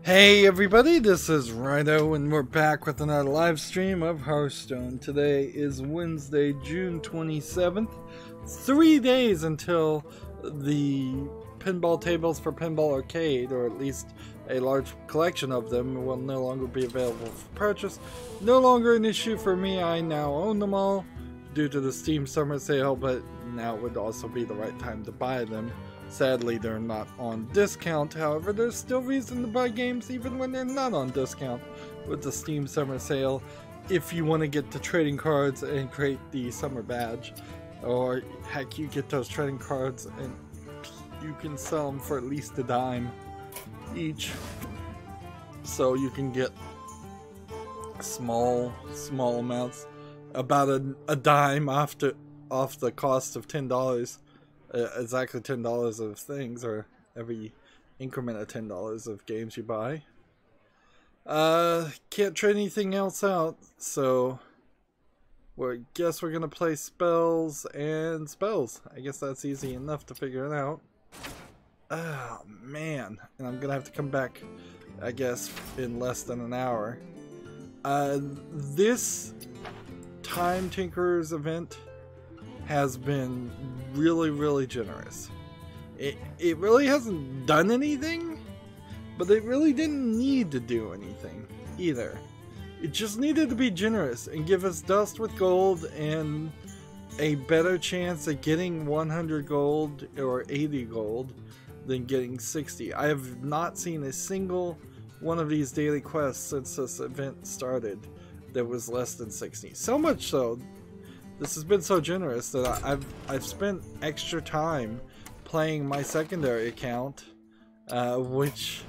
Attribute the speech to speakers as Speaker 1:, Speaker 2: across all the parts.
Speaker 1: Hey everybody, this is Rydo and we're back with another live stream of Hearthstone. Today is Wednesday, June 27th. 3 days until the pinball tables for Pinball Arcade, or at least a large collection of them, will no longer be available for purchase. No longer an issue for me, I now own them all due to the Steam summer sale, but now would also be the right time to buy them. Sadly, they're not on discount. However, there's still reason to buy games even when they're not on discount with the Steam Summer Sale if you want to get the trading cards and create the Summer Badge. Or, heck, you get those trading cards and you can sell them for at least a dime each. So you can get small amounts, about a dime off the cost of $10. Exactly $10 of things, or every increment of $10 of games you buy. Can't trade anything else out, so guess we're gonna play spells and spells. I guess that's easy enough to figure it out. Oh man, and I'm gonna have to come back, I guess, in less than an hour. This Time Tinkerers event has been really generous. It really hasn't done anything, but it really didn't need to do anything either. It just needed to be generous and give us dust with gold and a better chance at getting 100 gold or 80 gold than getting 60. I have not seen a single one of these daily quests since this event started that was less than 60. So much so, this has been so generous that I've spent extra time playing my secondary account, which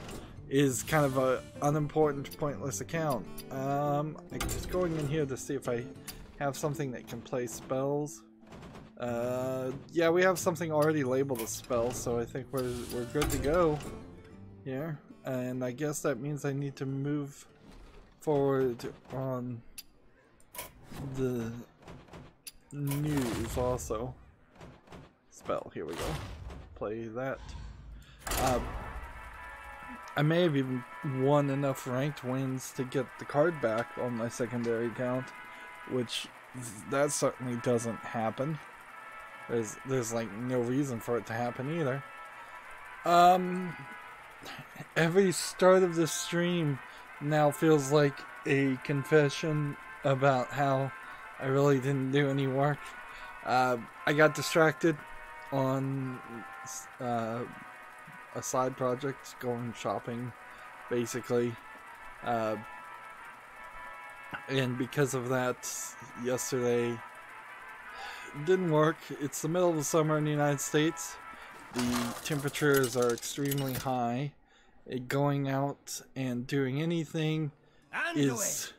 Speaker 1: is kind of a unimportant, pointless account. I'm just going in here to see if I have something that can play spells. Yeah, we have something already labeled as spells, so I think we're good to go here. And I guess that means I need to move forward on the news also. Spell, here we go. Play that. I may have even won enough ranked wins to get the card back on my secondary account, which that certainly doesn't happen. There's like no reason for it to happen either. Every start of this stream now feels like a confession about how I really didn't do any work. I got distracted on a side project, going shopping, basically. And because of that, yesterday didn't work. It's the middle of the summer in the United States. The temperatures are extremely high. Going out and doing anything is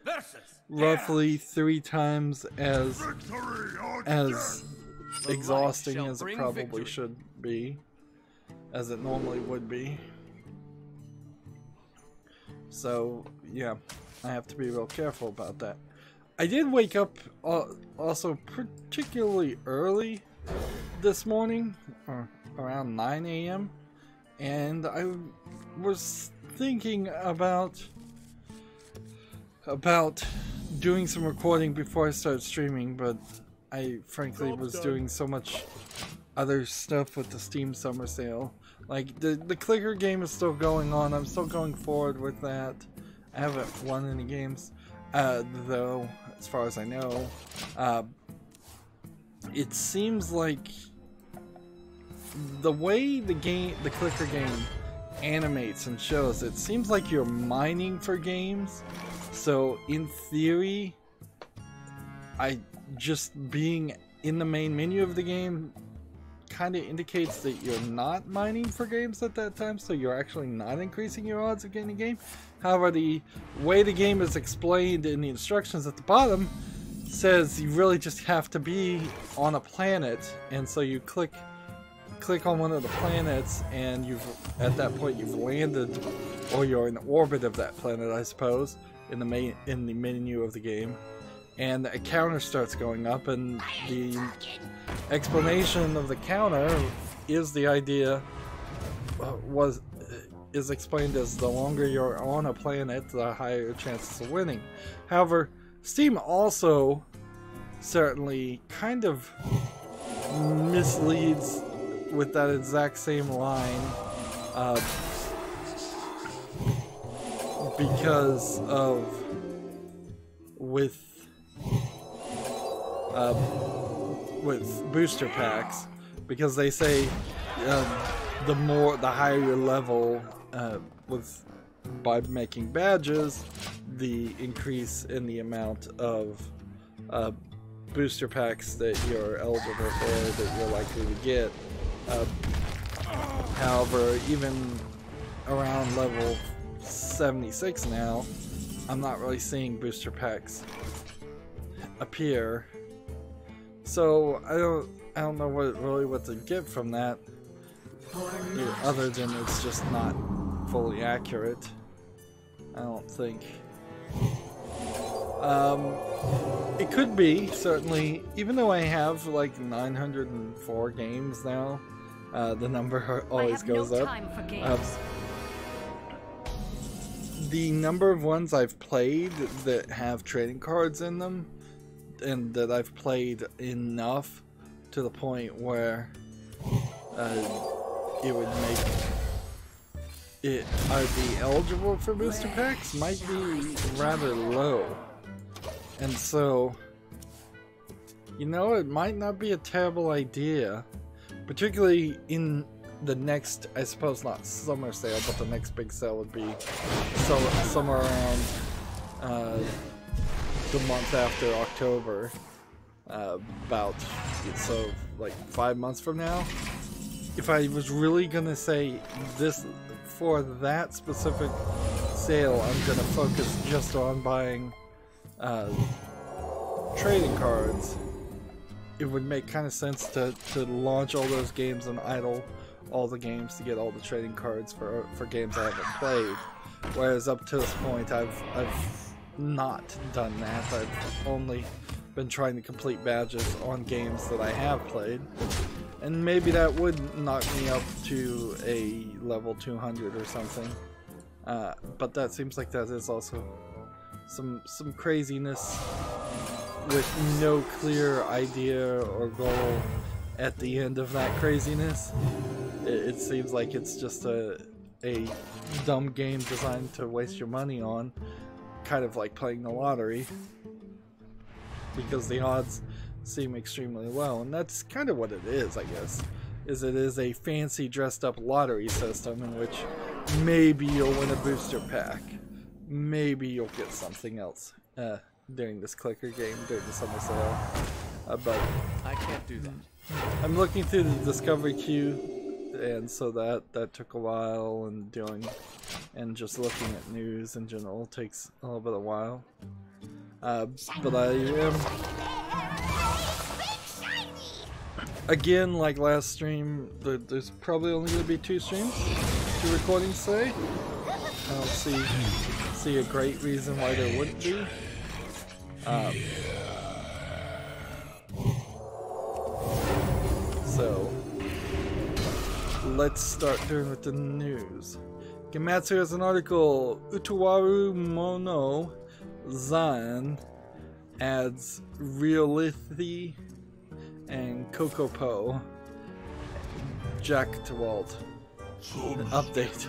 Speaker 1: roughly 3 times as exhausting as it probably should be, as it normally would be. So yeah, I have to be real careful about that. I did wake up also particularly early this morning, or around 9 AM, and I was thinking about doing some recording before I started streaming, but I frankly was doing so much other stuff with the Steam Summer Sale. Like the clicker game is still going on. I'm still going forward with that. I haven't won any games, though, as far as I know. It seems like the way the clicker game animates and shows, it seems like you're mining for games. So in theory, just being in the main menu of the game kind of indicates that you're not mining for games at that time, so you're actually not increasing your odds of getting a game. However, the way the game is explained in the instructions at the bottom says you really just have to be on a planet, and so you click on one of the planets, and at that point you've landed, or you're in orbit of that planet, I suppose, in the menu of the game, and a counter starts going up, and the explanation of the counter is the idea is explained as the longer you're on a planet, the higher your chances of winning. However, Steam also certainly kind of misleads with that exact same line, because of with booster packs, because they say the higher your level by making badges, the increase in the amount of booster packs that you're eligible for, that you're likely to get. However, even around level 76 now, I'm not really seeing booster packs appear. So I don't know what to get from that, other than it's just not fully accurate. I don't think. It could be, certainly, even though I have like 904 games now, the number always goes up. The number of ones I've played that have trading cards in them, and that I've played enough to the point where it would make I'd be eligible for booster packs, might be rather low. And so, you know, it might not be a terrible idea, particularly in the next, I suppose not summer sale, but the next big sale would be somewhere around the month after October, so like 5 months from now. If I was really gonna say this, for that specific sale, I'm gonna focus just on buying trading cards, it would make kind of sense to launch all those games and idle all the games to get all the trading cards for games I haven't played. Whereas up to this point, I've not done that. I've only been trying to complete badges on games that I have played, and maybe that would knock me up to a level 200 or something. But that seems like that is also some craziness with no clear idea or goal at the end of that craziness. It seems like it's just a dumb game designed to waste your money on, kind of like playing the lottery, because the odds seem extremely low, and that's kind of what it is, I guess. It is a fancy dressed up lottery system in which maybe you'll win a booster pack, maybe you'll get something else during this clicker game, during the summer sale, but
Speaker 2: I can't do that.
Speaker 1: I'm looking through the discovery queue, and so that took a while, and just looking at news in general takes a little bit of while. But I am, again, like last stream, there's probably only going to be 2 recordings today. I don't see a great reason why there wouldn't be. So let's start doing with the news. Gematsu has an article. Utawaru Mono Zan adds Realithi and Kokopo Jack DeWalt update.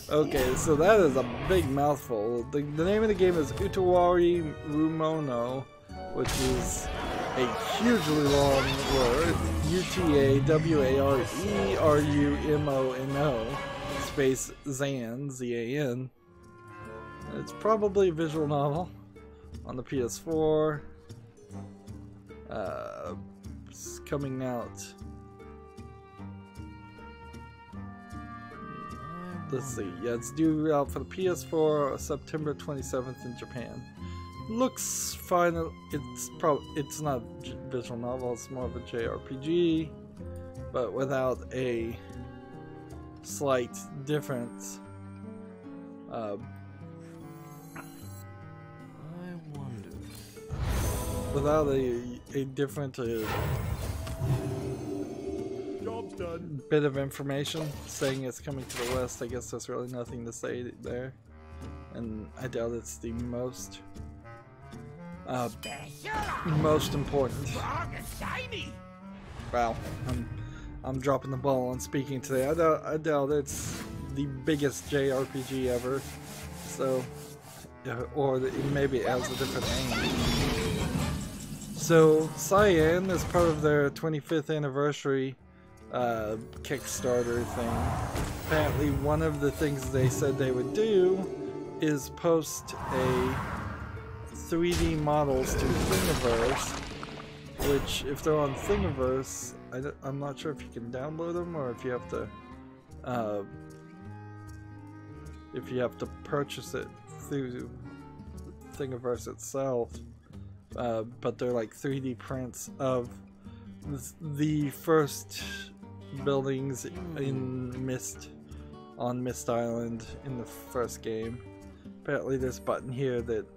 Speaker 1: Okay, so that is a big mouthful. The name of the game is Utawari Rumono, which is a hugely long word. UTAWARERUMONO space Zan, Z-A-N. It's probably a visual novel on the PS4. It's coming out. Let's see. Yeah, it's due out for the PS4 September 27th in Japan. Looks fine. It's not a visual novel. It's more of a JRPG, but without a slight difference.
Speaker 2: I wonder.
Speaker 1: Without a different
Speaker 2: Job's done.
Speaker 1: bit of information saying it's coming to the West. I guess there's really nothing to say there, and I doubt it's the most important. Wow, I'm dropping the ball on speaking today. I doubt it's the biggest JRPG ever. So, or maybe it has a different name. So, Cyan, as part of their 25th anniversary Kickstarter thing, apparently one of the things they said they would do is post a 3D models to Thingiverse, which, if they're on Thingiverse, I'm not sure if you can download them or if you have to purchase it through Thingiverse itself. But they're like 3D prints of the first buildings in on Mist Island in the first game. Apparently there's a button here that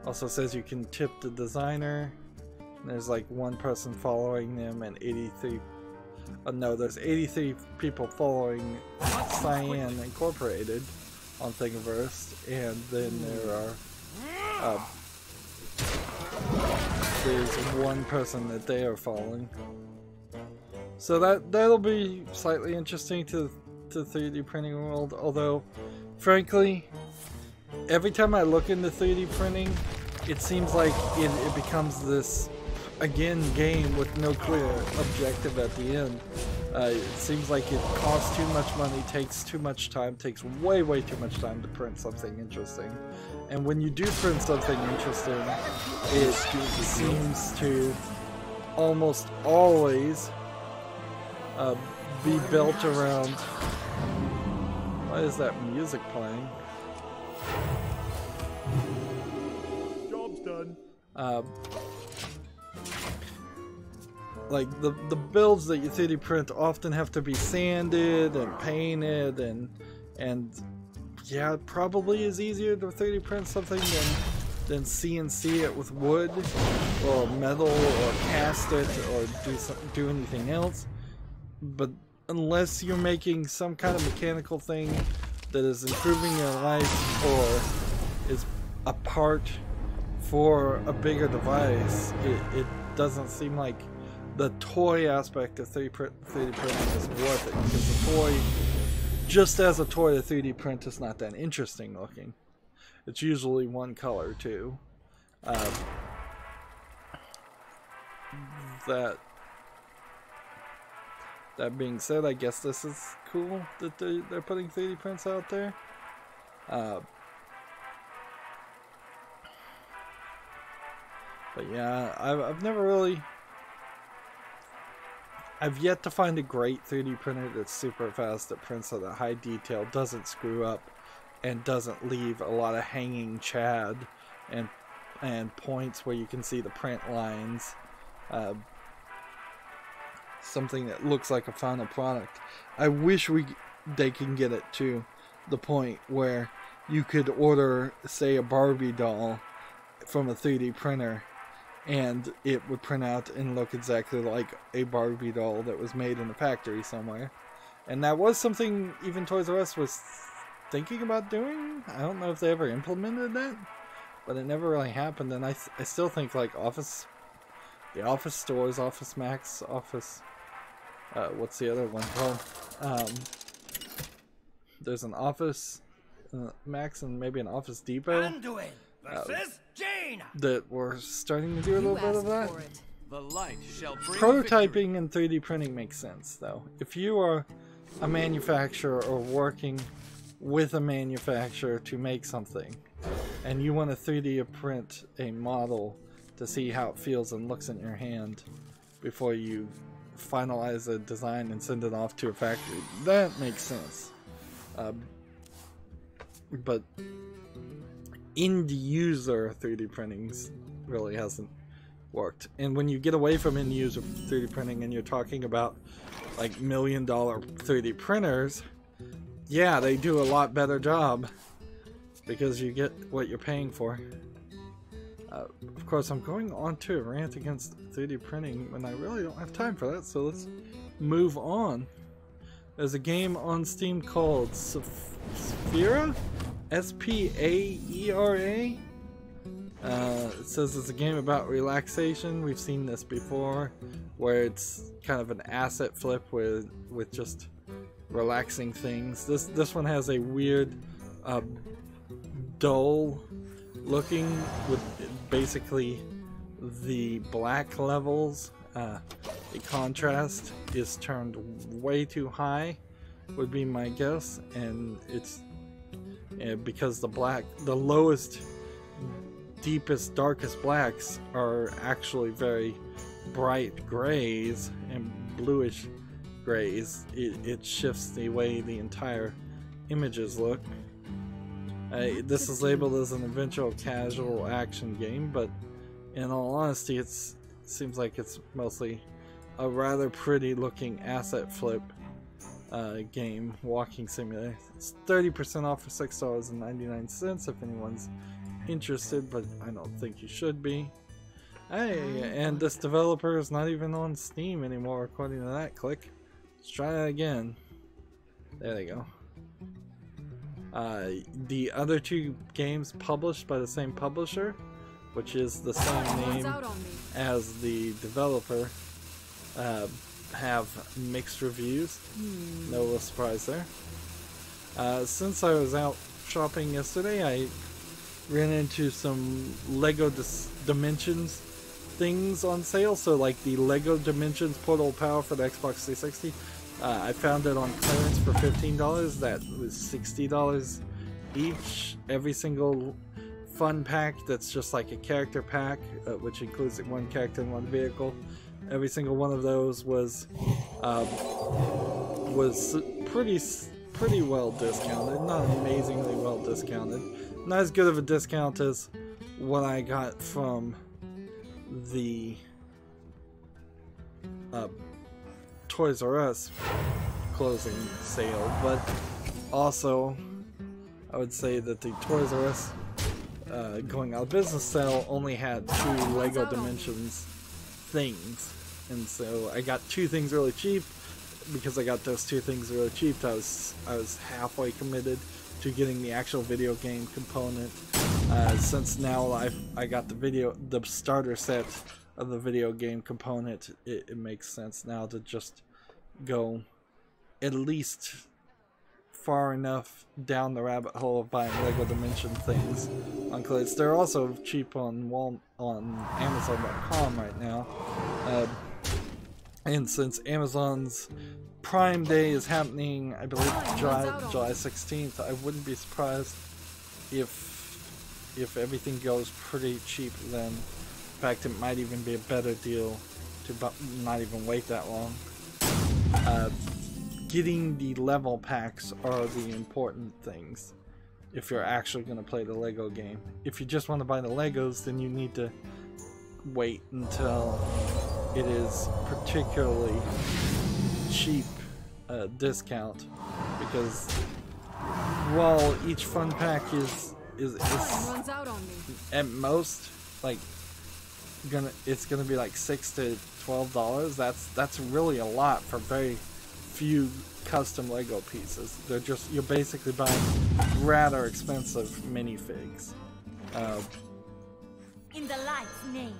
Speaker 1: also says you can tip the designer. And there's like one person following them and 83 there's 83 people following Cyan Incorporated on Thingiverse, and then there's one person that they are following. So that'll be slightly interesting to 3D printing world, although frankly every time I look into 3D printing it seems like it becomes this again game with no clear objective at the end. It seems like it costs too much money, takes too much time, takes way too much time to print something interesting. And when you do print something interesting, it seems to almost always be built around... Why is that music playing?
Speaker 2: Job's done.
Speaker 1: Like the builds that you 3D print often have to be sanded and painted, and yeah, it probably is easier to 3D print something than CNC it with wood or metal or cast it or do anything else. But unless you're making some kind of mechanical thing that is improving your life or is a part for a bigger device, it doesn't seem like the toy aspect of 3D printing is worth it, because the toy, just as a toy, the 3D print is not that interesting looking. It's usually one color too. That being said, I guess this is cool that they're putting 3D prints out there. But yeah, I've yet to find a great 3D printer that's super fast, that prints at a high detail, doesn't screw up, and doesn't leave a lot of hanging chad and points where you can see the print lines. Something that looks like a final product. I wish they can get it to the point where you could order, say, a Barbie doll from a 3D printer, and it would print out and look exactly like a Barbie doll that was made in a factory somewhere. And that was something even Toys R Us was thinking about doing. I don't know if they ever implemented that, but it never really happened. And I still think like the Office stores, Office Max, Office... what's the other one called? There's an Office Max and maybe an Office Depot. That we're starting to do a little bit of that.
Speaker 2: The light shall bring
Speaker 1: Prototyping and 3D printing makes sense, though. If you are a manufacturer or working with a manufacturer to make something, and you want to 3D print a model to see how it feels and looks in your hand before you finalize a design and send it off to a factory, that makes sense. But end user 3D printing really hasn't worked. And when you get away from end user 3D printing and you're talking about like $1 million 3D printers, yeah, they do a lot better job because you get what you're paying for. Of course, I'm going on to a rant against 3D printing when I really don't have time for that, so let's move on. There's a game on Steam called Sphera? S-P-A-E-R-A? It says it's a game about relaxation. We've seen this before, where it's kind of an asset flip with just relaxing things. This one has a weird, dull looking with basically the black levels. The contrast is turned way too high, would be my guess, and it's because the lowest, deepest, darkest blacks are actually very bright grays and bluish grays. It shifts the way the entire images look. This is labeled as an eventual casual action game, but in all honesty, it seems like it's mostly a rather pretty looking asset flip game, walking simulator. It's 30% off for $6.99 if anyone's interested, but I don't think you should be. Hey, and this developer is not even on Steam anymore according to that click. Let's try that again. There they go. The other two games published by the same publisher, which is the same name as the developer, have mixed reviews. No real surprise there. Since I was out shopping yesterday, I ran into some Lego Dimensions things on sale. So like the Lego Dimensions Portable Power for the Xbox 360, I found it on clearance for $15. That was $60 each. Every single fun pack that's just like a character pack, which includes one character and one vehicle. Every single one of those was pretty well discounted. Not amazingly well discounted. Not as good of a discount as what I got from the Toys R Us closing sale, but also I would say that the Toys R Us going out of business sale only had 2 Lego Dimensions things, and so I got 2 things really cheap. Because I got those 2 things really cheap, I was halfway committed to getting the actual video game component. Since now I got the starter set of the video game component, it makes sense now to just go at least far enough down the rabbit hole of buying Lego Dimension things on clearance. They're also cheap on Amazon.com right now. And since Amazon's Prime Day is happening, I believe July 16th, I wouldn't be surprised if everything goes pretty cheap then. In fact, it might even be a better deal to not even wait that long. Getting the level packs are the important things if you're actually going to play the Lego game. If you just want to buy the Legos, then you need to wait until it is particularly cheap discount, because while each fun pack is at most like it's gonna be like $6 to $12, that's really a lot for very few custom Lego pieces. You're basically buying rather expensive minifigs.
Speaker 3: In the light's name.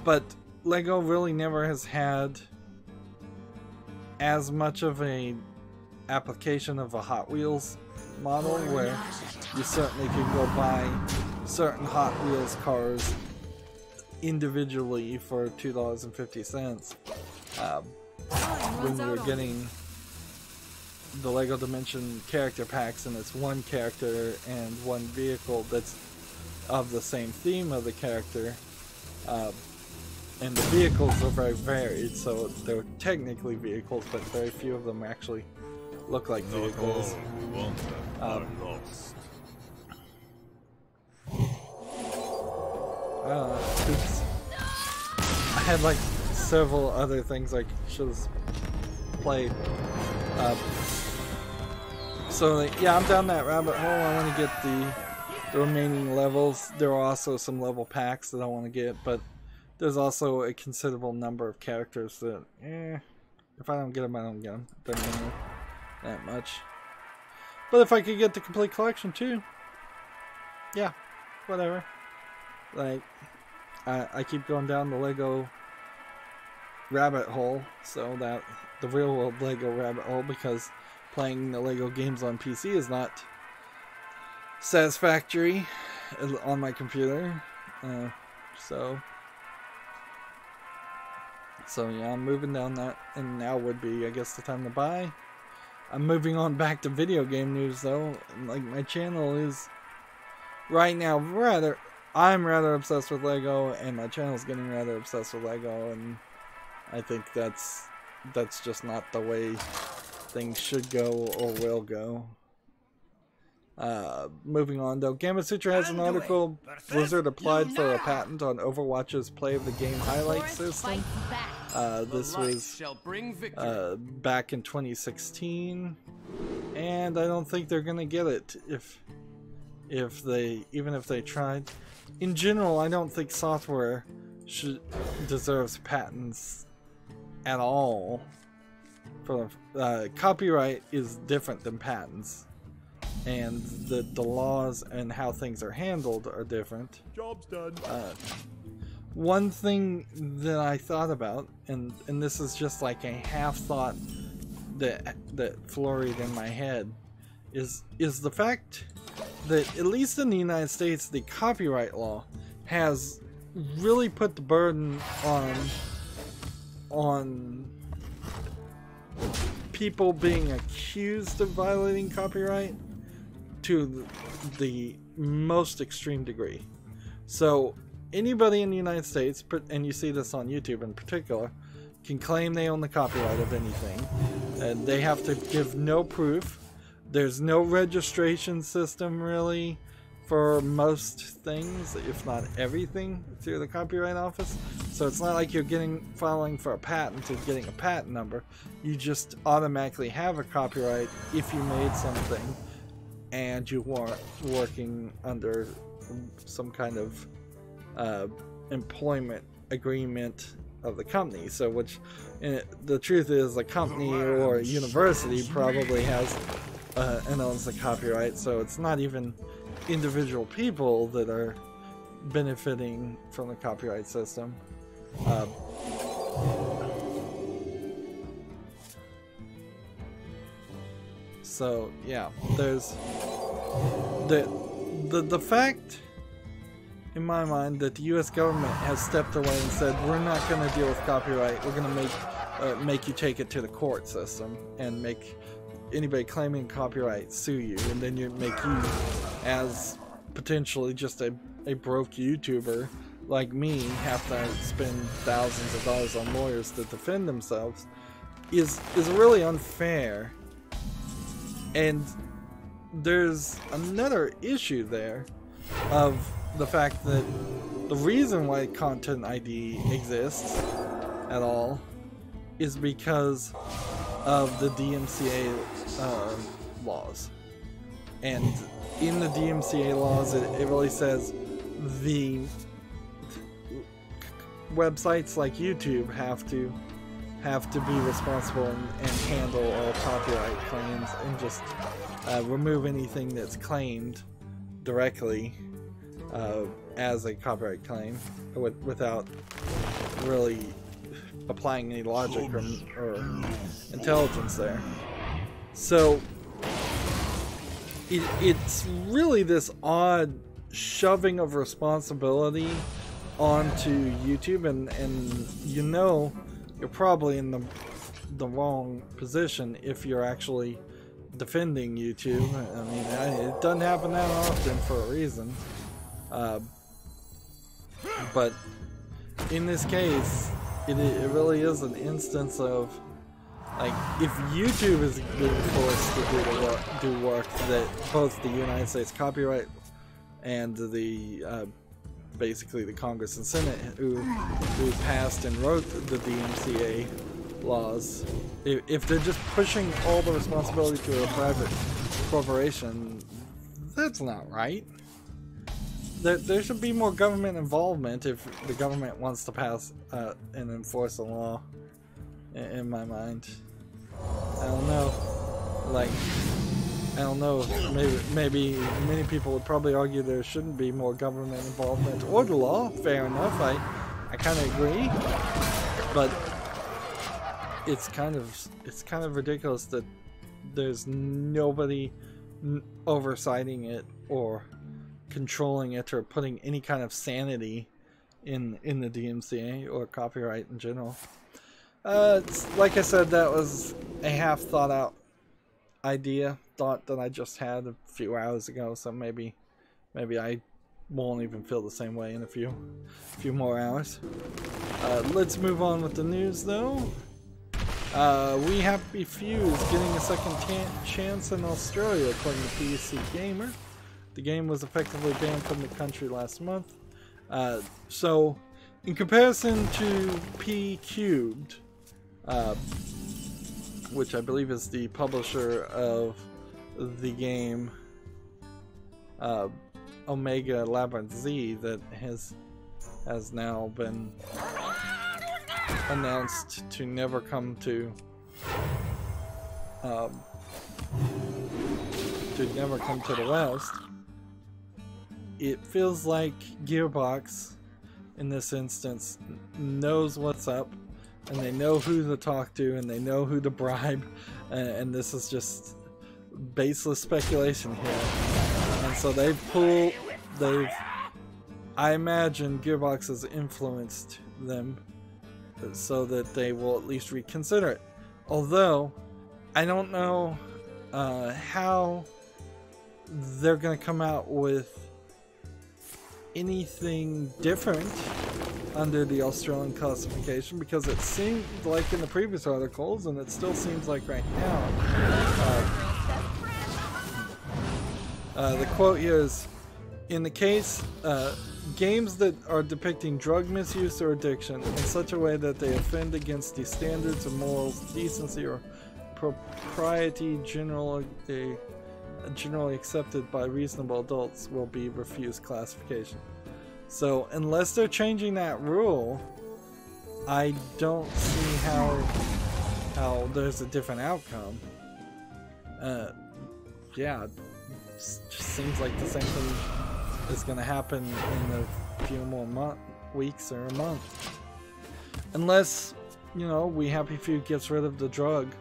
Speaker 1: But Lego really never has had as much of a application of a Hot Wheels model, where you certainly can go buy certain Hot Wheels cars individually for $2.50 when you're getting the Lego Dimension character packs, and it's one character and one vehicle that's of the same theme of the character. And the vehicles are very varied, so they're technically vehicles, but very few of them actually look like vehicles. Oops. I had like several other things I should have played. So yeah, I'm down that rabbit hole. I want to get the remaining levels. There are also some level packs that I want to get, but there's also a considerable number of characters that, if I don't get them, I don't get them. that much. But if I could get the complete collection too, yeah, whatever. Like, I keep going down the Lego rabbit hole, so that the real world Lego rabbit hole, because playing the Lego games on PC is not satisfactory on my computer. So yeah, I'm moving down that, and now would be, I guess, the time to buy. I'm moving on back to video game news though. Like, my channel is right now I'm rather obsessed with Lego, and my channel's getting rather obsessed with Lego, and I think that's just not the way things should go or will go. Moving on though, Gamasutra has an article. Blizzard applied for a patent on Overwatch's play of the game highlight system. This was back in 2016, and I don't think they're gonna get it even if they tried. In general, I don't think software deserves patents at all. For copyright is different than patents, and the laws and how things are handled are different.
Speaker 2: Job's done.
Speaker 1: One thing that I thought about, and this is just like a half thought that flurried in my head, is the fact that at least in the United States, the copyright law has really put the burden on people being accused of violating copyright to the most extreme degree. So anybody in the United States, and you see this on YouTube in particular, can claim they own the copyright of anything, and they have to give no proof. There's no registration system really for most things, if not everything, through the Copyright Office. So it's not like you're filing for a patent and getting a patent number. You just automatically have a copyright if you made something and you weren't working under some kind of employment agreement of the company. So the truth is, a company or a university probably has and owns the copyright, so it's not even individual people that are benefiting from the copyright system. So yeah, there's the fact in my mind that the US government has stepped away and said, we're not going to deal with copyright, we're going to make you take it to the court system and make anybody claiming copyright sue you, and then make you, as potentially just a broke YouTuber like me, have to spend thousands of dollars on lawyers to defend themselves, is really unfair. And there's another issue there of the fact that the reason why Content ID exists at all is because of the DMCA laws. And in the DMCA laws, it really says the websites like YouTube have to be responsible and handle all copyright claims, and just remove anything that's claimed directly as a copyright claim without really applying any logic or intelligence there. So it's really this odd shoving of responsibility onto YouTube, and you're probably in the wrong position if you're actually defending YouTube. I mean, it doesn't happen that often for a reason. But in this case, it really is an instance of, like, if YouTube is being forced to do work that both the United States copyright and the basically the Congress and Senate who passed and wrote the DMCA laws, if they're just pushing all the responsibility to a private corporation, that's not right. There should be more government involvement if the government wants to pass and enforce a law, in my mind. I don't know. Like, I don't know, maybe many people would probably argue there shouldn't be more government involvement or the law. Fair enough, I kind of agree, but it's kind of ridiculous that there's nobody oversighting it or controlling it or putting any kind of sanity in the DMCA or copyright in general. Like I said, that was a half thought out thought that I just had a few hours ago, so maybe I won't even feel the same way in a few more hours. Let's move on with the news though. We Happy Few is getting a second chance in Australia, according to PC Gamer. The game was effectively banned from the country last month. So, in comparison to P Cubed, which I believe is the publisher of the game Omega Labyrinth Z, that has now been announced to never come to the West. It feels like Gearbox in this instance knows what's up, and they know who to talk to, and they know who to bribe, and this is just baseless speculation here. And so I imagine Gearbox has influenced them so that they will at least reconsider it. Although, I don't know how they're going to come out with anything different under the Australian classification, because it seemed like in the previous articles, and it still seems like right now, the quote here is, in the case, games that are depicting drug misuse or addiction in such a way that they offend against the standards of morals, decency, or propriety generally accepted by reasonable adults will be refused classification. So unless they're changing that rule, I don't see how there's a different outcome. Yeah, it just seems like the same thing is going to happen in a few more weeks or a month. Unless, you know, We Happy Few gets rid of the drug.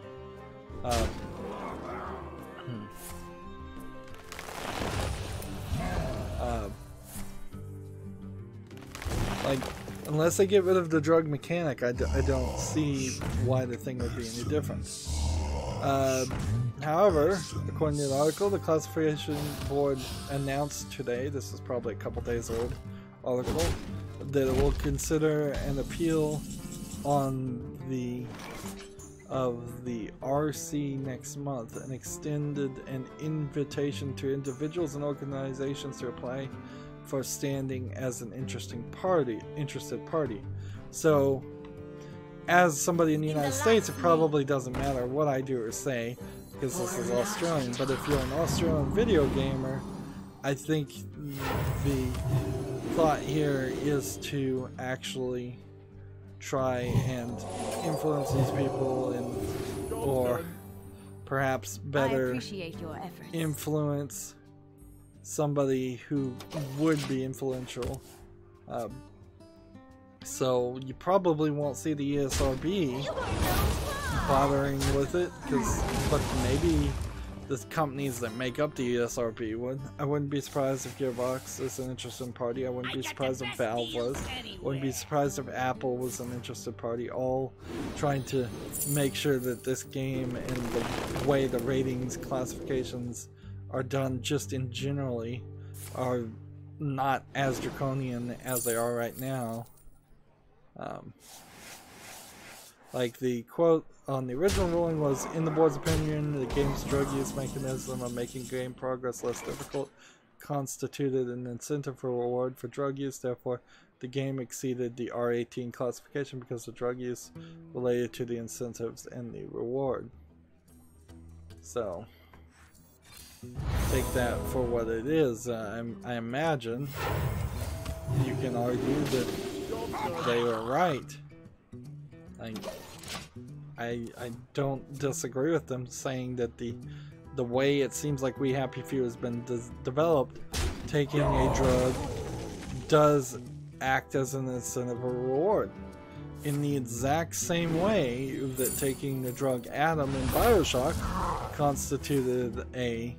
Speaker 1: Like, unless they get rid of the drug mechanic, I don't see why the thing would be any different. However, according to the article, the classification board announced today, this is probably a couple days old article, that it will consider an appeal on the RC next month, and extended an invitation to individuals and organizations to apply for standing as an interested party. So, as somebody in the United States, it probably doesn't matter what I do or say, because this is Australian. But if you're an Australian video gamer, I think the thought here is to actually try and influence these people, or perhaps better influence somebody who would be influential. So you probably won't see the ESRB bothering with it, but maybe the companies that make up the ESRB would. I wouldn't be surprised if Gearbox is an interested party. I wouldn't be surprised if Valve was. I wouldn't be surprised if Apple was an interested party, all trying to make sure that this game and the way the ratings classifications are done just in generally are not as draconian as they are right now. Like the quote on the original ruling was, in the board's opinion, the game's drug use mechanism of making game progress less difficult constituted an incentive for reward for drug use. Therefore, the game exceeded the R18 classification because of drug use related to the incentives and the reward. So, take that for what it is. I imagine you can argue that they were right. I don't disagree with them saying that the way it seems like We Happy Few has been developed, taking a drug does act as an incentive or reward. In the exact same way that taking the drug Atom in Bioshock constituted a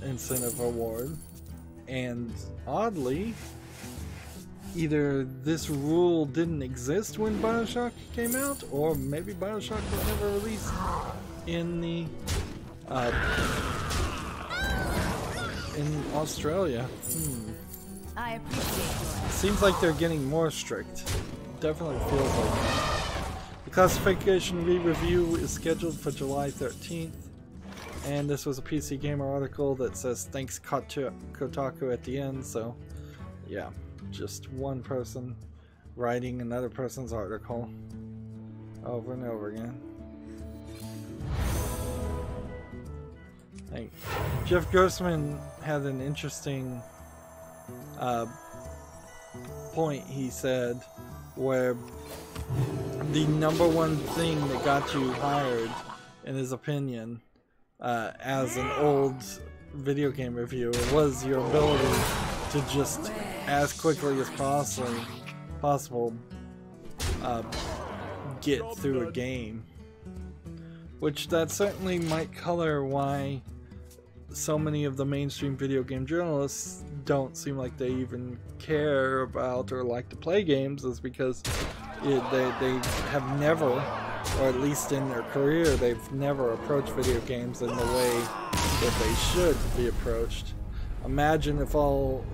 Speaker 1: incentive reward. And oddly, either this rule didn't exist when Bioshock came out, or maybe Bioshock was never released in the in Australia.
Speaker 3: I appreciate your
Speaker 1: Seems like they're getting more strict. Definitely feels like that. The classification re-review is scheduled for July 13th. And this was a PC Gamer article that says thanks Kotaku at the end, so yeah, just one person writing another person's article over and over again. Like, Jeff Grossman had an interesting point, he said, where the number one thing that got you hired, in his opinion, as an old video game reviewer, was your ability to just, as quickly as possible, get through a game. Which that certainly might color why so many of the mainstream video game journalists don't seem like they even care about or like to play games, is because they have never, or at least in their career, they've never approached video games in the way that they should be approached. Imagine if all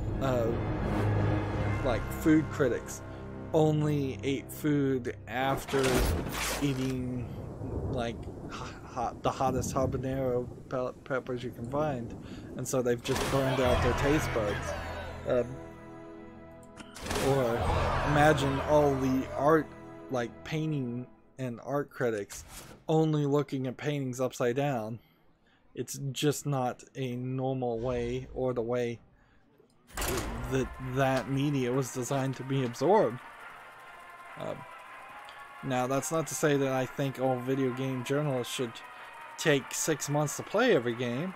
Speaker 1: like food critics only ate food after eating like the hottest habanero peppers you can find, and so they've just burned out their taste buds. Or imagine all the art, like painting and art critics, only looking at paintings upside down. It's just not a normal way, or the way that media was designed to be absorbed. Now, that's not to say that I think all video game journalists should take 6 months to play every game,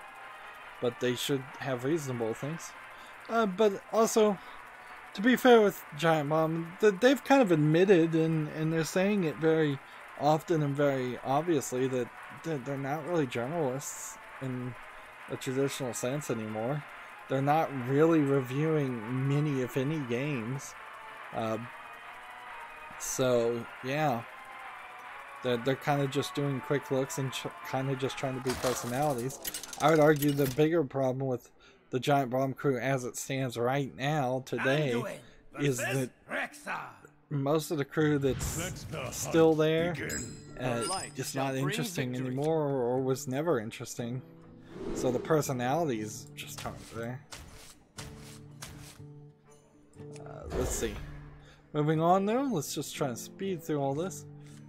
Speaker 1: but they should have reasonable things. But also, to be fair with Giant Bomb, they've kind of admitted, and they're saying it very often and very obviously, that they're not really journalists in a traditional sense anymore. They're not really reviewing many, if any, games. So, yeah. They're kind of just doing quick looks and kind of just trying to be personalities. I would argue the bigger problem with the Giant Bomb crew as it stands right now, today, is that most of the crew that's still there is not interesting anymore, or was never interesting. So the personalities just aren't there. Let's see. Moving on though, let's just try and speed through all this.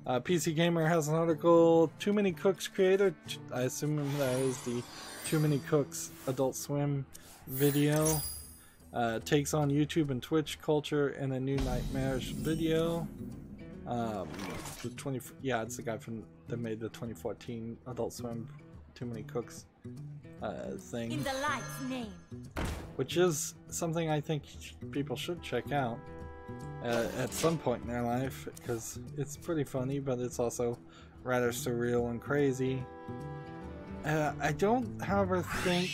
Speaker 1: PC Gamer has an article, Too Many Cooks creator, I assume that is the Too Many Cooks Adult Swim video, takes on YouTube and Twitch culture in a new nightmarish video. It's the guy that made the 2014 Adult Swim Too Many Cooks thing.
Speaker 3: In the light's name.
Speaker 1: Which is something I think people should check out at some point in their life, because it's pretty funny, but it's also rather surreal and crazy. I don't, however, think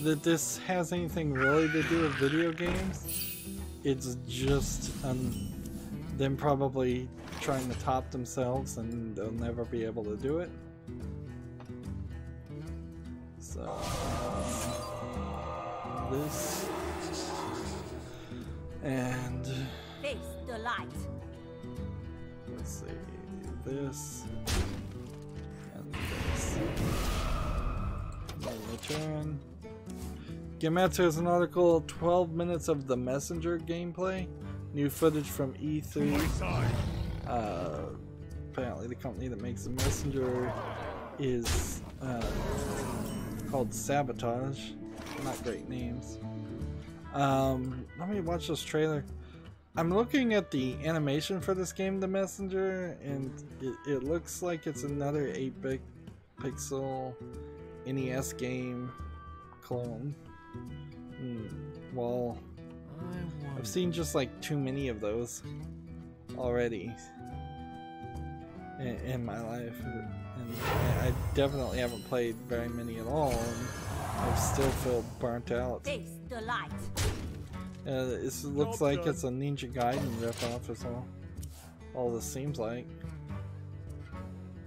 Speaker 1: that this has anything really to do with video games. It's just them probably trying to top themselves, and they'll never be able to do it. So this and
Speaker 3: face the light.
Speaker 1: Let's see, this and this. Then return. Gematsu has an article, 12 minutes of the Messenger gameplay. New footage from E3. Apparently the company that makes the Messenger is called Sabotage. Not great names. Let me watch this trailer. I'm looking at the animation for this game, The Messenger, and it looks like it's another 8-bit pixel NES game clone. Well, I've seen just like too many of those already in my life, and I definitely haven't played very many at all, and I still feel burnt out.
Speaker 3: Face the light.
Speaker 1: This looks like it's a Ninja Gaiden ripoff as well. All this seems like.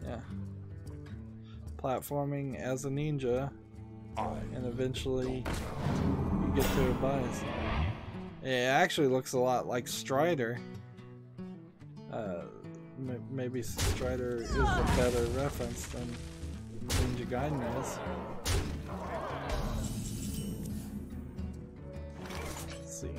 Speaker 1: Yeah. Platforming as a ninja, and eventually you get to advise. It actually looks a lot like Strider. Maybe Strider is a better reference than Ninja Gaiden is. Let's see.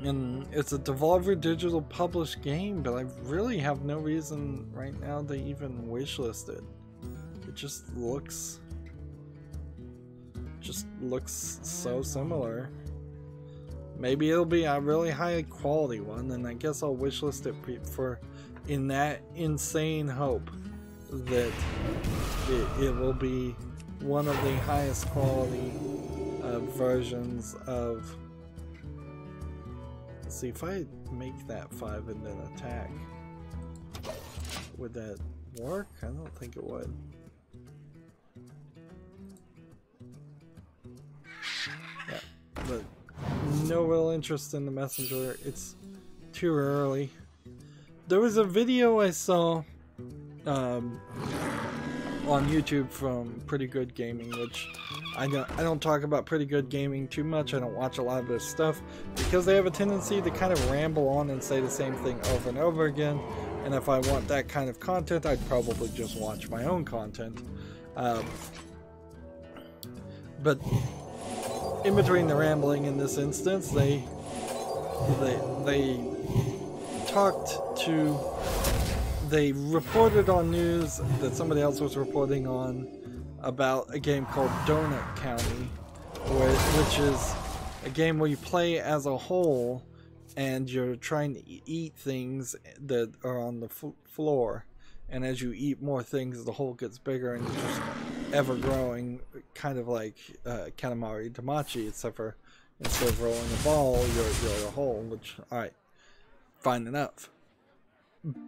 Speaker 1: And it's a Devolver Digital published game, but I really have no reason right now to even wishlist it. It just looks so similar. Maybe it'll be a really high quality one, and I guess I'll wishlist it for in that insane hope that it will be one of the highest quality versions of. Let's see, if I make that 5 and then attack, would that work? I don't think it would. Yeah, but no real interest in the Messenger. It's too early. There was a video I saw on YouTube from Pretty Good Gaming, which I don't talk about Pretty Good Gaming too much. I don't watch a lot of their stuff because they have a tendency to kind of ramble on and say the same thing over and over again. And if I want that kind of content, I'd probably just watch my own content. But in between the rambling in this instance, they reported on news that somebody else was reporting on about a game called Donut County, which is a game where you play as a whole and you're trying to eat things that are on the floor, and as you eat more things, the hole gets bigger and it's just ever growing, kind of like Katamari Damacy, except for instead of rolling a ball, you're a hole, which, alright, fine enough.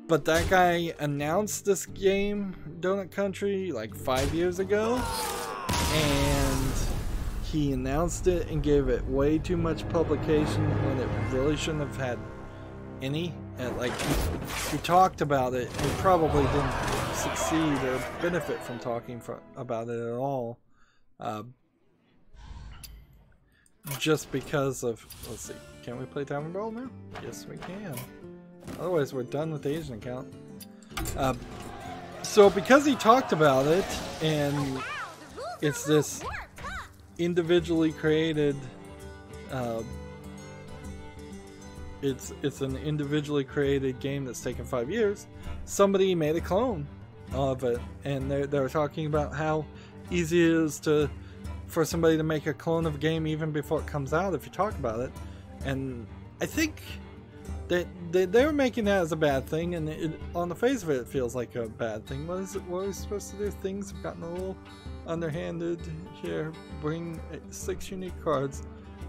Speaker 1: But that guy announced this game, Donut Country, like 5 years ago, and he announced it and gave it way too much publication when it really shouldn't have had any. And like he talked about it and probably didn't succeed or benefit from talking about it at all, just because of, let's see, can we play Tavern Brawl now? Yes, we can. Otherwise, we're done with the Asian account. So because he talked about it, and it's this individually created, it's an individually created game that's taken 5 years. Somebody made a clone of it, and they're talking about how easy it is for somebody to make a clone of a game even before it comes out if you talk about it. And I think they're making that as a bad thing, and on the face of it, it feels like a bad thing. What is it? What are we supposed to do? Things have gotten a little underhanded here. Bring 6 unique cards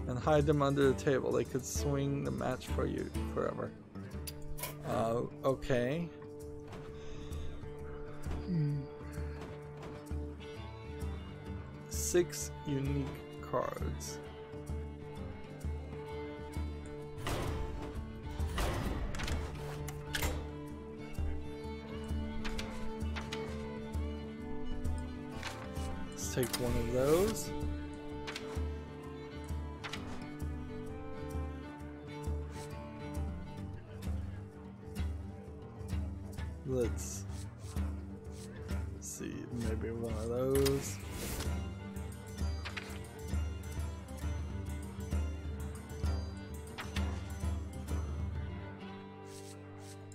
Speaker 1: and hide them under the table. They could swing the match for you forever. Okay. 6 unique cards. Let's take one of those. Let's see, maybe one of those.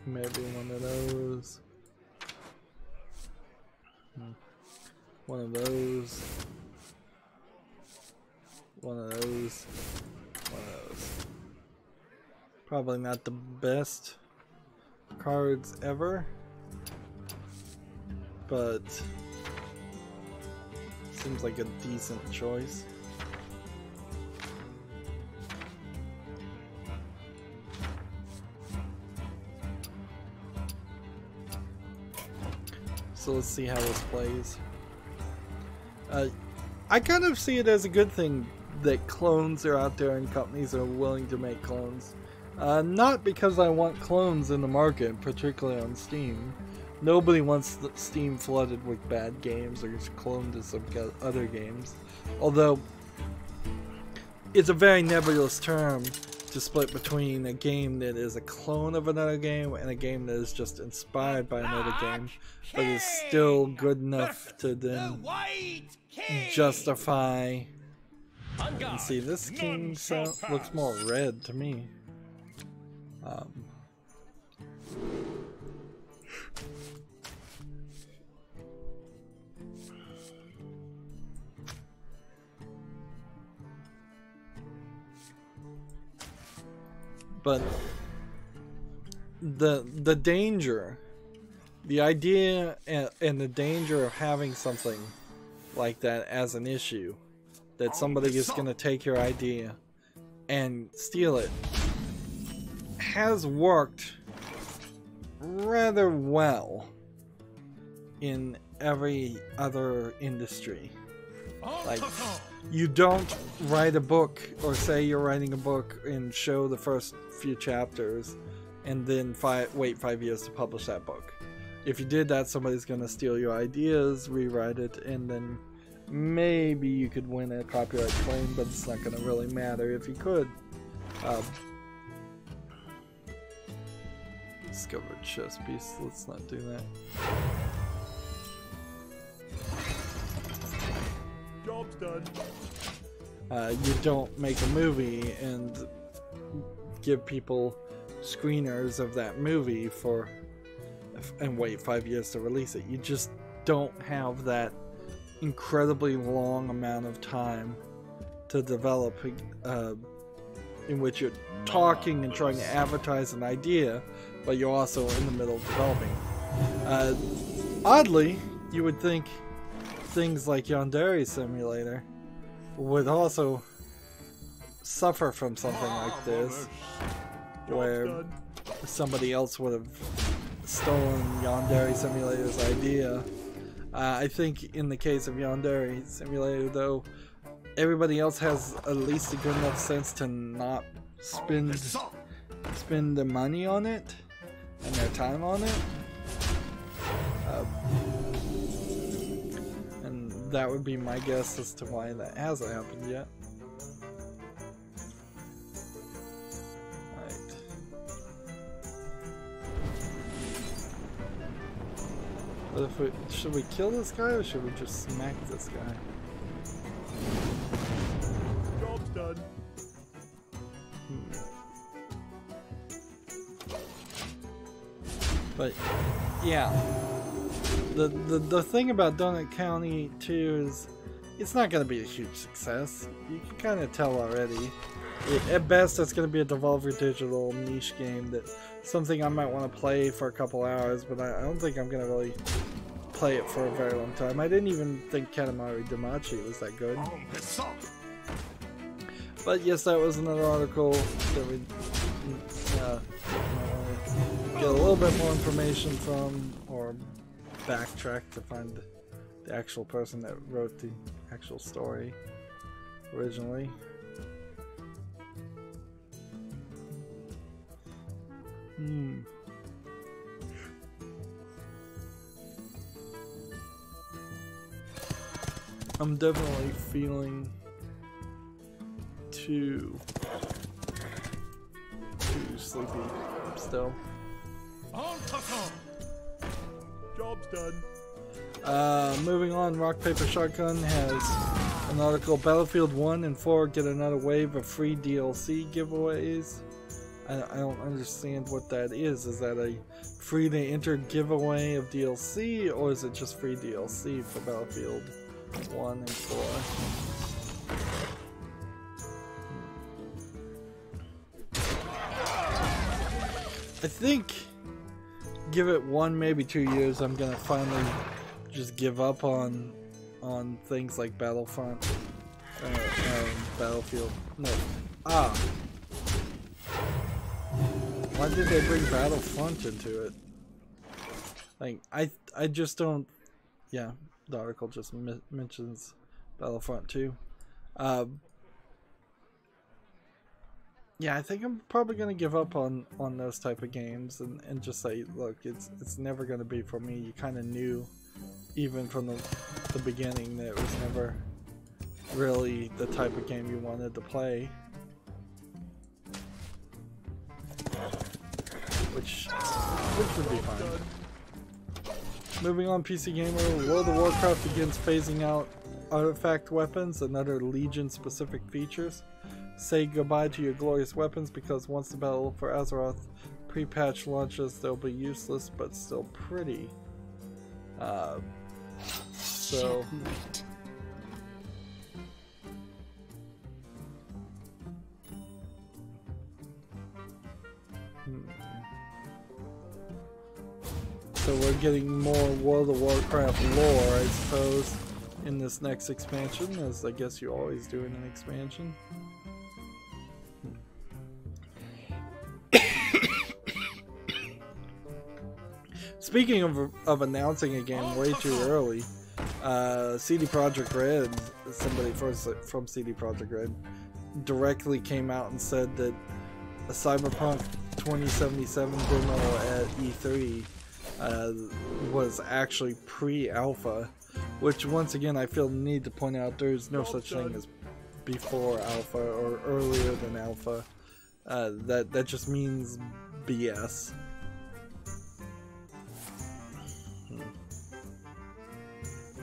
Speaker 1: Maybe one of those. One of those. one of those, one of those. Probably not the best cards ever, but seems like a decent choice. So let's see how this plays. I kind of see it as a good thing that clones are out there and companies are willing to make clones. Not because I want clones in the market, particularly on Steam. Nobody wants Steam flooded with bad games or just cloned to some other games. Although, it's a very nebulous term to split between a game that is a clone of another game and a game that is just inspired by another game, but is still good enough to then justify. And see, this king looks more red to me. But the danger, the idea and the danger of having something like that as an issue, that somebody is going to take your idea and steal it, has worked rather well in every other industry. Like, you don't write a book or say you're writing a book and show the first few chapters and then wait 5 years to publish that book. If you did that, somebody's going to steal your ideas, rewrite it, and then maybe you could win a copyright claim, but it's not going to really matter if you could. Discovered chess piece, let's not do that.
Speaker 2: Job's done.
Speaker 1: You don't make a movie and give people screeners of that movie and wait 5 years to release it. You just don't have that incredibly long amount of time to develop in which you're talking and trying to advertise an idea, but you're also in the middle of developing. Oddly, you would think things like Yandere Simulator would also suffer from something like this, where somebody else would have stolen Yandere Simulator's idea. I think in the case of Yandere Simulator, though, everybody else has at least a good enough sense to not spend the money on it and their time on it. And that would be my guess as to why that hasn't happened yet. Right. But if should we kill this guy or should we just smack this guy?
Speaker 2: Job's done.
Speaker 1: But yeah, the thing about Donut County 2 is it's not going to be a huge success. You can kind of tell already. At best, it's going to be a Devolver Digital niche game that something I might want to play for a couple hours, but I don't think I'm going to really play it for a very long time. I didn't even think Katamari Damacy was that good. But yes, that was another article that we get a little bit more information from, or backtrack to find the actual person that wrote the actual story originally. I'm definitely feeling too sleepy still.
Speaker 2: Job's done.
Speaker 1: Moving on, Rock Paper Shotgun has an article, Battlefield 1 and 4 get another wave of free DLC giveaways. I don't understand what that is. Is that a free to enter giveaway of DLC, or is it just free DLC for Battlefield 1 and 4? I think give it 1, maybe 2 years, I'm gonna finally just give up on things like Battlefront, Battlefield. No, why did they bring Battlefront into it? Like, I just don't. Yeah, the article just mentions Battlefront 2. Yeah, I think I'm probably gonna give up on those type of games and just say, look, it's never gonna be for me. You kind of knew, even from the beginning, that it was never really the type of game you wanted to play. Which would be fine. Moving on, PC Gamer, World of Warcraft begins phasing out artifact weapons and other Legion-specific features. Say goodbye to your glorious weapons, because once the Battle for Azeroth pre-patch launches, they'll be useless but still pretty. So... So we're getting more World of Warcraft lore, I suppose, in this next expansion, as I guess you always do in an expansion. Speaking of announcing a game way too early, CD Projekt Red, somebody from CD Projekt Red, directly came out and said that a Cyberpunk 2077 demo at E3 was actually pre-alpha, which once again I feel the need to point out there's no such thing as before alpha or earlier than alpha. That just means BS.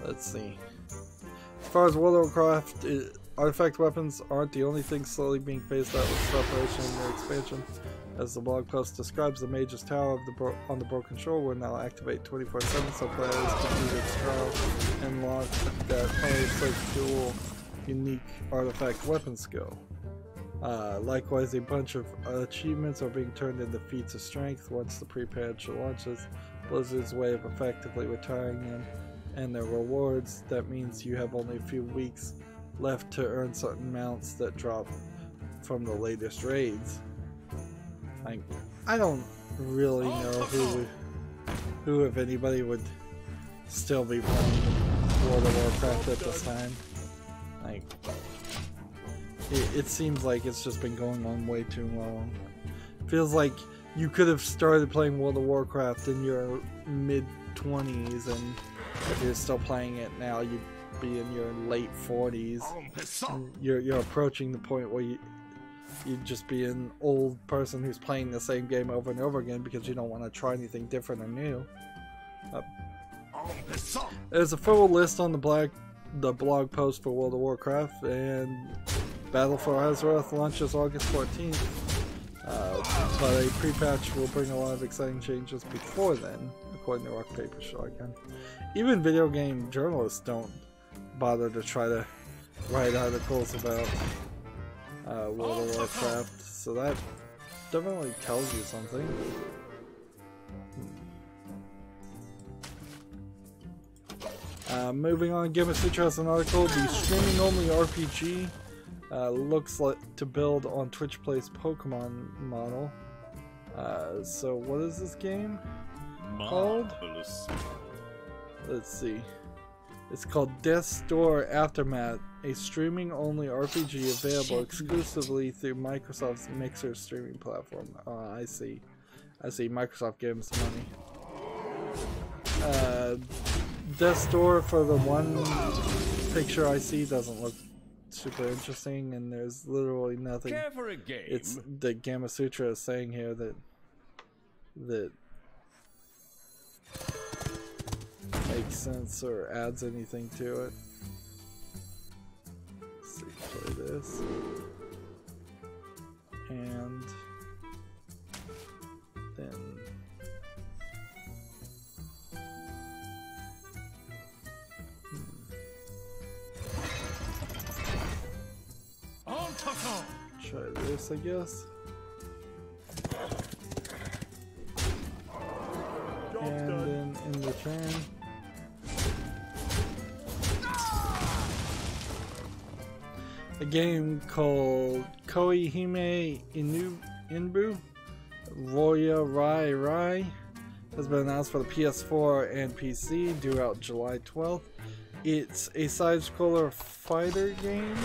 Speaker 1: Let's see. As far as World of Warcraft, artifact weapons aren't the only thing slowly being phased out with separation in their expansion. As the blog post describes, the Mage's Tower on the Broken Shore will now activate 24/7, so players can do its trial and unlock that such dual unique artifact weapon skill. Likewise, a bunch of achievements are being turned into feats of strength once the pre-patch launches. Blizzard's way of effectively retiring them and their rewards. That means you have only a few weeks left to earn certain mounts that drop from the latest raids. I don't really know who if anybody would still be playing World of Warcraft at this time. It seems like it's just been going on way too long. Feels like you could have started playing World of Warcraft in your mid-20s, and if you're still playing it now, you'd be in your late 40s. You're approaching the point where you'd just be an old person who's playing the same game over and over again because you don't want to try anything different or new. There's a full list on the blog post for World of Warcraft, and Battle for Azeroth launches August 14th, but a pre-patch will bring a lot of exciting changes before then, according to Rock Paper Shotgun. Even video game journalists don't bother to try to write articles about World of Warcraft, so that definitely tells you something. Moving on, Gamer Sutra has an article. The streaming-only RPG looks like to build on Twitch Play's Pokemon model. So what is this game called? Let's see. It's called Death's Door Aftermath, a streaming-only RPG available exclusively through Microsoft's Mixer streaming platform. I see. Microsoft gave him some money. Death's Door, for the one picture I see, doesn't look super interesting, and there's literally nothing.
Speaker 4: Care for a game?
Speaker 1: It's the Gamma Sutra is saying here that makes sense or adds anything to it. Let's see, play this, and then try this, I guess. turn. A game called Koihime Inbu Roya Rai Rai has been announced for the PS4 and PC, due out July 12th. It's a side-scroller fighter game.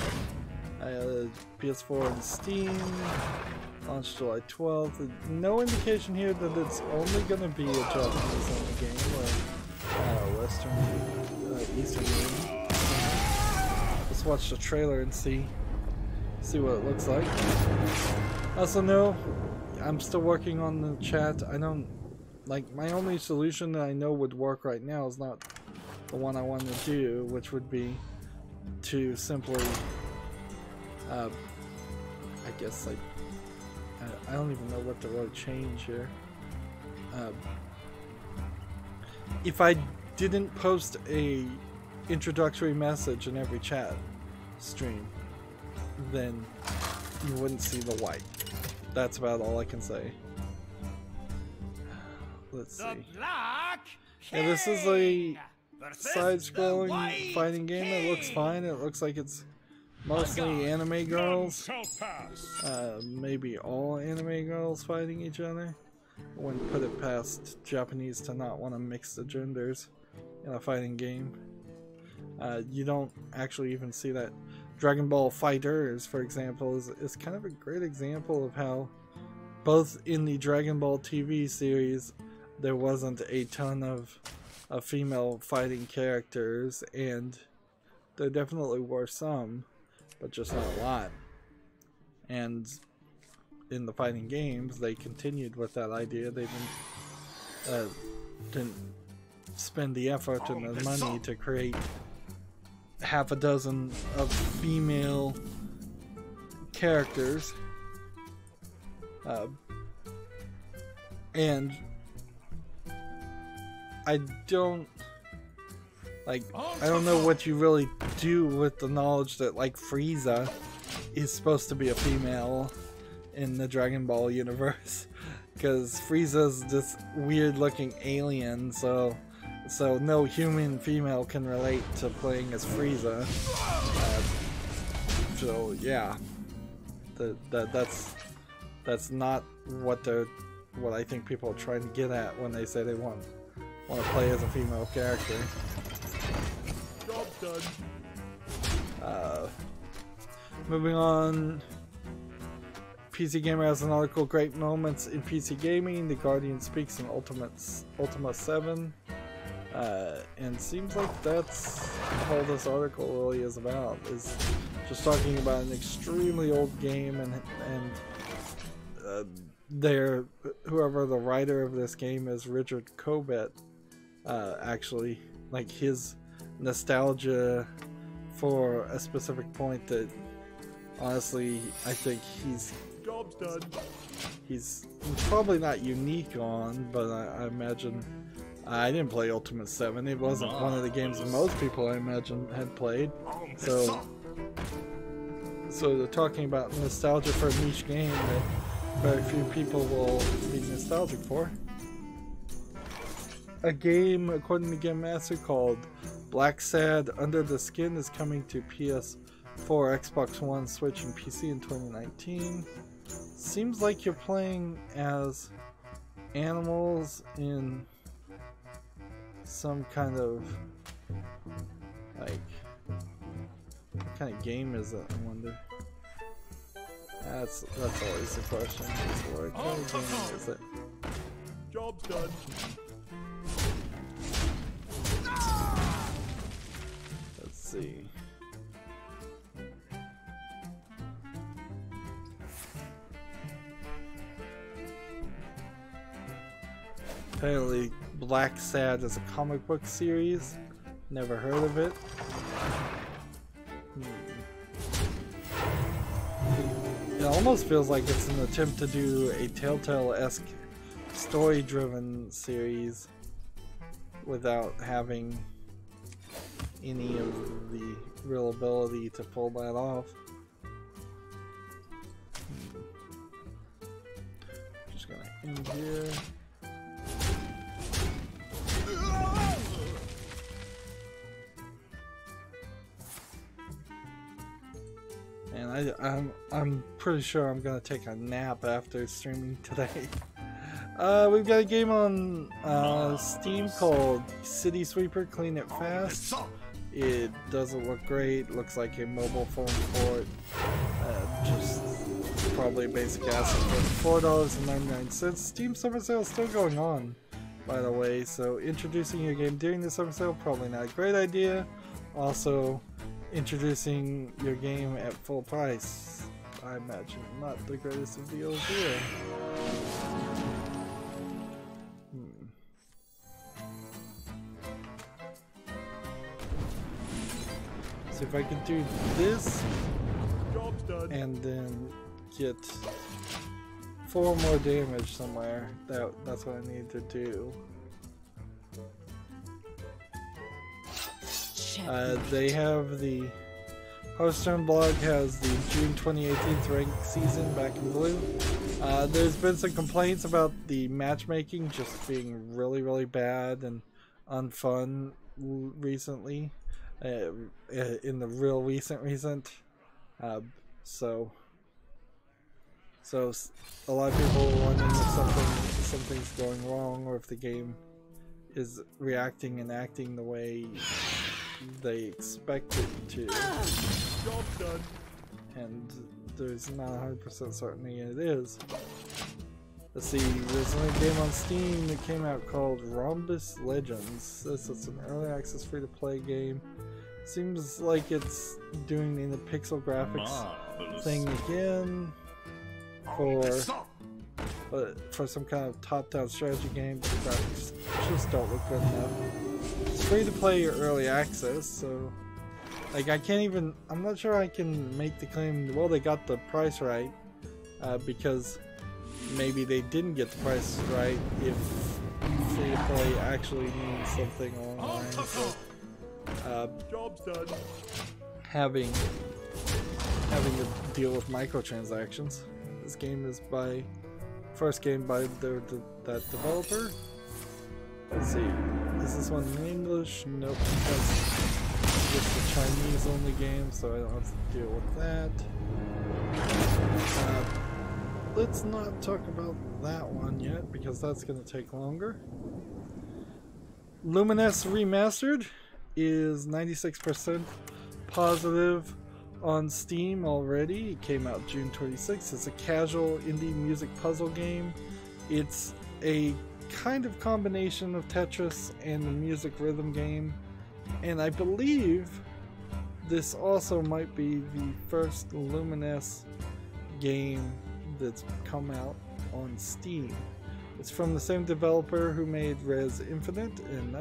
Speaker 1: PS4 and Steam. Launched July 12th. No indication here that it's only going to be a Japanese-only game or Western, Eastern game. Let's watch the trailer and see what it looks like. Also, no, I'm still working on the chat. I don't like, my only solution that I know would work right now is not the one I want to do, which would be to simply, I guess, like, I don't even know what to really change here. If I didn't post a introductory message in every chat stream, then you wouldn't see the white. That's about all I can say. Let's see. Yeah, this is a side-scrolling fighting game. It looks fine. It looks like it's mostly anime girls. Maybe all anime girls fighting each other. I wouldn't put it past Japanese to not want to mix the genders in a fighting game. You don't actually even see that. Dragon Ball FighterZ, for example, is kind of a great example of how both in the Dragon Ball TV series there wasn't a ton of female fighting characters, and there definitely were some, but just not a lot. And in the fighting games, they continued with that idea. They didn't spend the effort and the money to create half a dozen of female characters, and I don't know what you really do with the knowledge that, like, Frieza is supposed to be a female in the Dragon Ball universe, because Frieza's this weird looking alien, so no human female can relate to playing as Frieza. So yeah, that's not what I think people are trying to get at when they say they want to play as a female character.
Speaker 2: Job's done.
Speaker 1: Moving on. PC Gamer has an article, Great Moments in PC Gaming. The Guardian speaks in Ultima 7. And seems like that's all this article really is about, is just talking about an extremely old game, and whoever the writer of this game is, Richard Cobbett, actually, like, his nostalgia for a specific point that honestly I think
Speaker 2: Job's done.
Speaker 1: he's probably not unique on, but I imagine I didn't play Ultima 7. It wasn't one of the games that most people, I imagine, had played. So they're talking about nostalgia for a niche game that very few people will be nostalgic for. A game, according to Game Master, called Black Sad Under the Skin is coming to PS4, Xbox One, Switch, and PC in 2019. Seems like you're playing as animals in some kind of, like, what kind of game is it, I wonder? That's always the question. What kind of game is it?
Speaker 2: Job's done.
Speaker 1: Let's see. Apparently, Black Sad is a comic book series. Never heard of it. It almost feels like it's an attempt to do a Telltale-esque story-driven series without having any of the real ability to pull that off. Just gonna end here. And I'm pretty sure I'm gonna take a nap after streaming today. We've got a game on Steam called City Sweeper Clean It Fast. It doesn't look great, looks like a mobile phone port. Just probably a basic asset for $4.99. Steam summer sale is still going on, by the way, so introducing your game during the summer sale, probably not a great idea. Also, introducing your game at full price, I imagine not the greatest of deals either. See if I can do this
Speaker 2: Job's done.
Speaker 1: and then get 4 more damage somewhere. That's what I need to do. They have the Hearthstone blog has the June 2018 ranked season back in blue. There's been some complaints about the matchmaking just being really bad and unfun recently, in the real recent. So a lot of people are wondering if something's going wrong, or if the game is reacting and acting the way they expect it to.
Speaker 2: Job's done.
Speaker 1: And there's not 100% certainty it is. Let's see, there's a game on Steam that came out called Rhombus Legends. This is an early access free-to-play game. Seems like it's doing the pixel graphics thing again for some kind of top-down strategy game, but the graphics just don't look good enough. It's free to play or early access, so like I'm not sure I can make the claim, well, they got the price right, because maybe they didn't get the price right if free to play actually means something online. So,
Speaker 2: Job's done.
Speaker 1: having to deal with microtransactions. This game is first game by that developer. Let's see, is this one in English? Nope, that's just a Chinese only game, so I don't have to deal with that. Let's not talk about that one yet, because that's going to take longer. Luminous Remastered is 96% positive on Steam already. It came out June 26th. It's a casual indie music puzzle game. It's a kind of combination of Tetris and a music rhythm game, and I believe this also might be the first Luminous game that's come out on Steam. It's from the same developer who made Res Infinite, and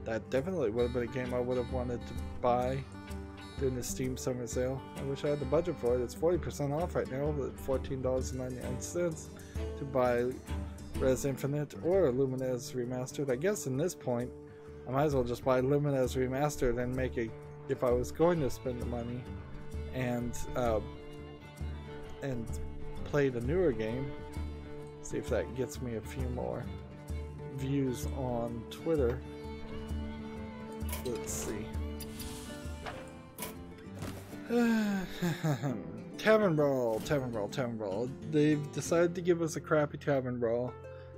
Speaker 1: that definitely would have been a game I would have wanted to buy during the Steam summer sale. I wish I had the budget for it. It's 40% off right now at $14.99 to buy Res Infinite or Luminous Remastered. I guess in this point I might as well just buy Luminous Remastered and make it, if I was going to spend the money, and play the newer game, see if that gets me a few more views on Twitter. Let's see. Tavern Brawl. They've decided to give us a crappy Tavern Brawl,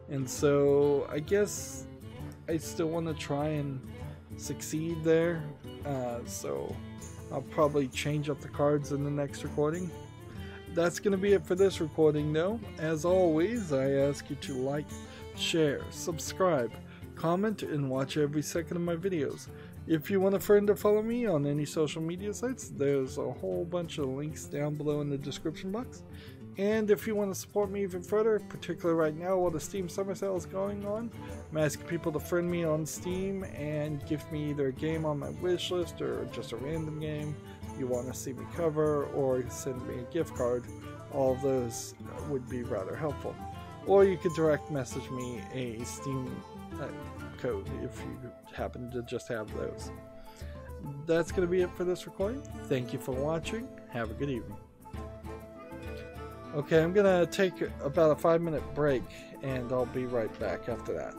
Speaker 1: and so I guess I still want to try and succeed there. So I'll probably change up the cards in the next recording. That's going to be it for this recording, though. As always, I ask you to like, share, subscribe, comment, and watch every second of my videos. If you want a friend to follow me on any social media sites, there's a whole bunch of links down below in the description box. And if you want to support me even further, particularly right now while the Steam Summer Sale is going on, I'm asking people to friend me on Steam and give me either a game on my wish list or just a random game you want to see me cover, or send me a gift card. All of those would be rather helpful. Or you could direct message me a Steam code if you happen to just have those. That's going to be it for this recording. Thank you for watching. Have a good evening. Okay, I'm going to take about a 5-minute break, and I'll be right back after that.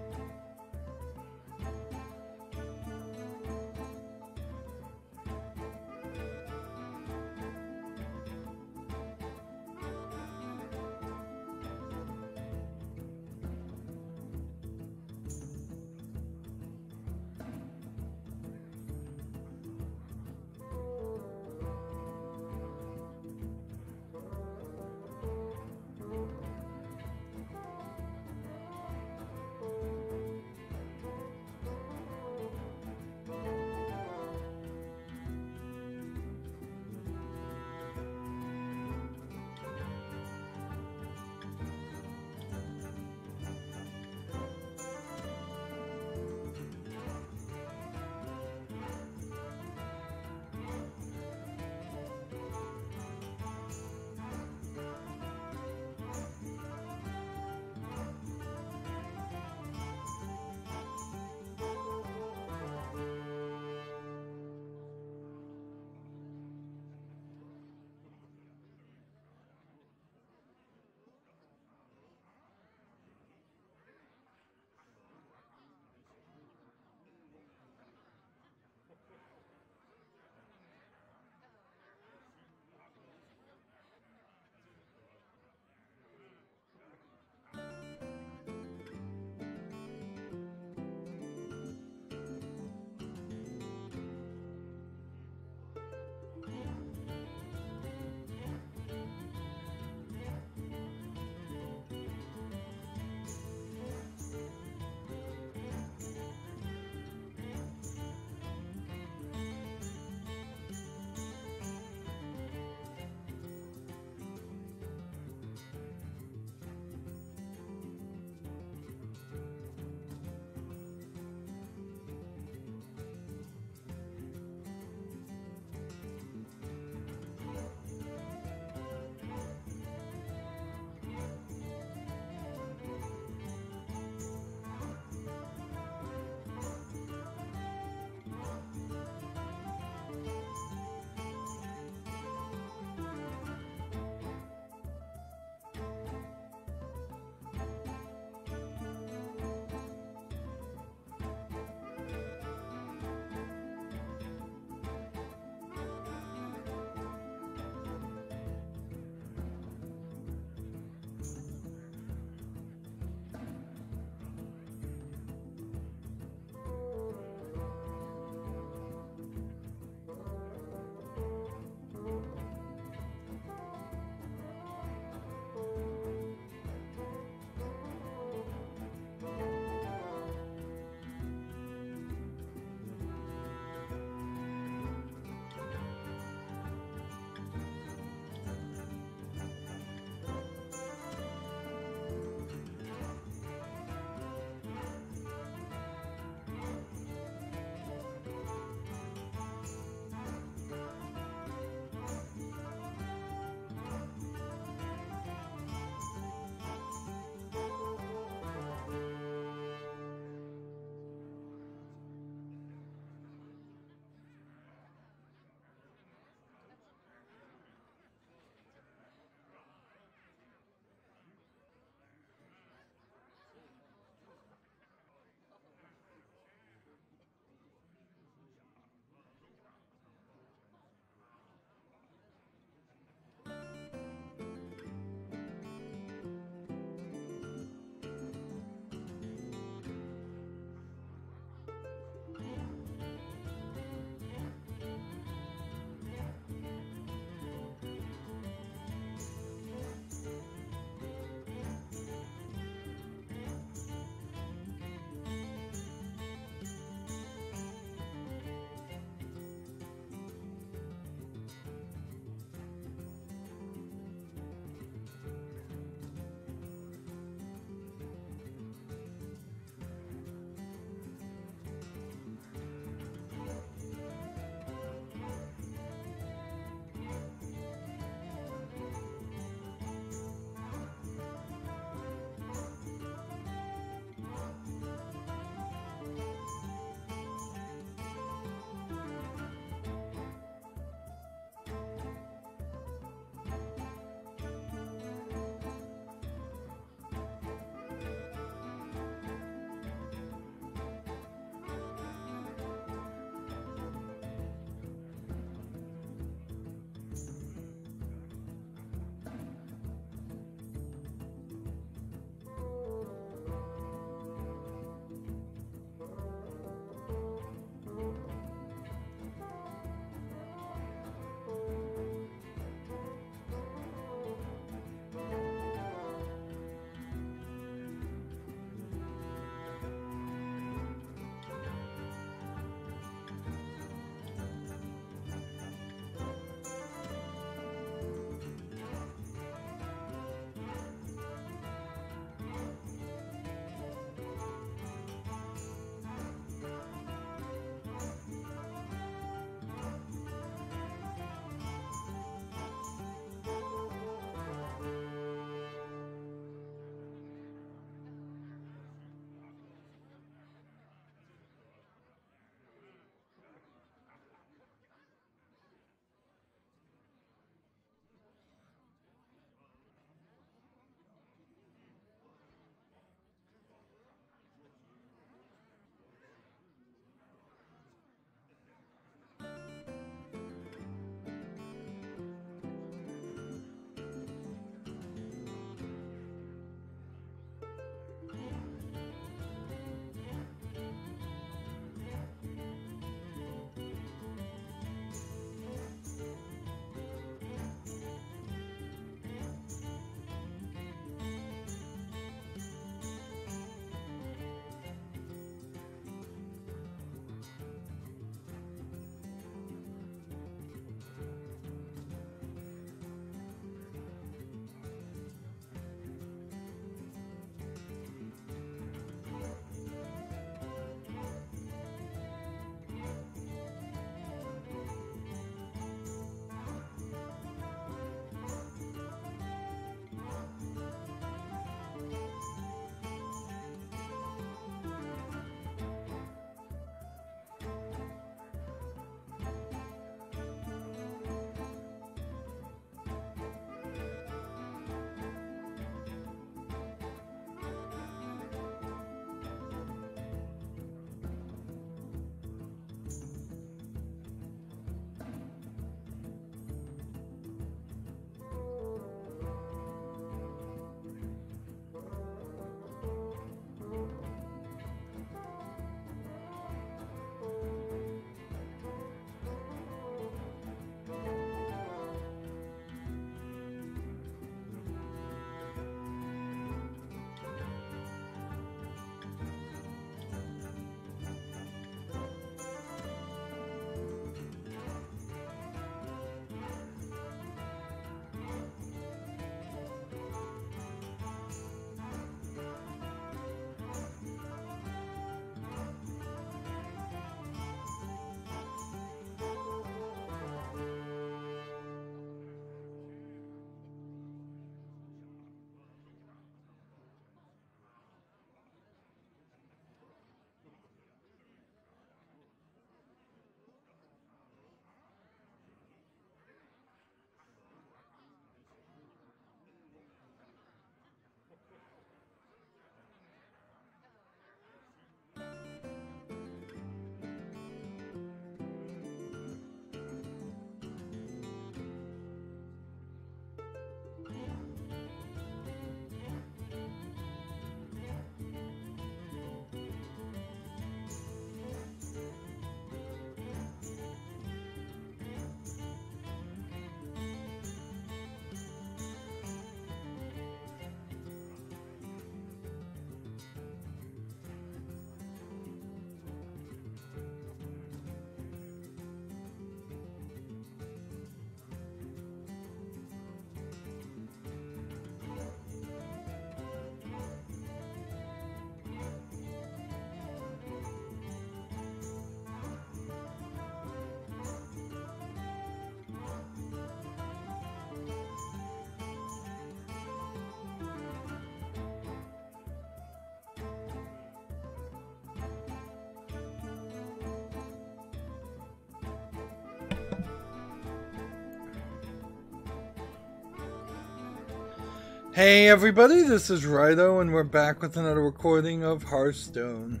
Speaker 1: Hey everybody, this is Rydo and we're back with another recording of Hearthstone.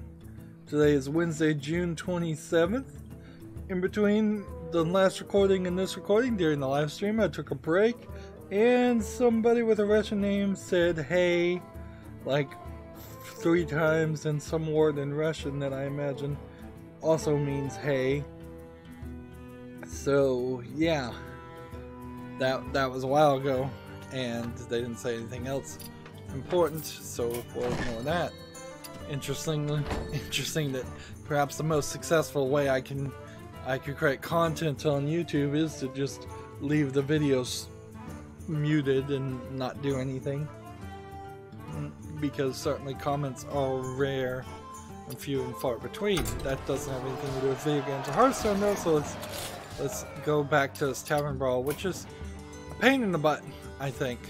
Speaker 1: Today is Wednesday, June 27th. In between the last recording and this recording, during the live stream, I took a break and somebody with a Russian name said hey like 3 times in some word in Russian that I imagine also means hey. So yeah, that was a while ago. And they didn't say anything else important, so we'll ignore that. Interesting that perhaps the most successful way I could create content on YouTube is to just leave the videos muted and not do anything, because certainly comments are rare and few and far between. That doesn't have anything to do with video games or Hearthstone though, so let's go back to this Tavern Brawl, which is a pain in the butt. I think.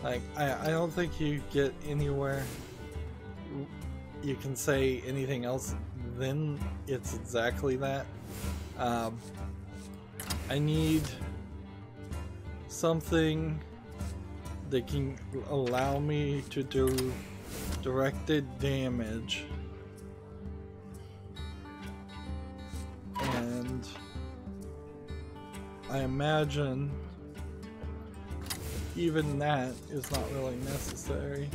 Speaker 1: Like, I don't think you get anywhere you can say anything else then it's exactly that. I need something that can allow me to do directed damage. And I imagine even that is not really necessary.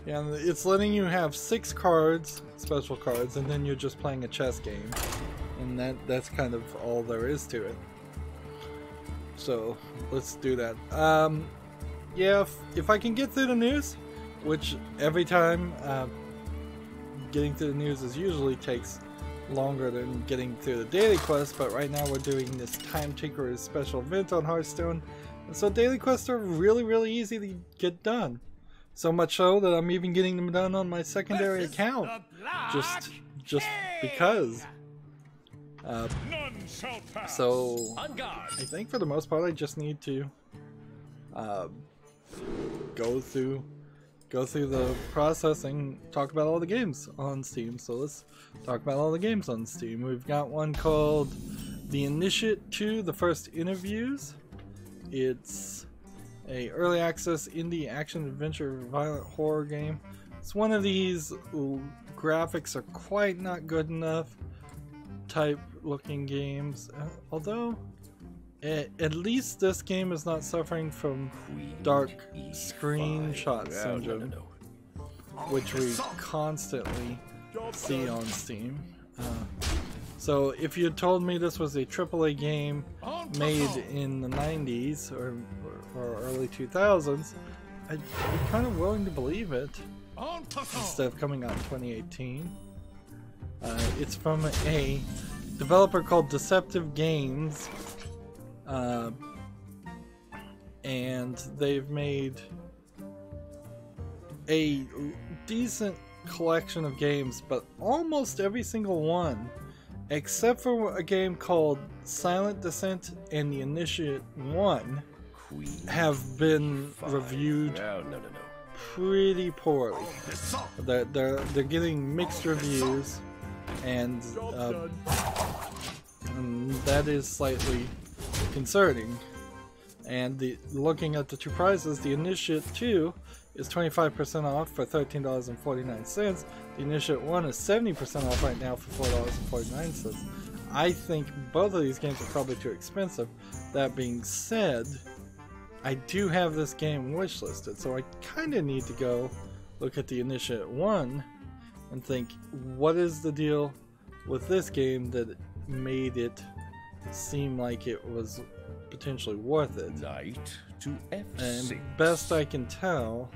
Speaker 1: Yeah, and it's letting you have 6 cards, special cards, and then you're just playing a chess game. And that's kind of all there is to it. So, let's do that. Yeah, if I can get through the news, which every time getting through the news usually takes longer than getting through the daily quest, but right now we're doing this Time Tinkerer's special event on Hearthstone, and so daily quests are really easy to get done. So much so that I'm even getting them done on my secondary account, just because. So I think for the most part I just need to go through the process and talk about all the games on Steam. So let's talk about all the games on Steam. We've got one called The Initiate 2, The First Interviews. It's a early access indie action adventure violent horror game. It's one of these graphics are quite not good enough type looking games, although at least this game is not suffering from dark screenshot syndrome, which we constantly see on Steam. So if you had told me this was a AAA game made in the 90s or early 2000s, I'd be kind of willing to believe it instead of coming out in 2018. It's from a developer called Deceptive Games. And they've made a decent collection of games, but almost every single one, except for a game called Silent Descent and The Initiate 1, have been reviewed pretty poorly. They're getting mixed reviews, and that is slightly concerning. And looking at the 2 prices, the Initiate 2 is 25% off for $13.49. The Initiate 1 is 70% off right now for $4.49. I think both of these games are probably too expensive. That being said, I do have this game wishlisted, so I kind of need to go look at the Initiate 1 and think, what is the deal with this game that made it seem like it was potentially worth it.
Speaker 2: Knight to F6.
Speaker 1: And best I can tell,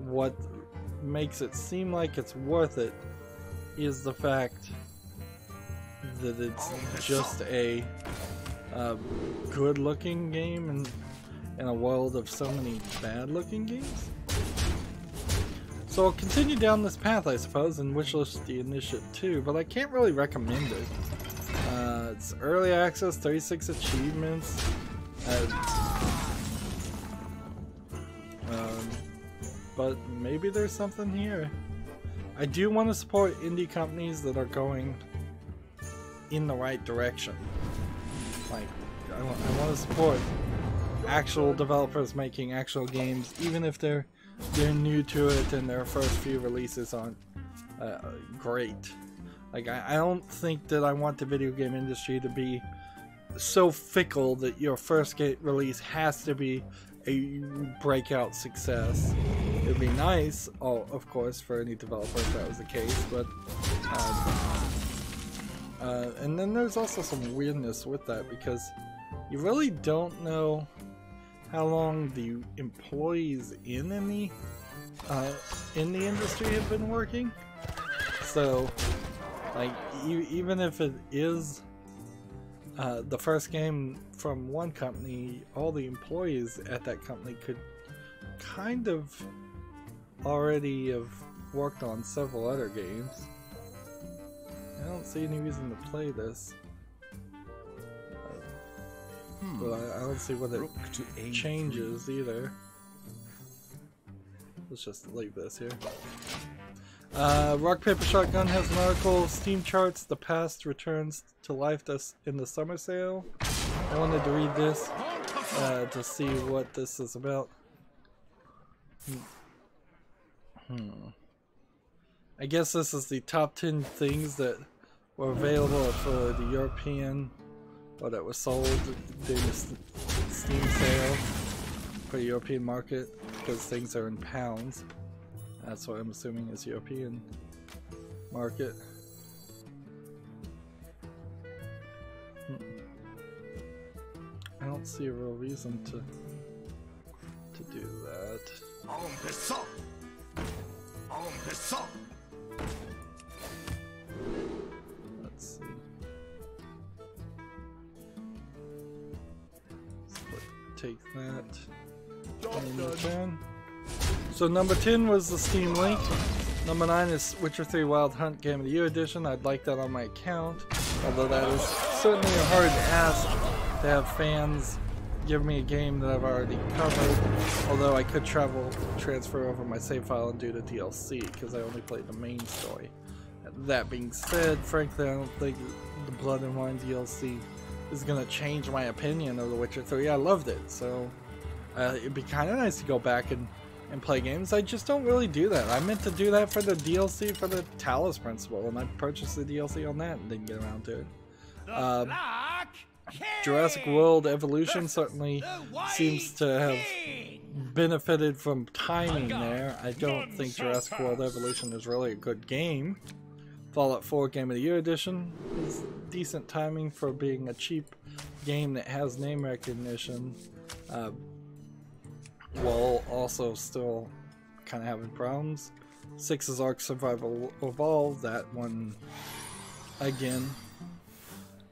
Speaker 1: what makes it seem like it's worth it is the fact that it's just a good-looking game in a world of so many bad-looking games. So I'll continue down this path, I suppose, and wishlist the Initiate 2, but I can't really recommend it. It's early access, 36 achievements. But maybe there's something here. I do want to support indie companies that are going in the right direction. Like, I want to support actual developers making actual games, even if they're new to it and their first few releases aren't great. Like, I don't think that I want the video game industry to be so fickle that your first release has to be a breakout success. It'd be nice, of course, for any developer if that was the case, but and then there's also some weirdness with that, because you really don't know how long the employees in the industry have been working. So, like, even if it is the first game from one company, all the employees at that company could kind of already have worked on several other games. I don't see any reason to play this. But I don't see what it changes either. Let's just leave this here. Rock Paper Shotgun has an article, Steam charts, the past returns to life in the summer sale. I wanted to read this to see what this is about. I guess this is the top 10 things that were available for the European, or that was sold during the Steam sale for the European market, because things are in pounds. That's what I'm assuming is European market. I don't see a real reason to do that. Let's see. Take that. So number 10 was the Steam Link. Number 9 is Witcher 3 Wild Hunt Game of the Year Edition. I'd like that on my account, although that is certainly a hard ask to have fans give me a game that I've already covered. Although I could transfer over my save file and do the DLC, because I only played the main story. That being said, frankly, I don't think the Blood and Wine DLC is going to change my opinion of The Witcher 3. I loved it, so it'd be kind of nice to go back and play games. I just don't really do that. I meant to do that for the DLC for the Talos Principle, and I purchased the DLC on that and didn't get around to it. Jurassic World Evolution certainly seems to have benefited from timing there. I don't think Jurassic World Evolution is really a good game. Fallout 4 Game of the Year Edition is decent timing for being a cheap game that has name recognition, while also still kind of having problems. 6's Ark Survival Evolved, that one, again,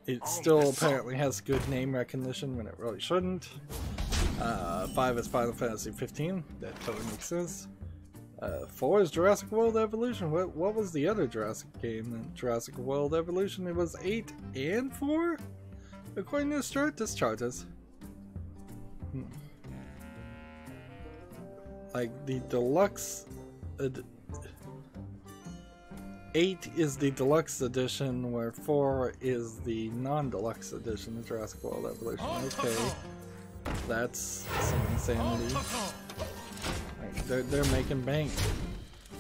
Speaker 1: it still apparently has good name recognition when it really shouldn't. 5 is Final Fantasy 15, that totally makes sense. 4 is Jurassic World Evolution. What was the other Jurassic game then? Jurassic World Evolution, it was 8 and 4? According to this chart is. Like, the deluxe... 8 is the deluxe edition, where 4 is the non-deluxe edition of Jurassic World Evolution. Okay. That's some insanity. They're making bank.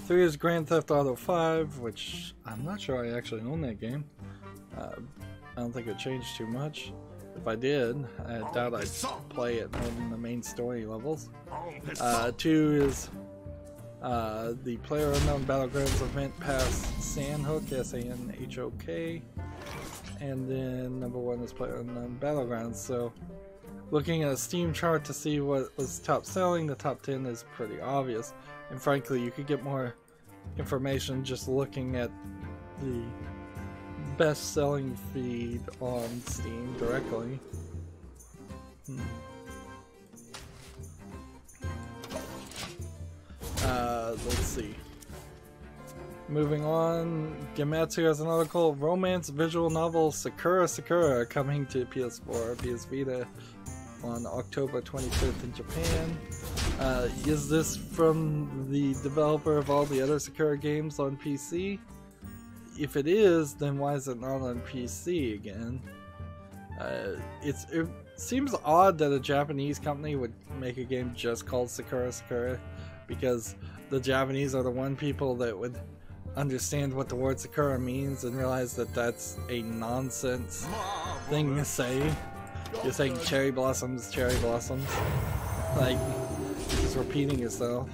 Speaker 1: 3 is Grand Theft Auto 5, which I'm not sure I actually own that game. I don't think it changed too much. If I did, I doubt I'd play it more than the main story levels. 2 is the PlayerUnknown Battlegrounds Event Pass Sandhook, S-A-N-H-O-K. And then number 1 is PlayerUnknown Battlegrounds. So, looking at a Steam chart to see what was top selling, the top 10 is pretty obvious. And frankly, you could get more information just looking at the best selling feed on Steam directly. Let's see. Moving on, Gematsu has an article, romance visual novel Sakura coming to PS4, PS Vita on October 25th in Japan. Is this from the developer of all the other Sakura games on PC? if it is, then why is it not on PC again? It seems odd that a Japanese company would make a game just called Sakura Sakura, because the Japanese are the one people that would understand what the word Sakura means and realize that that's a nonsense thing to say. You're saying cherry blossoms, like you're just repeating yourself.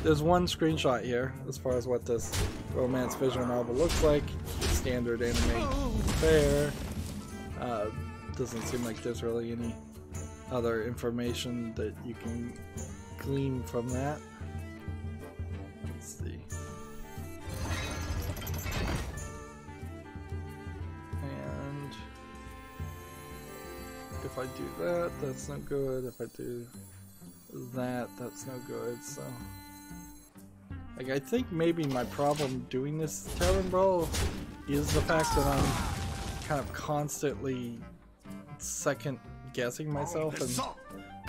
Speaker 1: There's one screenshot here as far as what this romance visual novel looks like. Standard anime fare. Doesn't seem like there's really any other information that you can glean from that. Let's see. And if I do that, that's no good. If I do that, that's no good. So, like, I think maybe my problem doing this Terran Brawl is the fact that I'm kind of constantly second guessing myself and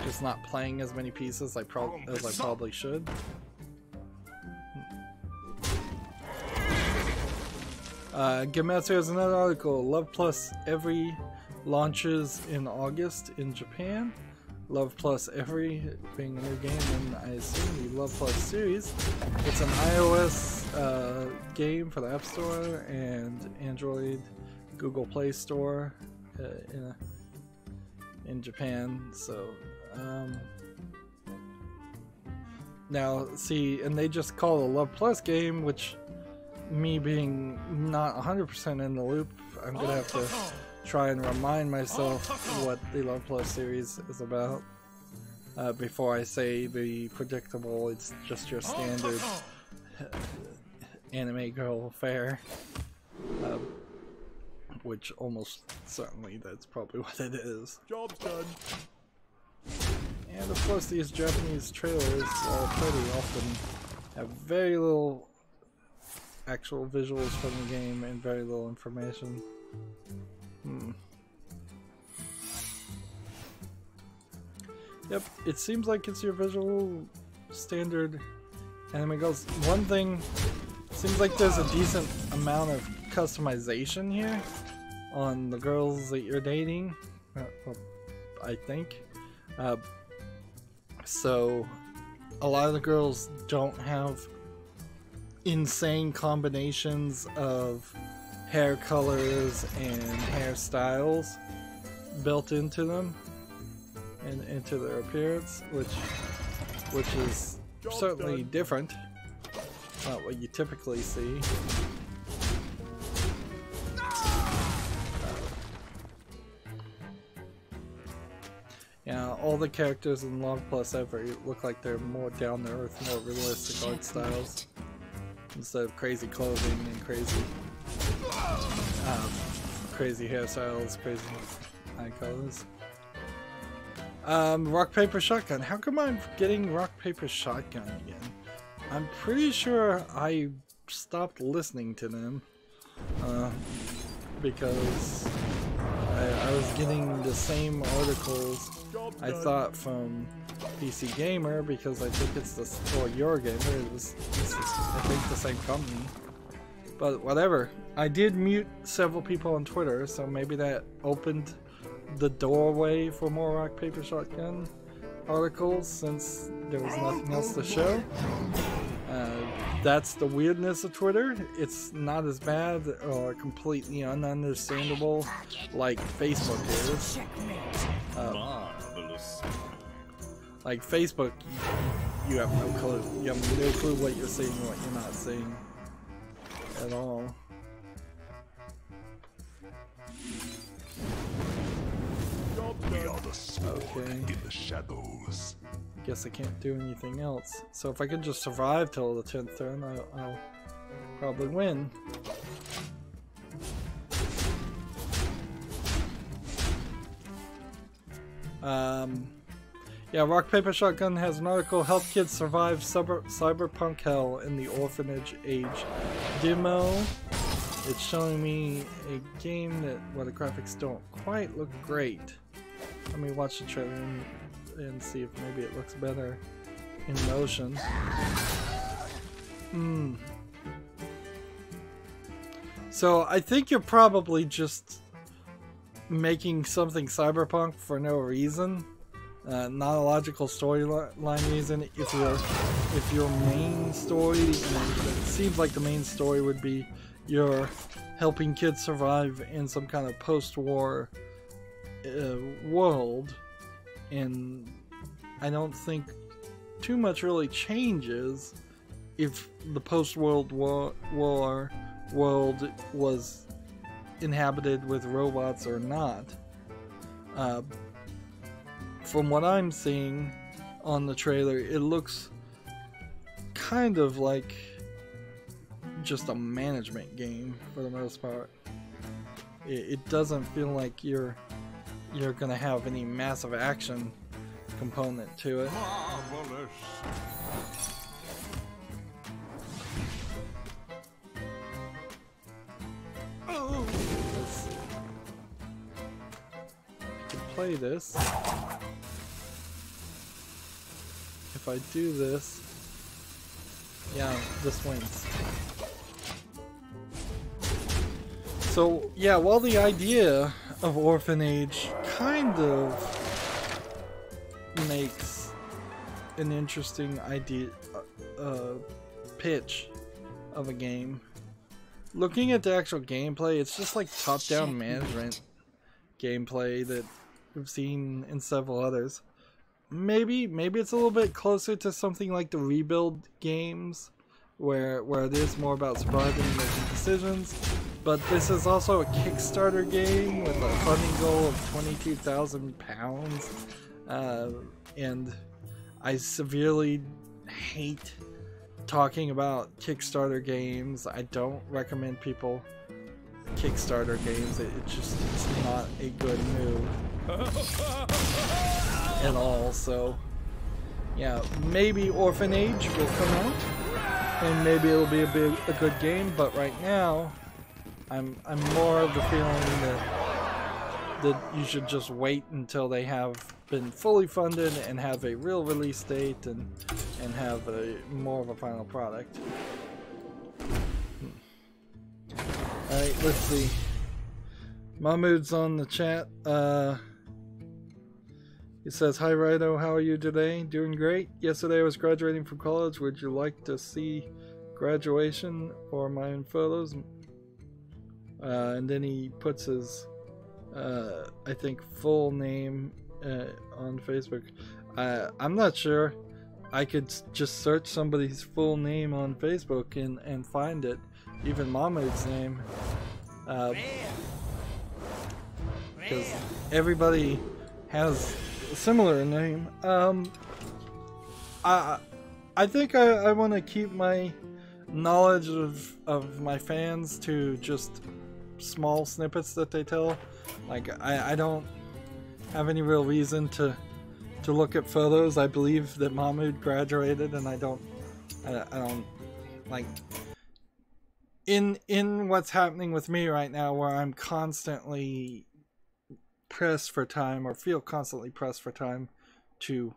Speaker 1: just not playing as many pieces as I probably should. Gematsu has another article. Love Plus Every launches in August in Japan. Love Plus Every being a new game, and I assume the Love Plus series. It's an iOS game for the App Store and Android, Google Play Store in Japan. So now see, and they just call it a Love Plus game, which me being not 100% in the loop, I'm gonna have to try and remind myself what the Love Plus series is about before I say the predictable, it's just your standard anime girl fare, which almost certainly that's probably what it is. Job's done. And of course these Japanese trailers pretty often have very little actual visuals from the game and very little information. Yep, it seems like it's your visual standard anime girls. One thing, seems like there's a decent amount of customization here on the girls that you're dating, I think. So a lot of the girls don't have insane combinations of hair colors and hairstyles built into them and into their appearance, which is certainly different. Not what you typically see. Yeah, all the characters in Love Plus Every look like they're more down to earth, more realistic art styles instead of crazy clothing and crazy hairstyles, crazy eye colors. Rock Paper Shotgun. How come I'm getting Rock Paper Shotgun again? I'm pretty sure I stopped listening to them because I was getting the same articles I thought from PC Gamer, because I think it's or Eurogamer. It's I think the same company. But whatever. I did mute several people on Twitter, so maybe that opened the doorway for more Rock Paper Shotgun articles since there was nothing else to show. That's the weirdness of Twitter. It's not as bad or completely ununderstandable like Facebook is. Like Facebook, you have no clue. You have no clue what you're seeing and what you're not seeing at all. Okay. In the shadows. Guess I can't do anything else. So if I can just survive till the 10th turn, I'll probably win. Yeah, Rock Paper Shotgun has an article, Help Kids Survive Cyberpunk Hell in the Orphanage Age demo. It's showing me a game where the graphics don't quite look great. Let me watch the trailer and see if maybe it looks better in motion. So I think you're probably just making something cyberpunk for no reason, not a logical storyline reason. If your main story, and it seems like the main story would be you're helping kids survive in some kind of post-war world, and I don't think too much really changes if the post-World War world was inhabited with robots or not. From what I'm seeing on the trailer, it looks kind of like just a management game for the most part. It doesn't feel like you're gonna have any massive action component to it.
Speaker 2: Marvelous.
Speaker 1: Let's see. I can play this. If I do this, yeah, this wins. So yeah, while the idea of Orphanage kind of makes an interesting idea, pitch of a game, looking at the actual gameplay, it's just like top-down management gameplay that we've seen in several others. Maybe it's a little bit closer to something like the Rebuild games, where it is more about surviving and making decisions. But this is also a Kickstarter game with a funding goal of £22,000, and I severely hate talking about Kickstarter games. I don't recommend people Kickstarter games. It's not a good move at all. So yeah, maybe Orphanage will come out, and maybe it'll be a good game. But right now, I'm more of the feeling that you should just wait until they have been fully funded and have a real release date and have more of a final product. Alright, let's see. Mahmood's on the chat. He says, "Hi Rydo, how are you today? Doing great. Yesterday I was graduating from college. Would you like to see graduation or my own photos?" And then he puts his, I think, full name on Facebook. I'm not sure. I could just search somebody's full name on Facebook and find it. Even Mahmood's name. Because everybody has a similar name. I think I want to keep my knowledge of my fans to just small snippets that they tell. Like I don't have any real reason to look at photos. I believe that Mahmood graduated, and I don't like in what's happening with me right now, where I'm constantly pressed for time, or feel constantly pressed for time to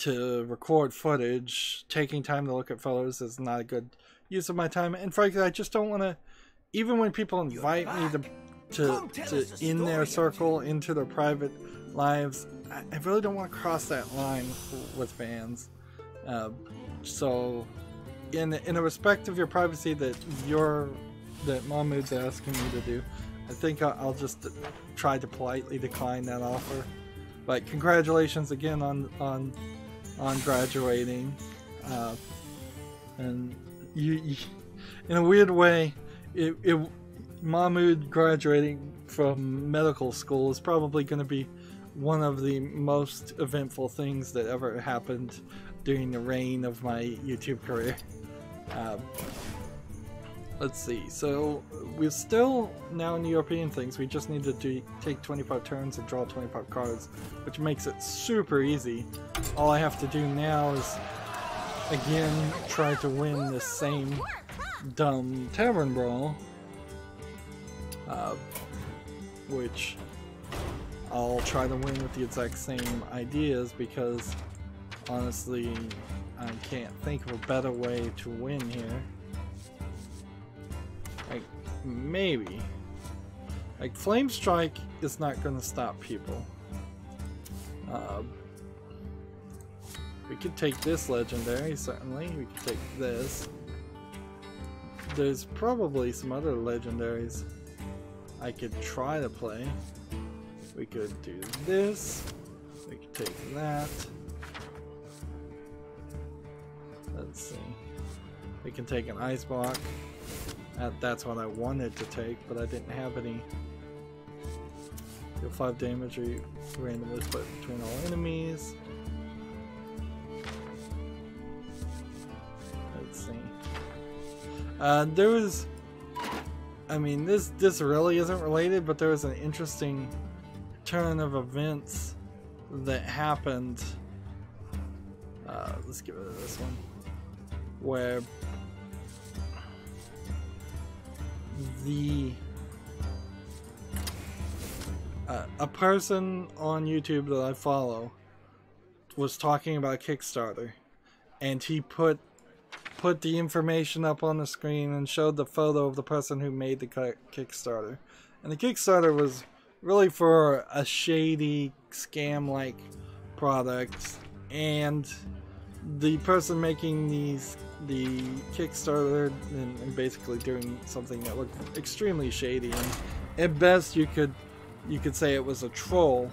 Speaker 1: record footage. Taking time to look at photos is not a good use of my time, and frankly I just don't want to, even when people invite me to in their circle, into their private lives, I really don't want to cross that line with fans. So in a respect of your privacy that Mahmood's asking me to do, I think I'll just try to politely decline that offer. But congratulations again on graduating, and you in a weird way, Mahmood graduating from medical school is probably going to be one of the most eventful things that ever happened during the reign of my YouTube career. Let's see, so we're still now in the European things. We just need to take 25 turns and draw 25 cards, which makes it super easy. All I have to do now is, again, try to win this same dumb tavern brawl, which I'll try to win with the exact same ideas, because honestly I can't think of a better way to win here. Like, maybe. Like, Flame Strike is not going to stop people. We could take this legendary, certainly. We could take this. There's probably some other legendaries I could try to play. We could do this. We could take that. Let's see. We can take an Ice Block. That's what I wanted to take, but I didn't have any. Deal 5 damage or you randomly split between all enemies. Let's see. There was, I mean, this really isn't related, but there was an interesting turn of events that happened. Let's get rid of this one, where a person on YouTube that I follow was talking about Kickstarter, and he put the information up on the screen and showed the photo of the person who made the Kickstarter. And the Kickstarter was really for a shady, scam-like product, and the person making the Kickstarter and basically doing something that looked extremely shady, and at best you could say it was a troll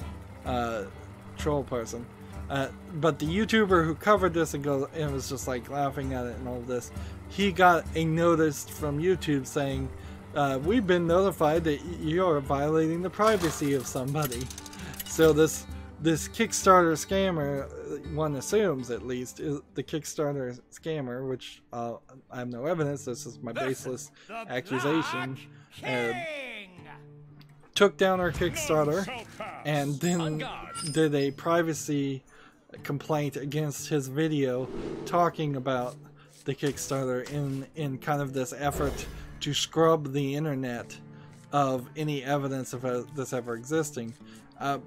Speaker 1: person. But the YouTuber who covered this and was just like laughing at it and all this, he got a notice from YouTube saying, we've been notified that you're violating the privacy of somebody. So this Kickstarter scammer, one assumes at least, is the Kickstarter scammer, which I have no evidence, this is my baseless accusation, took down our Kickstarter and then did a privacy complaint against his video talking about the Kickstarter in kind of this effort to scrub the internet of any evidence of this ever existing.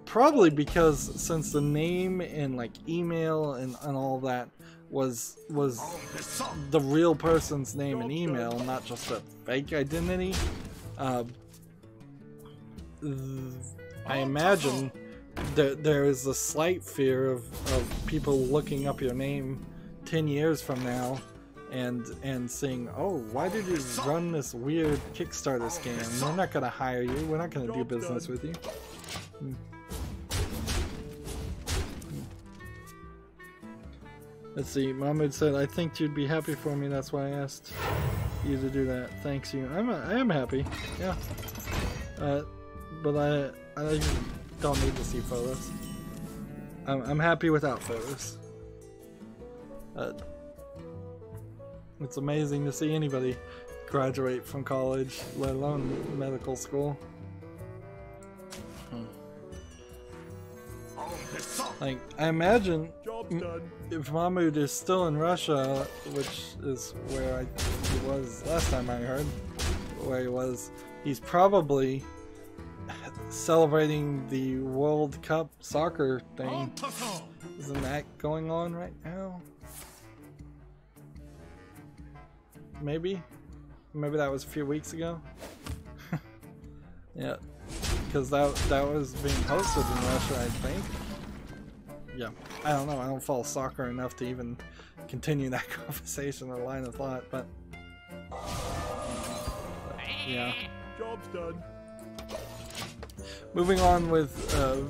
Speaker 1: Probably because since the name and like email and all that was the real person's name and email, not just a fake identity, I imagine that there is a slight fear of people looking up your name 10 years from now and saying, oh, why did you run this weird Kickstarter scam? We're not going to hire you. We're not going to do business with you. Let's see. Mahmoud said, I think you'd be happy for me. That's why I asked you to do that. Thanks you. I am happy. Yeah. But I don't need to see photos. I'm happy without photos. It's amazing to see anybody graduate from college, let alone medical school. Like, I imagine if Mahmoud is still in Russia, which is where he was last time I heard, where he was, he's probably celebrating the World Cup soccer thing. Isn't that going on right now? Maybe that was a few weeks ago. Yeah, because that was being hosted in Russia, I think. Yeah, I don't know. I don't follow soccer enough to even continue that conversation or line of thought, but yeah.
Speaker 2: Job's done.
Speaker 1: Moving on with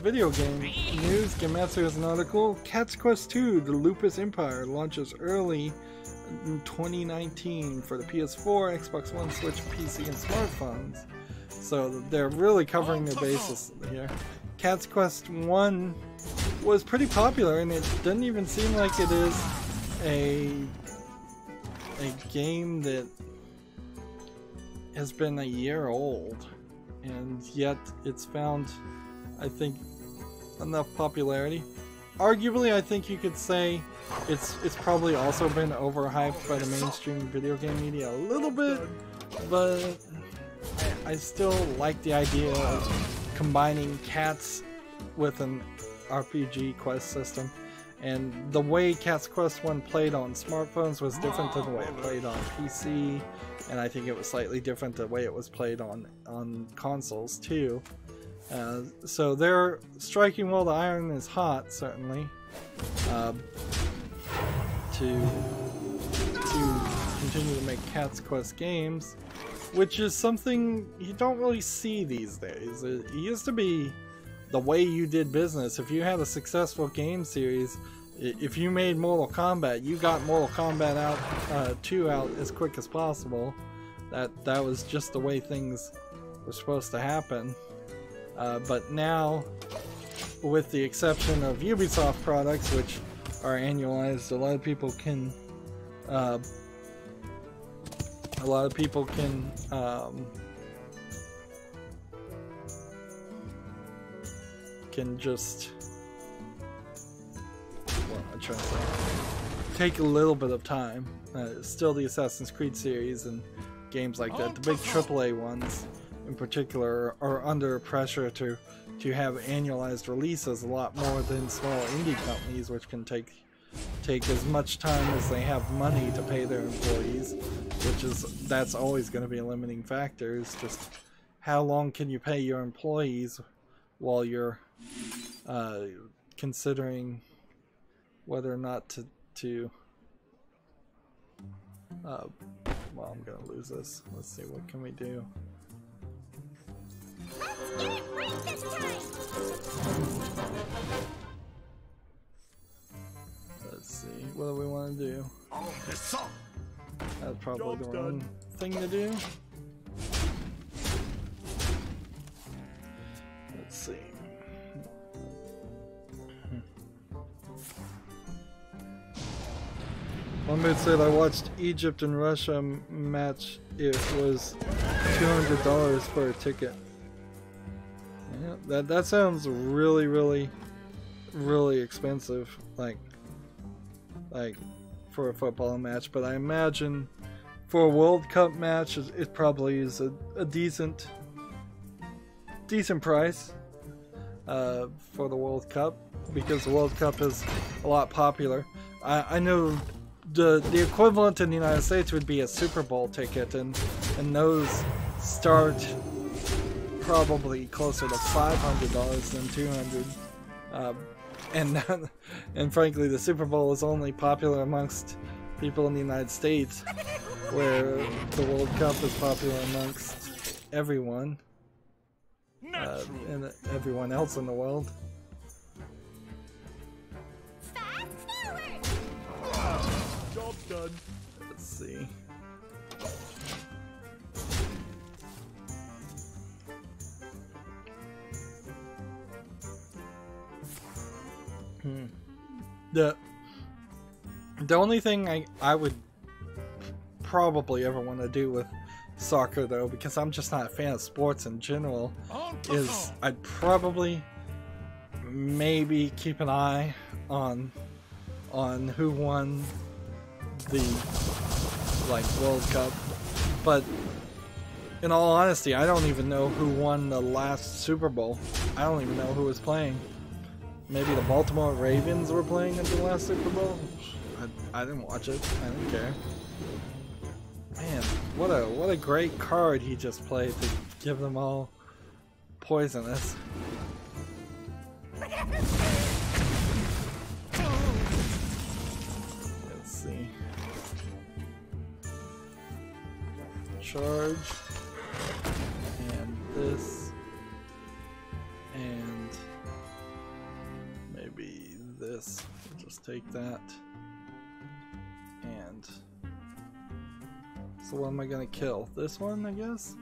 Speaker 1: video game news, Gematsu has an article. Cat's Quest 2, The Lupus Empire, launches early in 2019 for the PS4, Xbox One, Switch, PC, and smartphones. So they're really covering their bases here. Cat's Quest 1 was pretty popular, and it doesn't even seem like it is a game that has been a year old, and yet it's found, I think, enough popularity. Arguably, I think you could say it's probably also been overhyped by the mainstream video game media a little bit, but I still like the idea of combining cats with an RPG quest system, and the way Cat's Quest 1 played on smartphones was different than the way it played on PC, and I think it was slightly different the way it was played on consoles too. So they're striking while the iron is hot, certainly, to continue to make Cat's Quest games, which is something you don't really see these days. It used to be the way you did business. If you had a successful game series, if you made Mortal Kombat, you got Mortal Kombat 2 out as quick as possible. That was just the way things were supposed to happen. But now, with the exception of Ubisoft products, which are annualized, a lot of people can just, what am I trying to say? Take a little bit of time. Still, the Assassin's Creed series and games like that, the big AAA ones in particular, are under pressure to have annualized releases a lot more than small indie companies, which can take as much time as they have money to pay their employees, that's always going to be a limiting factor. Is just how long can you pay your employees while you're considering whether or not to well, I'm gonna lose this. Let's see, what can we do?
Speaker 3: Let's get it right this time.
Speaker 1: Let's see, what do we want to do? That's probably the wrong thing to do. Let's see. One man said, I watched Egypt and Russia match. It was $200 for a ticket. Yeah, that sounds really, really, really expensive. Like for a football match. But I imagine for a World Cup match, it probably is a decent price for the World Cup, because the World Cup is a lot popular. I know the equivalent in the United States would be a Super Bowl ticket, and those start probably closer to $500 than $200. And frankly, the Super Bowl is only popular amongst people in the United States, where the World Cup is popular amongst everyone and everyone else in the world.
Speaker 2: Job done.
Speaker 1: Let's see. The only thing I would probably ever want to do with soccer, though, because I'm just not a fan of sports in general, is I'd probably maybe keep an eye on who won the World Cup. But in all honesty, I don't even know who won the last Super Bowl. I don't even know who was playing. Maybe the Baltimore Ravens were playing at the last Super Bowl? I didn't watch it. I didn't care. Man, what a great card he just played to give them all poisonous. Let's see. Charge. And this. And maybe this. We'll just take that. And so what am I gonna kill? This one, I guess?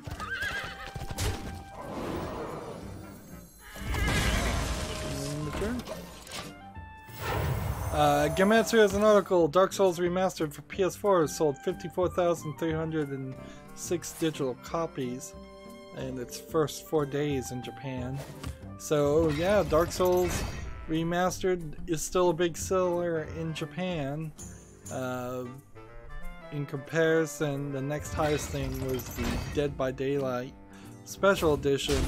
Speaker 1: Gamatsu has an article. Dark Souls Remastered for PS4 has sold 54,306 digital copies in its first 4 days in Japan. So yeah, Dark Souls Remastered is still a big seller in Japan. In comparison, the next highest thing was the Dead by Daylight Special Edition,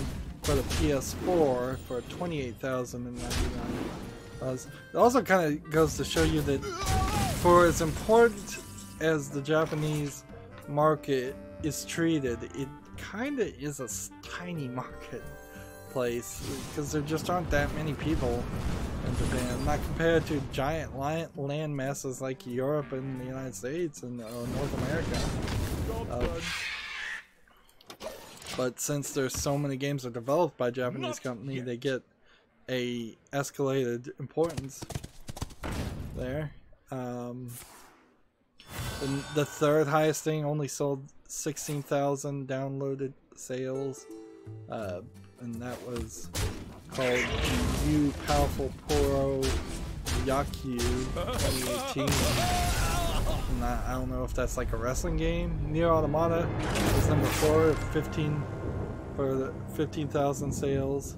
Speaker 1: for the PS4 for $28,099. It also kind of goes to show you that for as important as the Japanese market is treated, it kind of is a tiny marketplace because there just aren't that many people in Japan, not compared to giant land masses like Europe and the United States and North America. But since there's so many games that are developed by a Japanese company, they get a escalated importance there. The third highest thing only sold 16,000 downloaded sales, and that was called Yu Powerful Poro Yakyu 2018. And I don't know if that's like a wrestling game. Nier Automata is number 4, 15 for the 15,000 sales,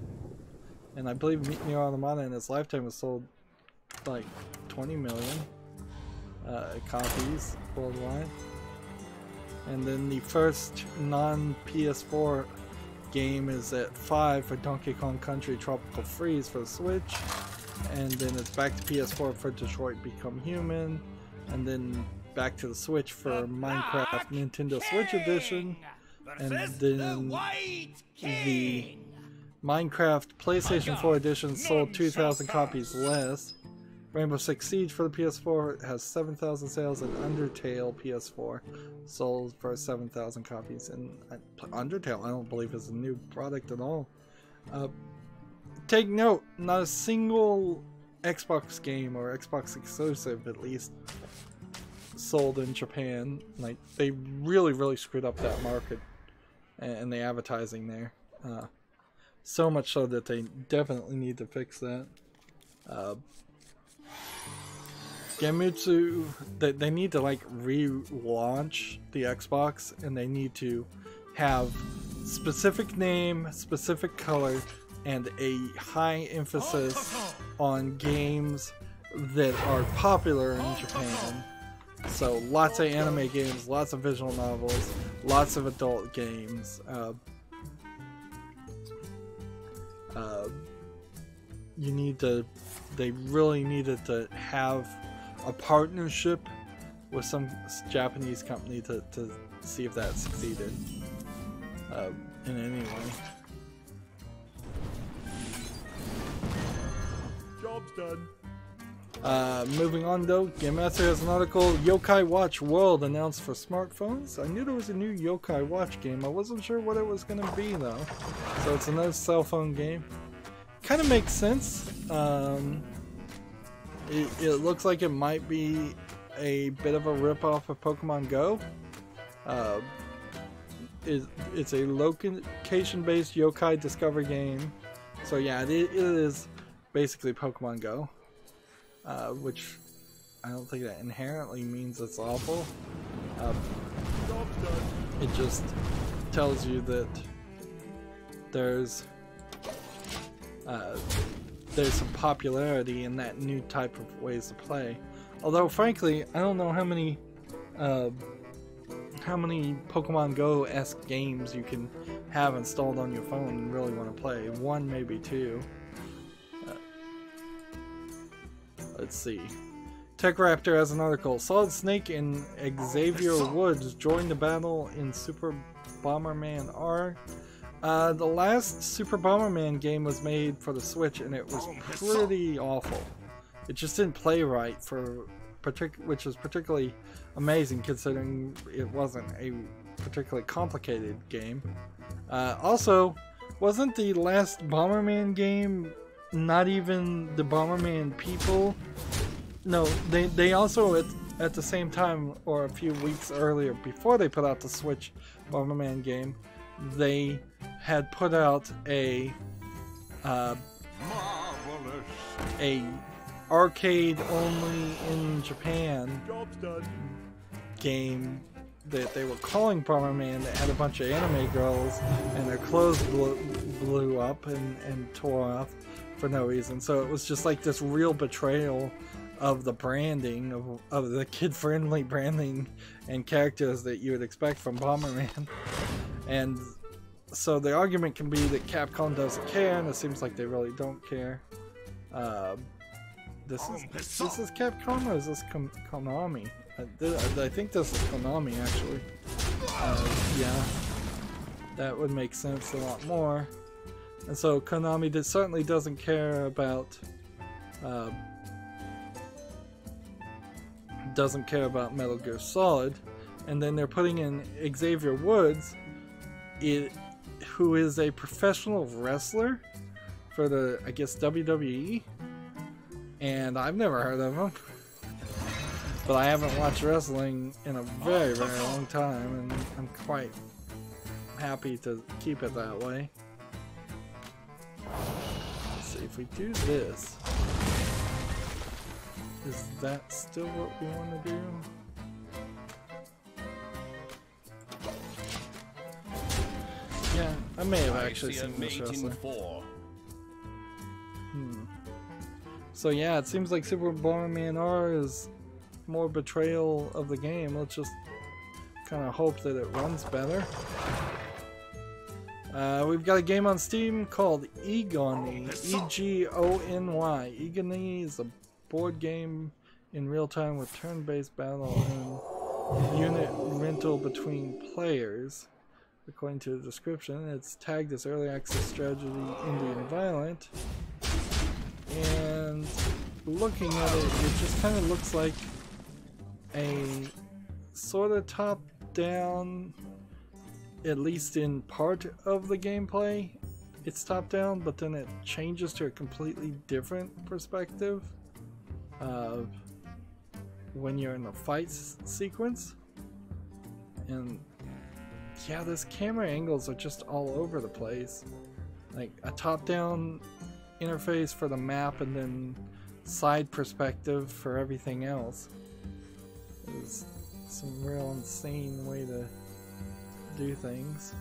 Speaker 1: and I believe Nier Automata in its lifetime was sold like 20 million copies worldwide. And then the first non-PS4 game is at 5 for Donkey Kong Country Tropical Freeze for the Switch, and then it's back to PS4 for Detroit Become Human, and then back to the Switch for Minecraft Nintendo Switch Edition, and then the Minecraft PlayStation 4 Edition sold 2,000 copies less. Rainbow Six Siege for the PS4 has 7,000 sales, and Undertale PS4 sold for 7,000 copies. And Undertale, I don't believe, is a new product at all. Take note, not a single Xbox game, or Xbox exclusive at least, sold in Japan. Like, they really screwed up that market and the advertising there. So much so that they definitely need to fix that. Genmutsu, they need to like relaunch the Xbox, and they need to have specific name, specific color, and a high emphasis on games that are popular in Japan. So lots of anime games, lots of visual novels, lots of adult games. They really needed to have a partnership with some Japanese company to see if that succeeded in any way.
Speaker 2: Job's done.
Speaker 1: Moving on though, Game Master has an article, Yokai Watch World announced for smartphones. I knew there was a new Yokai Watch game, I wasn't sure what it was going to be though. So it's another cell phone game. Kind of makes sense. It looks like it might be a bit of a rip-off of Pokemon Go. It's a location-based yokai discovery game. So yeah, it is basically Pokemon Go. Which I don't think that inherently means it's awful. It just tells you that there's some popularity in that new type of ways to play. Although frankly, I don't know how many Pokemon Go-esque games you can have installed on your phone and really want to play. One, maybe two. Let's see. TechRaptor has an article. Solid Snake and Xavier Woods joined the battle in Super Bomberman R. The last Super Bomberman game was made for the Switch, and it was pretty awful. It just didn't play right, which is particularly amazing considering it wasn't a particularly complicated game. Also, wasn't the last Bomberman game not even the Bomberman people? No, they also at the same time, or a few weeks earlier, before they put out the Switch Bomberman game, they had put out a arcade only in Japan game that they were calling Bomberman, that had a bunch of anime girls and their clothes blew up and tore off for no reason. So it was just like this real betrayal of the branding, of the kid-friendly branding and characters that you would expect from Bomberman. And So the argument can be that Capcom doesn't care, and it seems like they really don't care. This is Capcom, or is this Konami? I think this is Konami, actually. Yeah, that would make sense a lot more. And so Konami certainly doesn't care about Metal Gear Solid, and then they're putting in Xavier Woods, who is a professional wrestler for the, I guess, WWE, and I've never heard of him, but I haven't watched wrestling in a very, very long time, and I'm quite happy to keep it that way. Let's see if we do this. Is that still what we want to do? Yeah, I may have actually seen this wrestler. So yeah, it seems like Super Bomberman R is more betrayal of the game. Let's just kind of hope that it runs better. We've got a game on Steam called Egony, E-G-O-N-Y. Egony is a board game in real time with turn-based battle and unit rental between players. According to the description, it's tagged as early access strategy Indian violent. And looking at it, it just kind of looks like a sort of top-down, at least in part of the gameplay. It's top-down, but then it changes to a completely different perspective when you're in the fight sequence. And yeah, this camera angles are just all over the place. Like a top-down interface for the map and then side perspective for everything else. It's some real insane way to do things.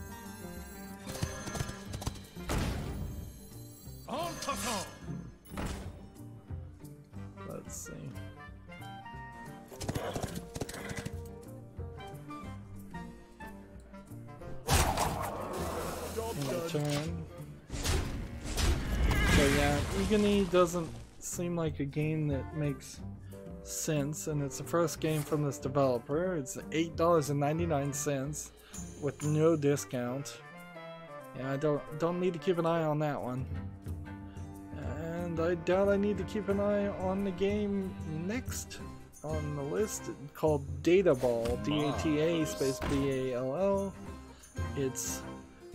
Speaker 1: Let's see. Turn. So yeah, Egony doesn't seem like a game that makes sense, and it's the first game from this developer. It's $8.99 with no discount. Yeah, I don't need to keep an eye on that one. And I doubt I need to keep an eye on the game next on the list called Data Ball, D-A-T-A space B-A-L-L. It's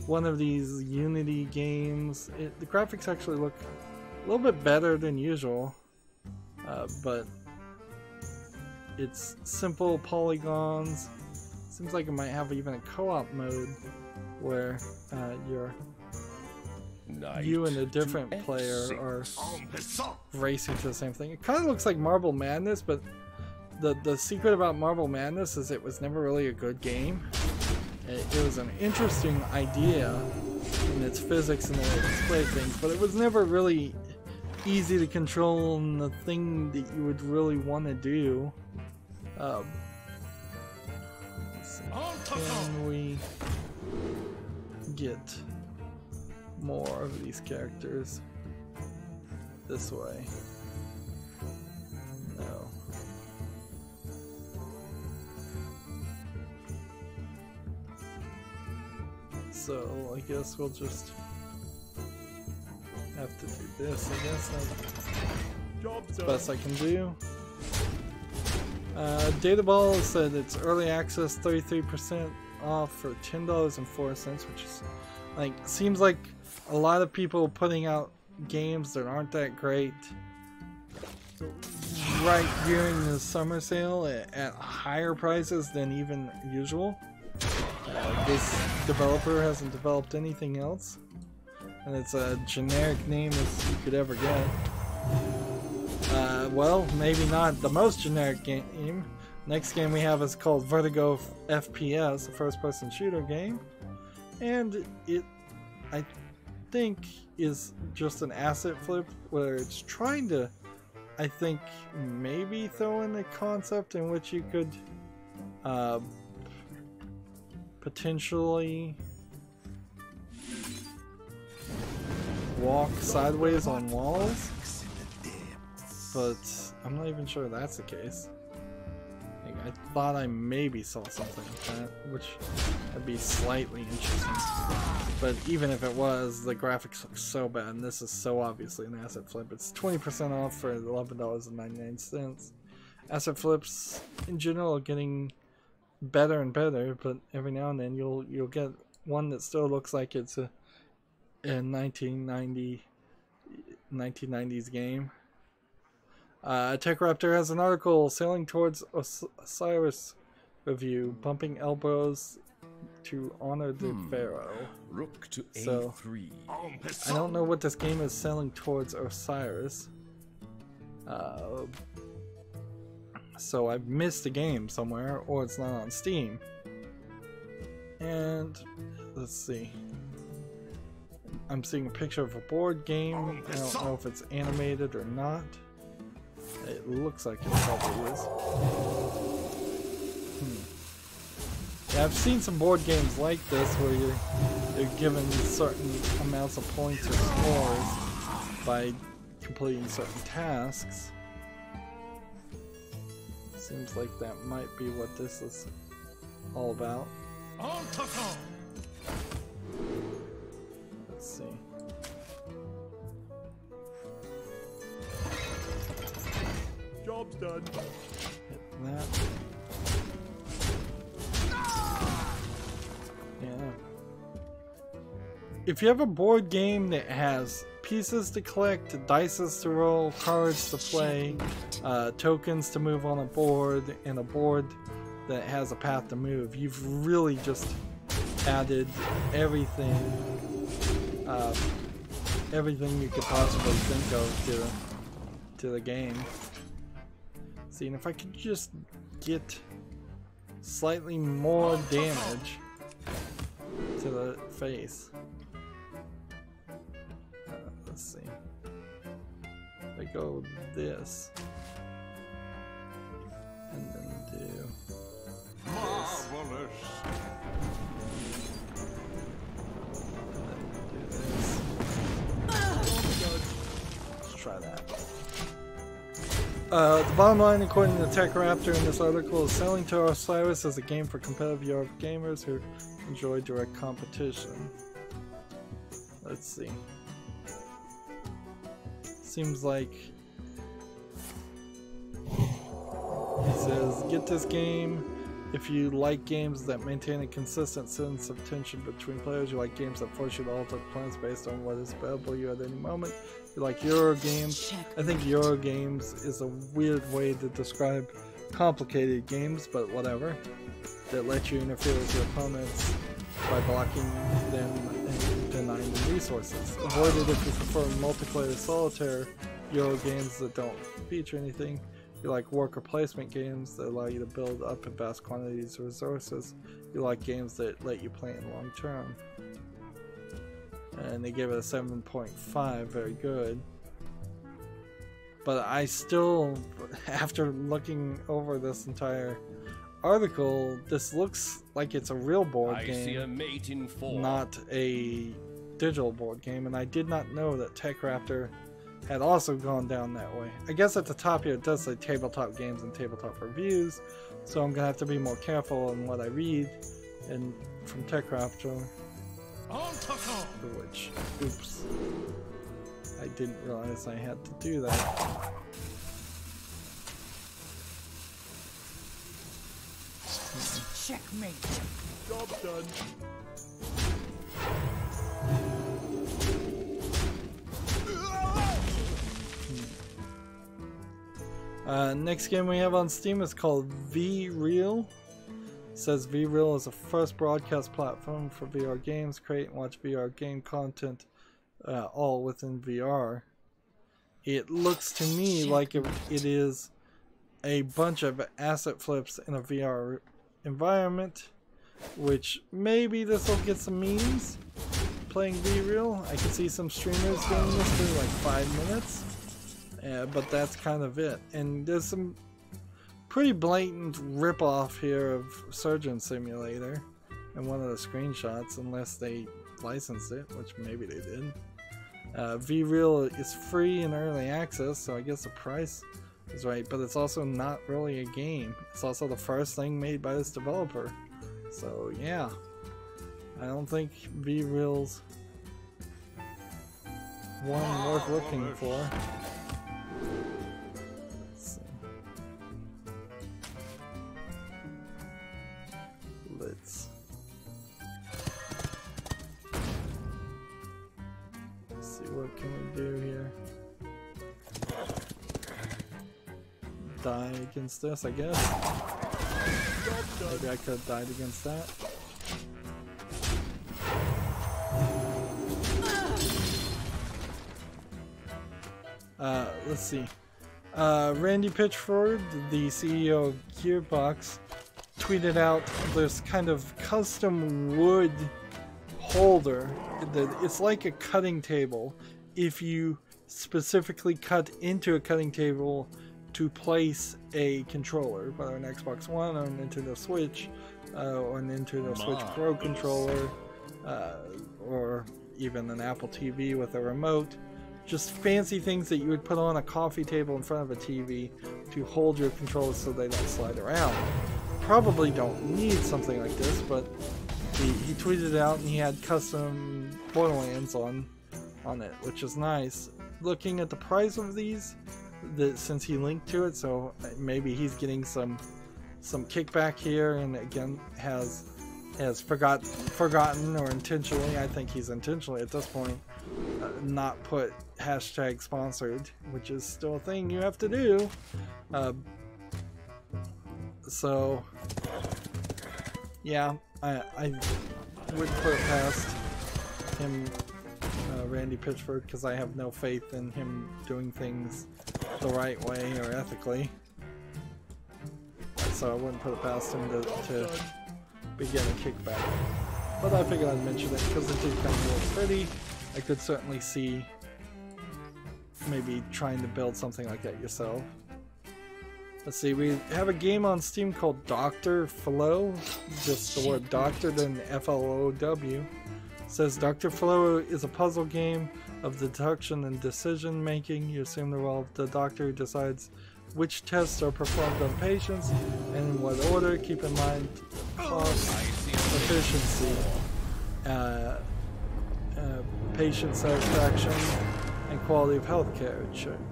Speaker 1: one of these Unity games. The graphics actually look a little bit better than usual, but it's simple polygons. Seems like it might have even a co-op mode where you and a different player are racing to the same thing. It kind of looks like Marble Madness, but the secret about Marble Madness is it was never really a good game. It was an interesting idea in its physics and the way it displayed things, but it was never really easy to control and the thing that you would really want to do. Let's see. Can we get more of these characters this way? No. So I guess we'll just have to do this. I guess that's the best I can do. Data Ball said it's early access, 33% off for $10.04, which is like, seems like a lot of people putting out games that aren't that great right during the summer sale at higher prices than even usual. This developer hasn't developed anything else, and it's a generic name as you could ever get. Well, maybe not the most generic game. Next game we have is called Vertigo FPS, a first-person shooter game, and it, I think, is just an asset flip where it's trying to, I think, maybe throw in a concept in which you could potentially walk sideways on walls, but I'm not even sure that's the case. Like, I thought I maybe saw something like that, which would be slightly interesting. But even if it was, the graphics look so bad, and this is so obviously an asset flip. It's 20% off for $11.99. Asset flips in general are getting better and better, but every now and then you'll get one that still looks like it's a 1990s game. TechRaptor has an article sailing towards Osiris review, bumping elbows to honor the pharaoh.
Speaker 2: Rook to
Speaker 1: So,
Speaker 2: A3.
Speaker 1: I don't know what this game is sailing towards Osiris. So I've missed a game somewhere, or it's not on Steam. And let's see. I'm seeing a picture of a board game. I don't know if it's animated or not. It looks like it probably is. Yeah, I've seen some board games like this where you're given certain amounts of points or scores by completing certain tasks. Seems like that might be what this is all about. Let's see.
Speaker 2: Job's done.
Speaker 1: Hit that. Yeah. If you have a board game that has pieces to collect, dices to roll, cards to play, tokens to move on a board, and a board that has a path to move, you've really just added everything you could possibly think of to the game. See, and if I could just get slightly more damage to the face. Let's see. If I go this, and then do
Speaker 2: Marvelous.
Speaker 1: Let's try that. The bottom line, according to TechRaptor in this article, is selling to Osiris as a game for competitive Europe gamers who enjoy direct competition. Let's see. Seems like he says, get this game if you like games that maintain a consistent sense of tension between players. You like games that force you to alter plans based on what is available to you at any moment. You like Euro games. I think Euro games is a weird way to describe complicated games, but whatever. That let you interfere with your opponents by blocking them and denying them resources. Avoid it if you prefer multiplayer solitaire Euro games that don't feature anything. You like worker placement games that allow you to build up in vast quantities of resources. You like games that let you play in long term. And they gave it a 7.5, very good. But I still, after looking over this entire article, this looks like it's a real board game,
Speaker 2: see a mate in 4.
Speaker 1: not a digital board game, and I did not know that TechRaptor had also gone down that way. I guess at the top here it does say tabletop games and tabletop reviews, so I'm gonna have to be more careful in what I read. And from TechRaptor, which, oops, I didn't realize I had to do that.
Speaker 3: Checkmate.
Speaker 2: Job done.
Speaker 1: Next game we have on Steam is called V-Real. It says V-Real is the first broadcast platform for VR games. Create and watch VR game content all within VR. It looks to me like it is a bunch of asset flips in a VR environment, which maybe this will get some memes playing V-Real. I can see some streamers doing this for like 5 minutes. But that's kind of it. And there's some pretty blatant rip-off here of Surgeon Simulator in one of the screenshots, unless they licensed it, which maybe they did. V-Real is free in early access, so I guess the price is right, but it's also not really a game. It's also the first thing made by this developer. So yeah, I don't think V-Real's one worth looking for. Let's see what can we do here. Die against this, I guess. Maybe I could have died against that. Let's see. Randy Pitchford, the CEO of Gearbox, tweeted out this kind of custom wood holder. It's like a cutting table. If you specifically cut into a cutting table to place a controller, whether an Xbox One or a Nintendo Switch, or a Nintendo Switch Pro controller, or even an Apple TV with a remote. Just fancy things that you would put on a coffee table in front of a TV to hold your controllers so they don't slide around. Probably don't need something like this, but he tweeted it out and he had custom Borderlands on it, which is nice. Looking at the price of these, since he linked to it, so maybe he's getting some kickback here, and again has forgotten or intentionally, I think he's intentionally at this point, not put hashtag sponsored, which is still a thing you have to do. So yeah, I would put it past him, Randy Pitchford, because I have no faith in him doing things the right way or ethically. So I wouldn't put it past him to begin a kickback. But I figured I'd mention it because it did kind of look pretty. I could certainly see maybe trying to build something like that yourself. Let's see, we have a game on Steam called Dr. Flow. Just the word doctor, then F-L-O-W. It says Dr. Flow is a puzzle game of deduction and decision making. You assume the role of the doctor who decides which tests are performed on patients and in what order. Keep in mind cost, efficiency, patient satisfaction, and quality of healthcare.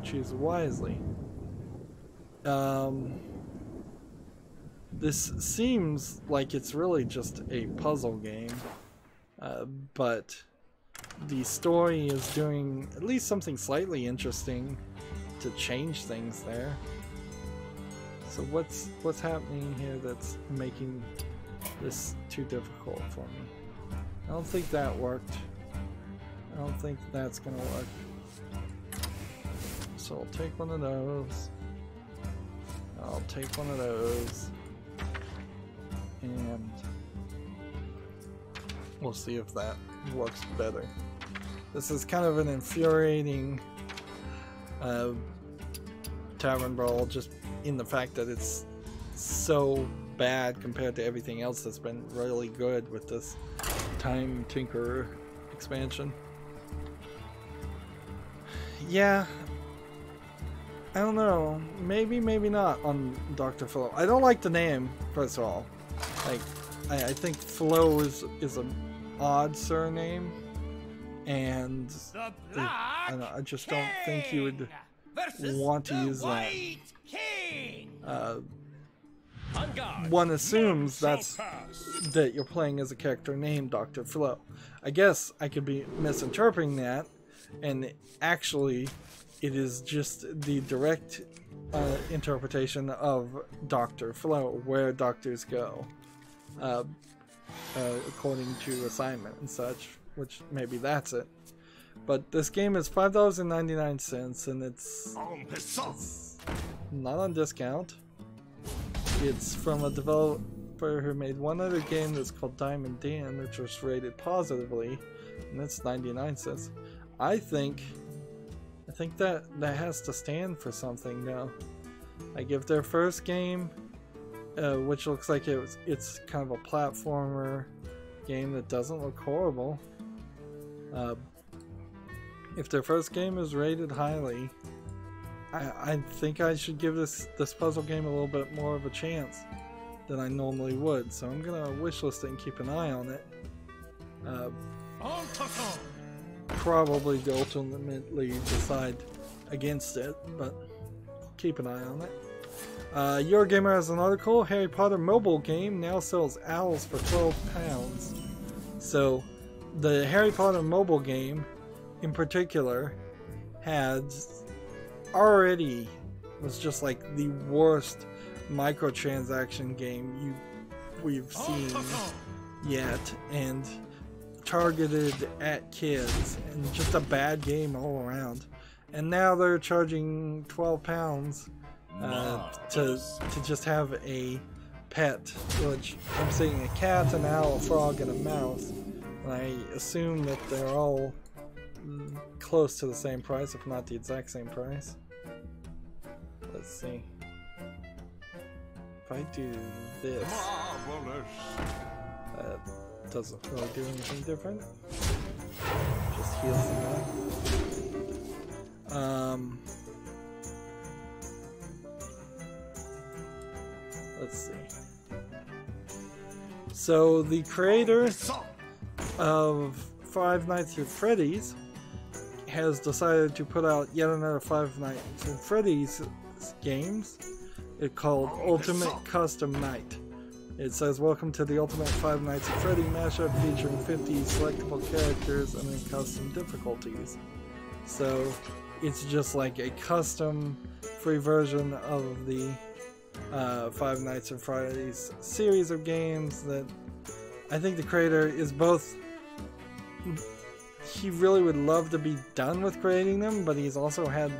Speaker 1: Choose wisely. This seems like it's really just a puzzle game, but the story is doing at least something slightly interesting to change things there. So what's happening here that's making this too difficult for me? I don't think that worked. I don't think that's gonna work. So I'll take one of those. I'll take one of those. And we'll see if that works better. This is kind of an infuriating tavern brawl, just in the fact that it's so bad compared to everything else that's been really good with this Time Tinkerer expansion. Yeah, I don't know. Maybe, maybe not on Dr. Flow. I don't like the name, first of all. Like, I think Flow is an odd surname, and I just don't think you would want to use that. One assumes that you're playing as a character named Dr. Flow. I guess I could be misinterpreting that, and actually it is just the direct interpretation of Dr. Flow, where doctors go, according to assignment and such, which maybe that's it. But this game is $5.99, and it's not on discount. It's from a developer who made one other game that's called Diamond Dan, which was rated positively, and it's 99 cents. I think that has to stand for something now. Like, if their first game, which looks like it's kind of a platformer game that doesn't look horrible, if their first game is rated highly, I think I should give this puzzle game a little bit more of a chance than I normally would. So I'm gonna wishlist it and keep an eye on it. Probably ultimately decide against it, but keep an eye on it. Eurogamer has an article. Harry Potter mobile game now sells owls for £12. So the Harry Potter mobile game in particular was just like the worst microtransaction game we've seen yet, and targeted at kids, and just a bad game all around. And now they're charging £12 to just have a pet, which I'm seeing a cat, an owl, a frog, and a mouse. And I assume that they're all close to the same price, if not the exact same price. Let's see. If I do this, that doesn't really do anything different. Just heals them up. Let's see. So the creator of Five Nights at Freddy's has decided to put out yet another Five Nights at Freddy's games. It's called Ultimate Custom Night. It says, welcome to the Ultimate Five Nights at Freddy mashup featuring 50 selectable characters and then custom difficulties. So it's just like a custom free version of the Five Nights at Freddy's series of games that I think the creator is both... He really would love to be done with creating them, but he's also had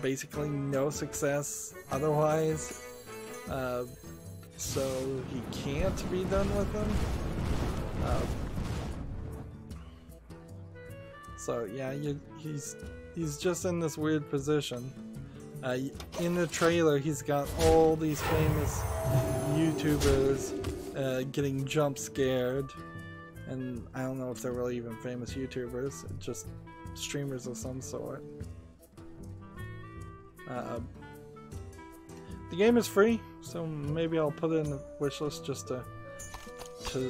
Speaker 1: basically no success otherwise. So he can't be done with them. So yeah, he's just in this weird position. In the trailer, he's got all these famous YouTubers getting jump scared, and I don't know if they're really even famous YouTubers, just streamers of some sort. The game is free, so maybe I'll put it in the wishlist just to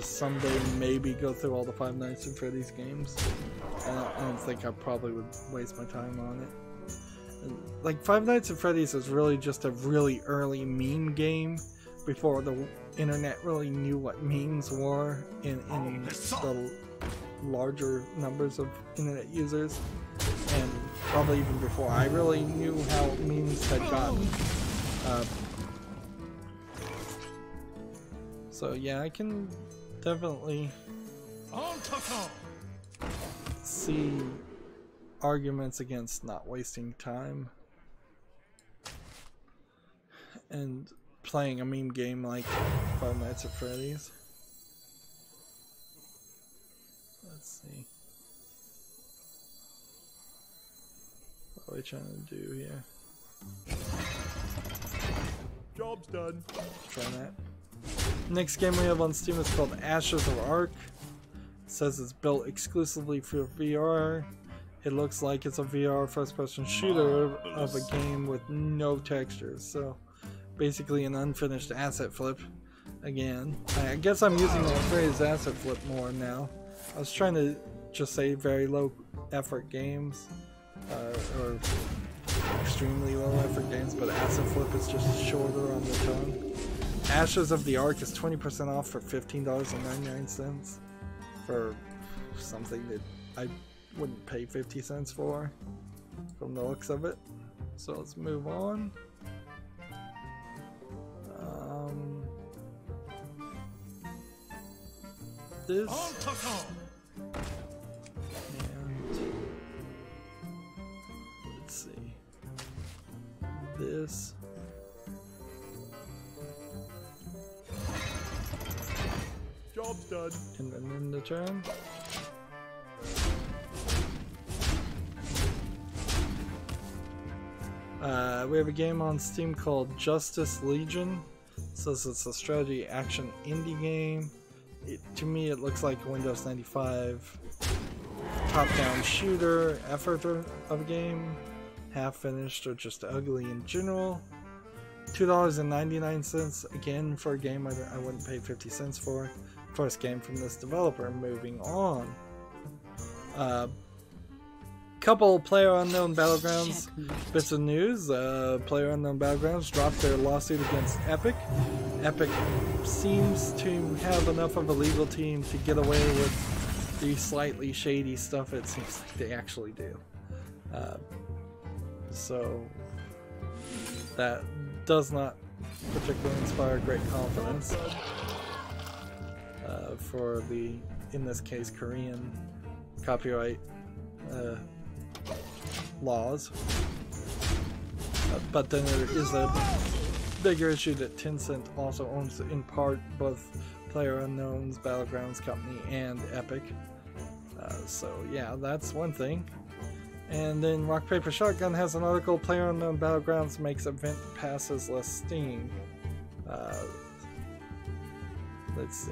Speaker 1: someday maybe go through all the Five Nights at Freddy's games. I don't think I probably would waste my time on it. Like, Five Nights at Freddy's is really just a really early meme game before the internet really knew what memes were in the larger numbers of internet users, and probably even before I really knew how memes had gotten. So yeah, I can definitely see arguments against not wasting time and playing a meme game like Five Nights at Freddy's. Let's see. What are we trying to do here?
Speaker 2: Job's done.
Speaker 1: Try that. Next game we have on Steam is called Ashes of Ark. It says it's built exclusively for VR. It looks like it's a VR first-person shooter of a game with no textures. So basically an unfinished asset flip. Again, I guess I'm using the phrase asset flip more now. I was trying to just say very low effort games, or extremely low effort games, but asset flip is just shorter on the tongue. Ashes of the Ark is 20% off for $15.99 for something that I wouldn't pay 50 cents for from the looks of it. So let's move on. This and let's see, this.
Speaker 2: Job's done.
Speaker 1: And then in the turn. We have a game on Steam called Justice Legion. It says it's a strategy action indie game. To me, it looks like a Windows 95 top-down shooter effort of a game, half finished or just ugly in general. $2.99 again for a game I wouldn't pay 50 cents for. First game from this developer. Moving on. Couple PlayerUnknown Battlegrounds bits of news. PlayerUnknown Battlegrounds dropped their lawsuit against Epic. Epic seems to have enough of a legal team to get away with the slightly shady stuff it seems like they actually do. So that does not particularly inspire great confidence for the, in this case, Korean copyright laws. But then there is a bigger issue that Tencent also owns in part both PlayerUnknown's Battlegrounds company and Epic. So yeah, that's one thing. And then Rock Paper Shotgun has an article, PlayerUnknown Battlegrounds makes event passes less Steam. Let's see.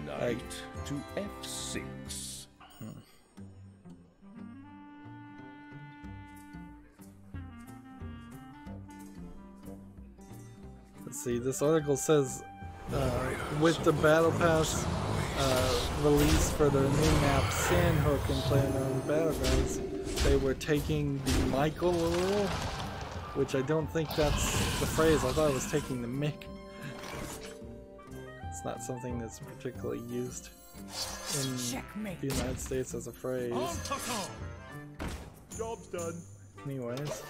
Speaker 4: Knight to F6.
Speaker 1: Let's see, this article says with the Battle Pass release for their new map Sandhook in PlayerUnknown Battlegrounds, they were taking the Michael rule, which I don't think that's the phrase. I thought it was taking the Mick. It's not something that's particularly used in the United States as a phrase.
Speaker 2: Job's done.
Speaker 1: Anyways.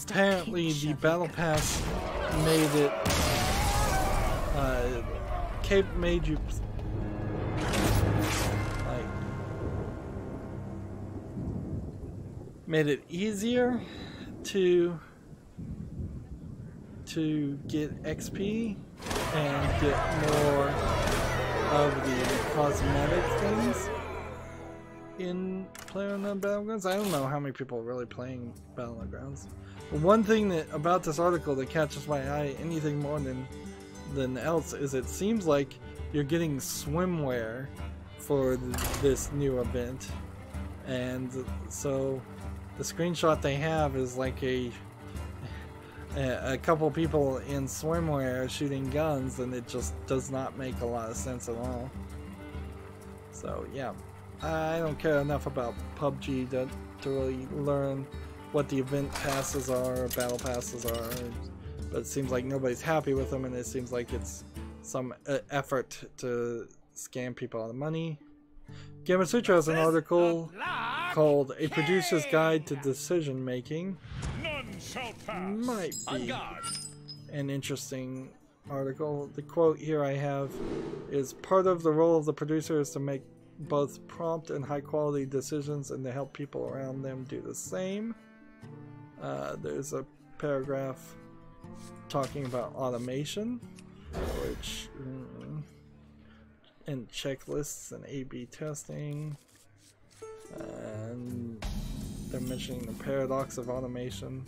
Speaker 1: Apparently the Battle Pass made it made you like made it easier to get XP and get more of the cosmetic things in PlayerUnknown Battlegrounds. I don't know how many people are really playing Battlegrounds. But one thing about this article that catches my eye, anything more than else, is it seems like you're getting swimwear for this new event, and so the screenshot they have is like a couple people in swimwear shooting guns, and it just does not make a lot of sense at all. So yeah, I don't care enough about PUBG to really learn what the event passes are or battle passes are, but it seems like nobody's happy with them, and it seems like it's some effort to scam people out of money. Gamasutra has an article called A Producer's Guide to Decision Making. Might be an interesting article. The quote here I have is, part of the role of the producer is to make both prompt and high quality decisions and to help people around them do the same. There's a paragraph talking about automation, which and checklists and A/B testing, and they're mentioning the paradox of automation.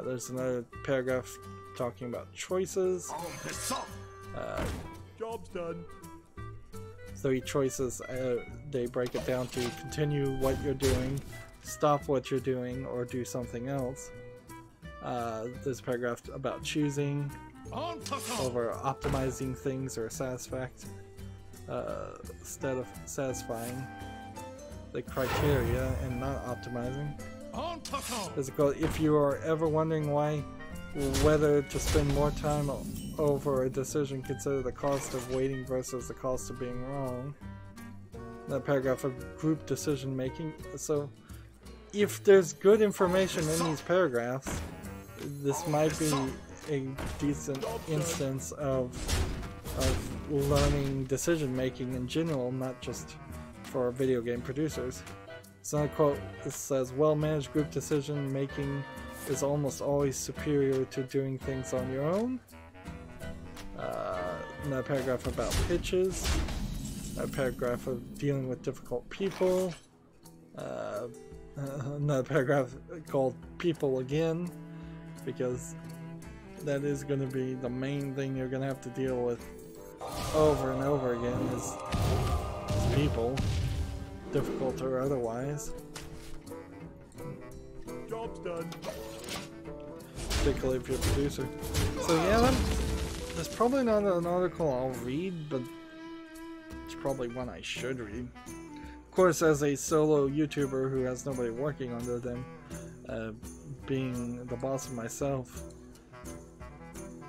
Speaker 1: There's another paragraph talking about choices.
Speaker 2: Job's done.
Speaker 1: 3 choices. They break it down to continue what you're doing, stop what you're doing, or do something else. There's a paragraph about choosing over optimizing things or instead of satisfying the criteria and not optimizing. There's a quote, if you are ever wondering whether to spend more time over a decision, consider the cost of waiting versus the cost of being wrong. That paragraph of group decision making. So if there's good information in these paragraphs, this might be a decent instance of learning decision making in general, not just for video game producers. So another quote, it says, well-managed group decision making is almost always superior to doing things on your own. Another paragraph about pitches. A paragraph of dealing with difficult people. another paragraph called "People Again," because that is going to be the main thing you're going to have to deal with over and over again is people, difficult or otherwise.
Speaker 2: Job's done.
Speaker 1: Particularly if you're a producer. So yeah, that's probably not an article I'll read, but it's probably one I should read. Of course, as a solo YouTuber who has nobody working under them, being the boss of myself,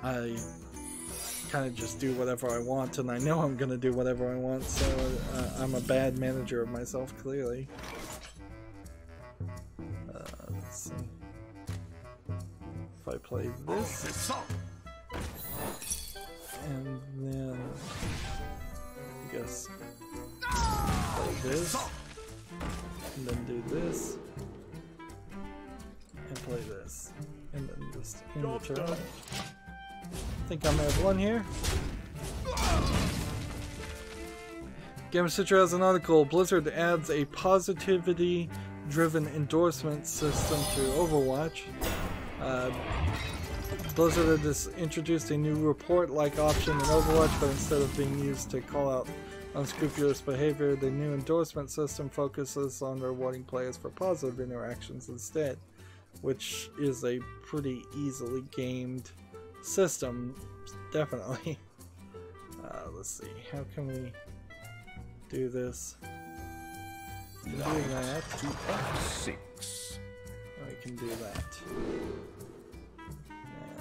Speaker 1: I kind of just do whatever I want, and I know I'm going to do whatever I want, so I'm a bad manager of myself, clearly. Let's see. If I play this, and then I guess play this, and then do this, and play this, and then just end the turn. I think I may have won here. Gamer Citra has an article. Blizzard adds a positivity-driven endorsement system to Overwatch. Blizzard has introduced a new report-like option in Overwatch, but instead of being used to call out unscrupulous behavior, the new endorsement system focuses on rewarding players for positive interactions instead, which is a pretty easily gamed system, definitely. Let's see, how can we do this? Doing that.
Speaker 4: To F6.
Speaker 1: We can do that.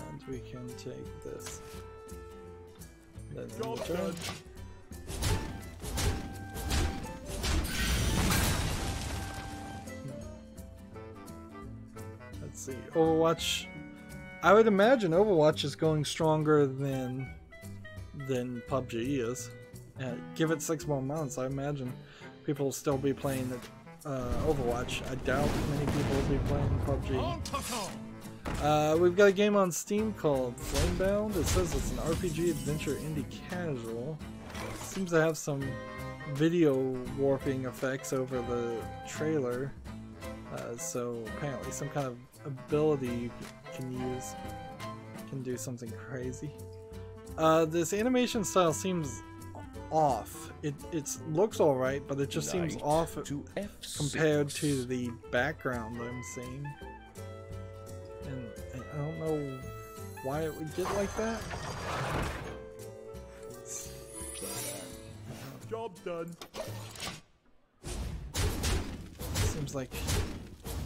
Speaker 1: And we can take this. Then return. Let's see, Overwatch. I would imagine Overwatch is going stronger than PUBG is. Give it 6 more months, I imagine people will still be playing Overwatch. I doubt many people will be playing PUBG. We've got a game on Steam called Flamebound. It says it's an RPG adventure indie casual. Seems to have some video warping effects over the trailer. So apparently some kind of ability you can use can do something crazy. This animation style seems off. It looks alright, but it just seems off compared to the background that I'm seeing. And I don't know why it would get like that.
Speaker 2: Job's done.
Speaker 1: Seems like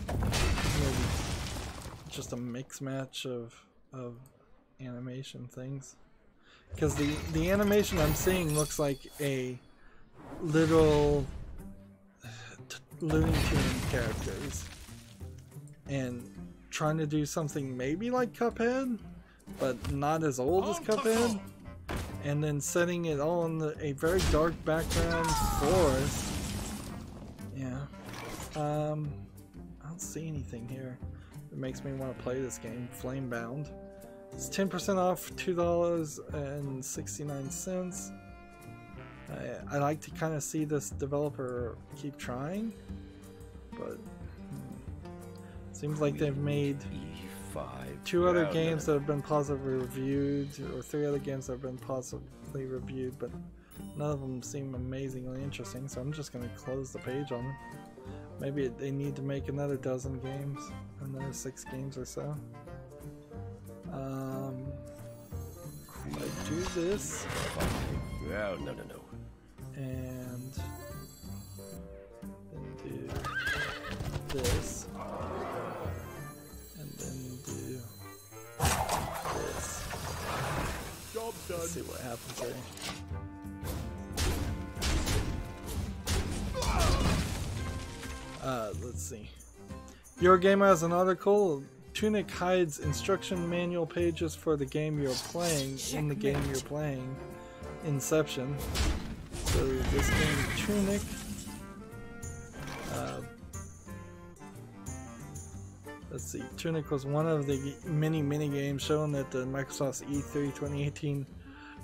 Speaker 1: maybe just a mix match of animation things. Because the animation I'm seeing looks like a little Looney Tunes characters, and trying to do something maybe like Cuphead, but not as old as Cuphead, and then setting it all in a very dark background forest. Yeah, I don't see anything here that makes me want to play this game. Flamebound. It's 10% off, $2.69. I like to kind of see this developer keep trying, but seems like they've made 2 other games that have been positively reviewed, or 3 other games that have been positively reviewed, but none of them seem amazingly interesting, so I'm just going to close the page on them. Maybe they need to make another dozen games, another 6 games or so. I do this.
Speaker 4: No.
Speaker 1: And then do this. And then do this.
Speaker 2: Job's done.
Speaker 1: Let's see what happens here. Let's see. Eurogamer has an article. Tunic hides instruction manual pages for the game you're playing in the game you're playing. Inception. So this game, Tunic. Let's see. Tunic was one of the many mini games shown at the Microsoft's E3 2018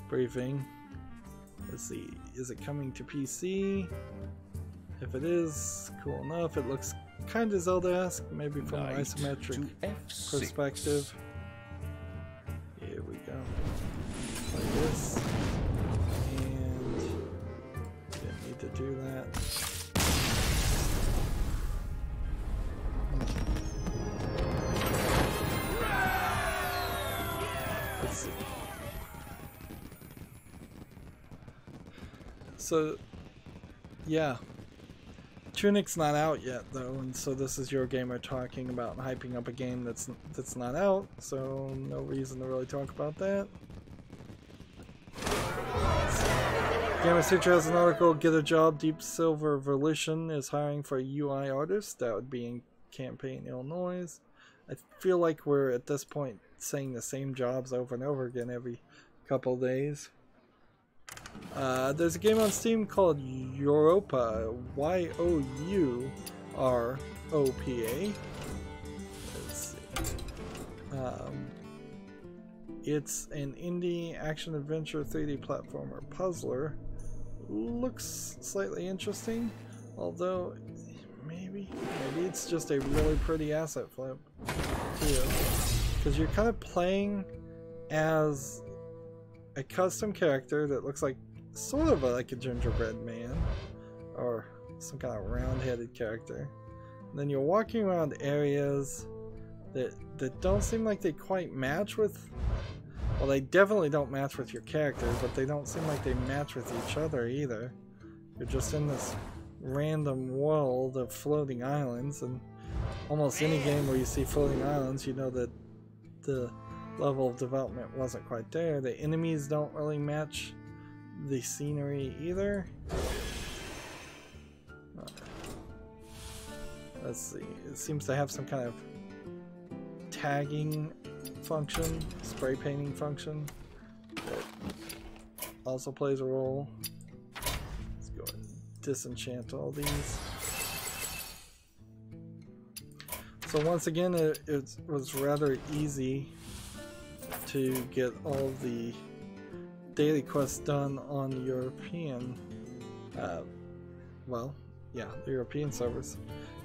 Speaker 1: briefing. Let's see. Is it coming to PC? If it is, cool enough. It looks kind of Zelda-esque, maybe from an
Speaker 4: Knight
Speaker 1: isometric
Speaker 4: to F6.
Speaker 1: perspective. Here we go. Like this. And didn't need to do that. Let's see. So, yeah. Tunic's not out yet though, and so this is your gamer talking about and hyping up a game that's not out, so no reason to really talk about that. Gamer Teacher has an article, Get a Job, Deep Silver Volition is hiring for a UI artist. That would be in Champaign, Illinois. I feel like we're at this point saying the same jobs over and over again every couple of days. There's a game on Steam called Europa, Y-O-U-R-O-P-A. Let's see. It's an indie action-adventure 3D platformer puzzler. Looks slightly interesting, although maybe it's just a really pretty asset flip too, because you're kind of playing as a custom character that looks like sort of like a gingerbread man or some kind of round-headed character. And then you're walking around areas that don't seem like they quite match with, well, they definitely don't match with your character, but they don't seem like they match with each other either. You're just in this random world of floating islands, and almost any game where you see floating islands, you know that the level of development wasn't quite there. The enemies don't really match the scenery either. Let's see, it seems to have some kind of tagging function, spray painting function that also plays a role. Let's go and disenchant all these. So once again, it was rather easy to get all the daily quests done on the European, well, yeah, the European servers.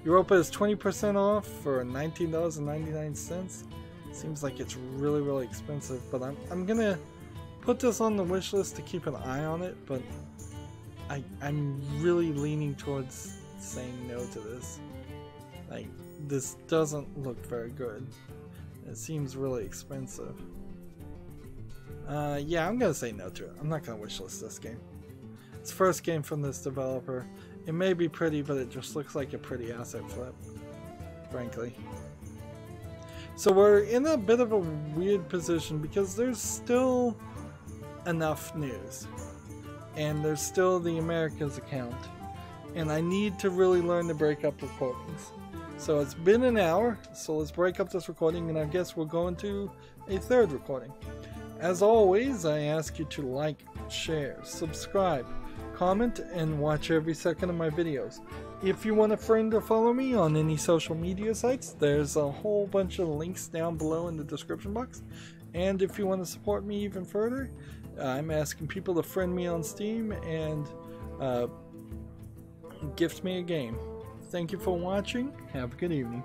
Speaker 1: Europa is 20% off for $19.99. Seems like it's really, really expensive, but I'm gonna put this on the wish list to keep an eye on it, but I'm really leaning towards saying no to this. Like, this doesn't look very good. It seems really expensive. Yeah, I'm gonna say no to it. I'm not gonna wishlist this game. It's the first game from this developer. It may be pretty, but it just looks like a pretty asset flip, frankly. So we're in a bit of a weird position because there's still enough news. And there's still the Americas account. And I need to really learn to break up recordings. So it's been an hour, so let's break up this recording, and I guess we'll go into a third recording. As always, I ask you to like, share, subscribe, comment, and watch every second of my videos. If you want a friend or follow me on any social media sites, there's a whole bunch of links down below in the description box. And if you want to support me even further, I'm asking people to friend me on Steam and gift me a game. Thank you for watching. Have a good evening.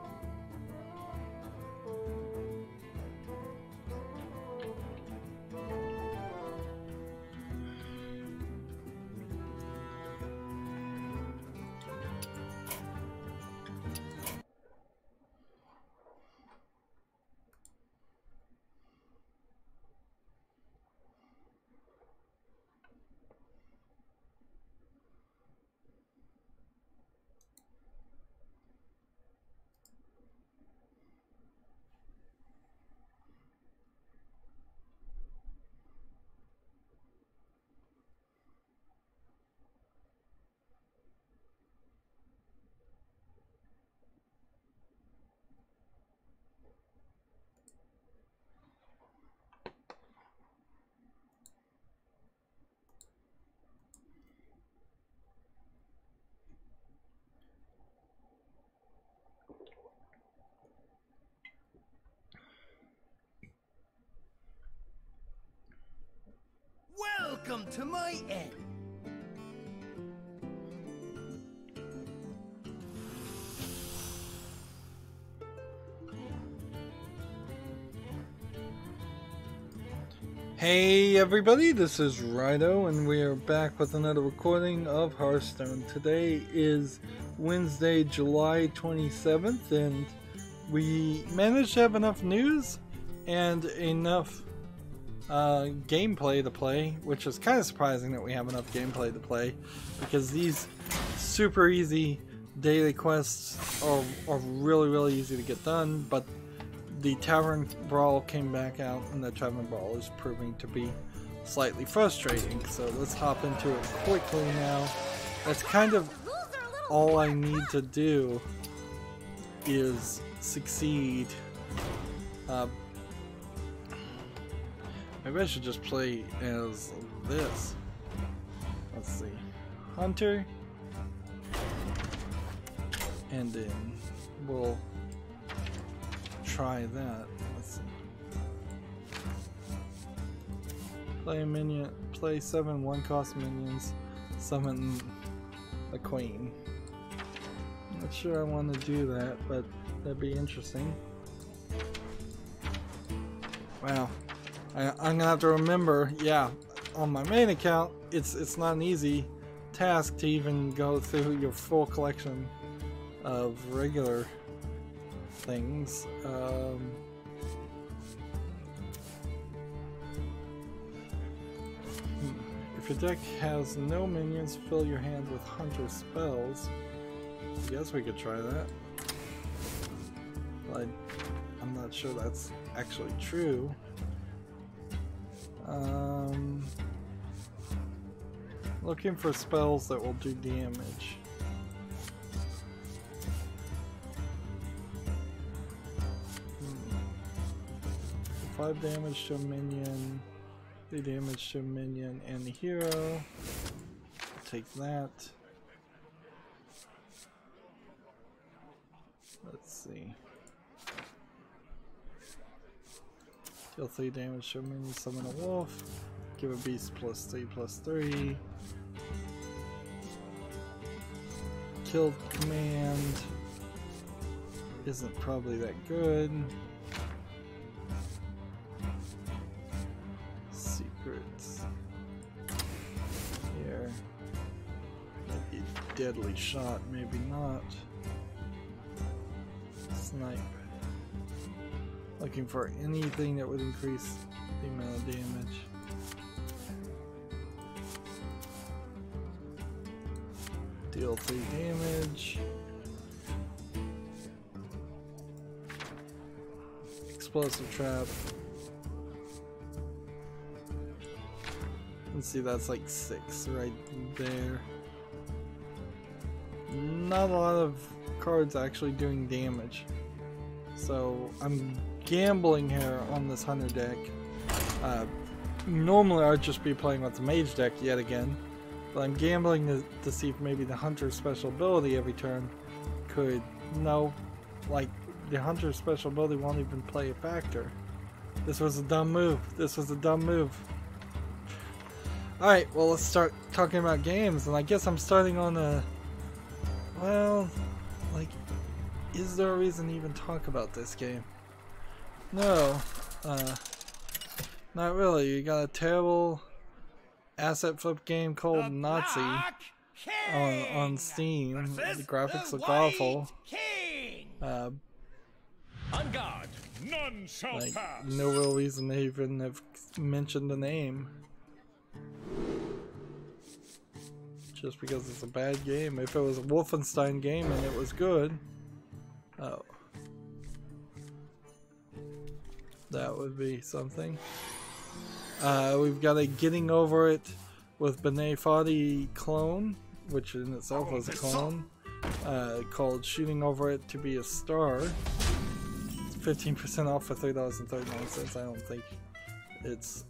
Speaker 3: Welcome to my end.
Speaker 1: Hey everybody, this is Rydo and we are back with another recording of Hearthstone. Today is Wednesday, July 27th, and we managed to have enough news and enough gameplay to play, which is kind of surprising that we have enough gameplay to play, because these super easy daily quests are really easy to get done, but the Tavern Brawl came back out, and the Tavern Brawl is proving to be slightly frustrating. So let's hop into it quickly now. That's kind of all I need to do is succeed. Maybe I should just play as this. Let's see. Hunter. And then we'll try that. Let's see. Play a minion, play 7 1-cost minions, summon a queen. Not sure I want to do that, but that'd be interesting. Wow. I'm gonna have to remember, yeah, on my main account, it's not an easy task to even go through your full collection of regular things. If your deck has no minions, fill your hand with hunter spells. I guess we could try that. But I'm not sure that's actually true. Looking for spells that will do damage. 5 damage to a minion, 3 damage to a minion and the hero. I'll take that. Let's see. Deal 3 damage to a minion, summon a wolf. Give a beast +3/+3. Killed command isn't probably that good. Secrets. Here. Maybe deadly shot, maybe not. Snipe. Looking for anything that would increase the amount of damage. Deal 3 damage. Explosive trap. Let's see, that's like 6 right there. Not a lot of cards actually doing damage. So I'm gambling here on this hunter deck. Normally I'd just be playing with the mage deck yet again. But I'm gambling to see if maybe the hunter special ability every turn could... No, like the hunter special ability won't even play a factor. This was a dumb move. This was a dumb move. Alright, well let's start talking about games, and I guess I'm starting on a... Well, like, is there a reason to even talk about this game? No, not really. You got a terrible asset flip game called Nazi on Steam. The graphics look awful.
Speaker 4: On guard, none shall
Speaker 1: like,
Speaker 4: pass.
Speaker 1: no real reason to even have mentioned the name. Just because it's a bad game. If it was a Wolfenstein game and it was good, oh, that would be something. We've got a Getting Over It with Benet Foddy clone, which in itself was a clone, called Shooting Over It to Be a Star. It's 15% off for $3.39. I don't think it's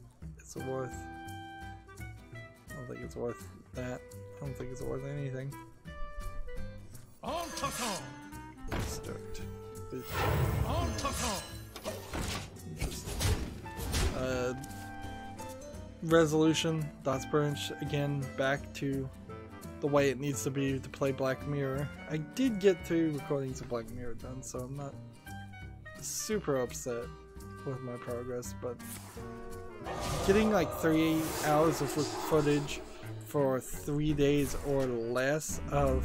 Speaker 1: worth. I don't think it's worth that. I don't think it's worth anything. Start. Resolution, dots per inch, again back to the way it needs to be to play Black Mirror. I did get 3 recordings of Black Mirror done, so I'm not super upset with my progress, but getting like 3 hours of footage for 3 days or less of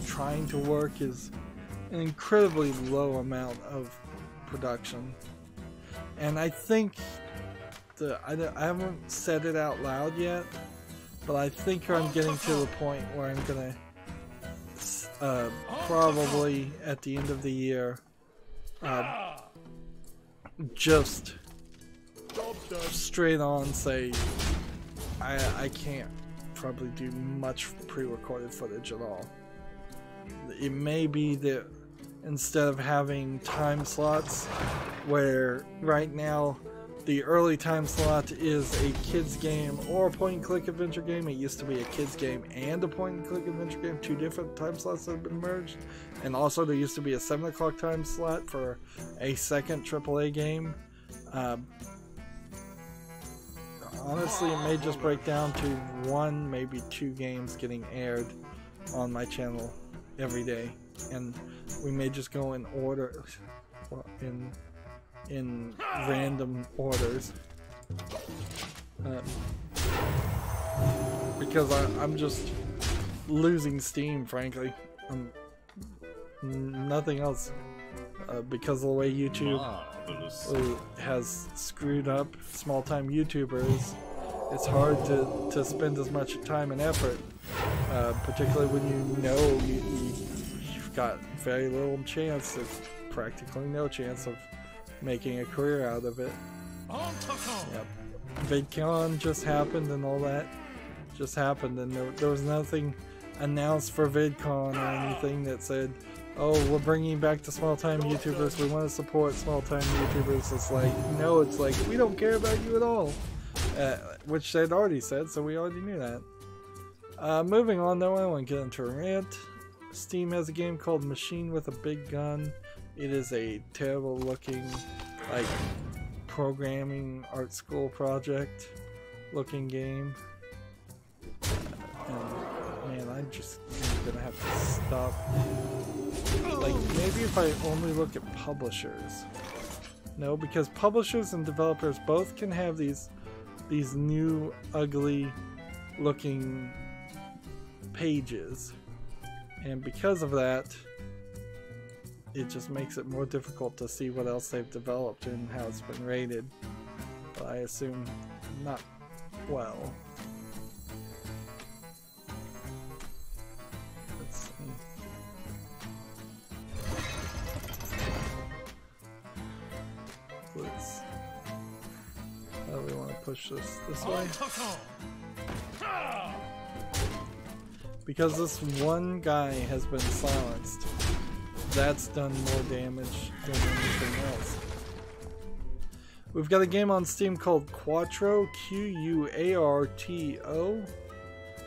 Speaker 1: trying to work is an incredibly low amount of production. And I think I haven't said it out loud yet, but I think I'm getting to the point where I'm gonna probably at the end of the year just straight on say I can't probably do much pre-recorded footage at all. It may be that instead of having time slots where right now the early time slot is a kids game or a point-and-click adventure game. It used to be a kids game and a point-and-click adventure game, 2 different time slots that have been merged. And also there used to be a 7 o'clock time slot for a second AAA game. Honestly, it may just break down to 1, maybe 2 games getting aired on my channel every day. And we may just go in order, in random orders, because I'm just losing steam, frankly. Nothing else, because of the way YouTube has screwed up small-time YouTubers. It's hard to spend as much time and effort, particularly when you know you've got very little chance, practically no chance of making a career out of it. Yep. VidCon just happened and all that just happened, and there was nothing announced for VidCon or anything that said, oh, we're bringing back the small-time YouTubers, we want to support small-time YouTubers. It's like, no, it's like, we don't care about you at all, which they'd already said, so we already knew that. Moving on though, I want to get into a rant. Steam has a game called Machine with a Big Gun. It is a terrible looking, like, programming art school project looking game. And man, I'm just gonna have to stop. Like, maybe if I only look at publishers. No, because publishers and developers both can have these new ugly looking pages. And because of that, it just makes it more difficult to see what else they've developed and how it's been rated. But I assume not well. Let's see. How do we want to push this way? Because this one guy has been silenced. That's done more damage than anything else. We've got a game on Steam called Quattro, Q-U-A-R-T-O.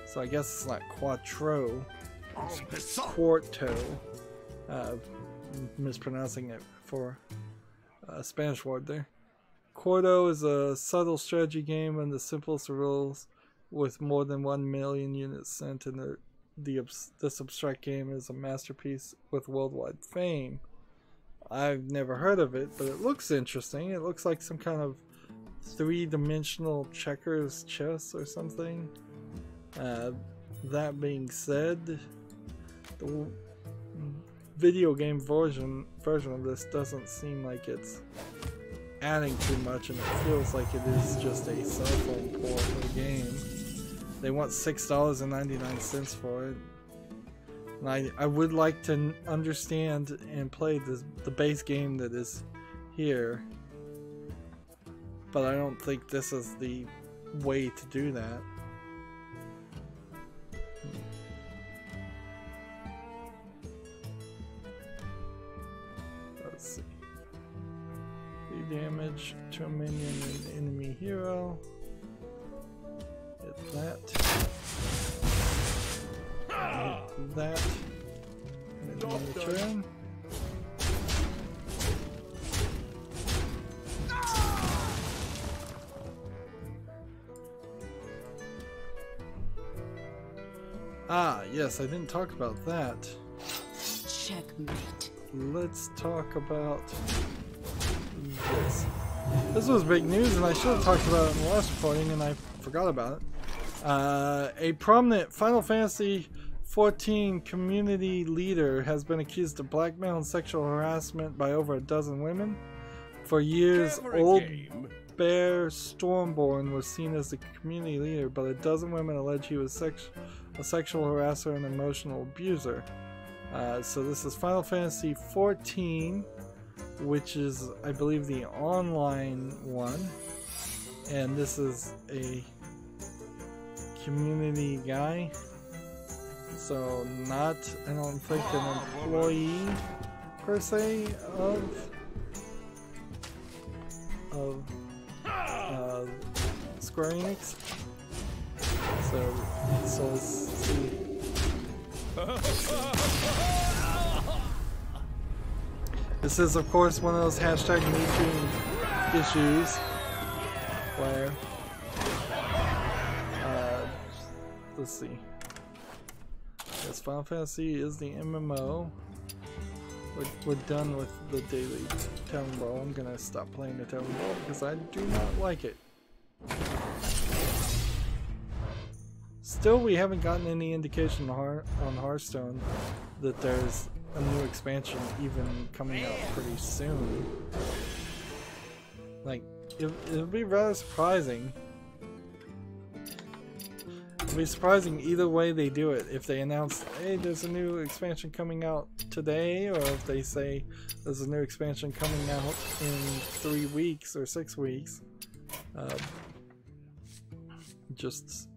Speaker 1: So I guess it's not Quattro, it's Quarto. Mispronouncing it for a Spanish word there. Quarto is a subtle strategy game and the simplest rules with more than 1 million units sent, and this abstract game is a masterpiece with worldwide fame. I've never heard of it, but it looks interesting. It looks like some kind of 3-dimensional checkers chess or something. That being said, the video game version of this doesn't seem like it's adding too much, and it feels like it is just a cell phone port of the game. They want $6.99 for it. And I would like to understand and play the base game that is here, but I don't think this is the way to do that. Let's see. 3 damage to a minion and enemy hero. Hit that. Hit that. And then return. Ah, yes, I didn't talk about that.
Speaker 3: Checkmate.
Speaker 1: Let's talk about This was big news, and I should have talked about it in the last recording, and I forgot about it. A prominent Final Fantasy XIV community leader has been accused of blackmail and sexual harassment by over a dozen women. For years, Old Bear Stormborn was seen as the community leader, but a dozen women allege he was a sexual harasser and emotional abuser. So this is Final Fantasy XIV, which is, I believe, the online one, and this is a community guy, so not, I don't think, an employee per se of Square Enix. So let's see. This is, of course, one of those hashtag #MeToo issues where, let's see. Yes, Final Fantasy is the MMO. We're done with the daily Town Brawl. I'm gonna stop playing the Town Brawl because I do not like it. Still, we haven't gotten any indication on Hearthstone that there's a new expansion even coming out pretty soon. Like, it'll be rather surprising. It'll be surprising either way they do it. If they announce, hey, there's a new expansion coming out today, or if they say there's a new expansion coming out in 3 weeks or 6 weeks. Just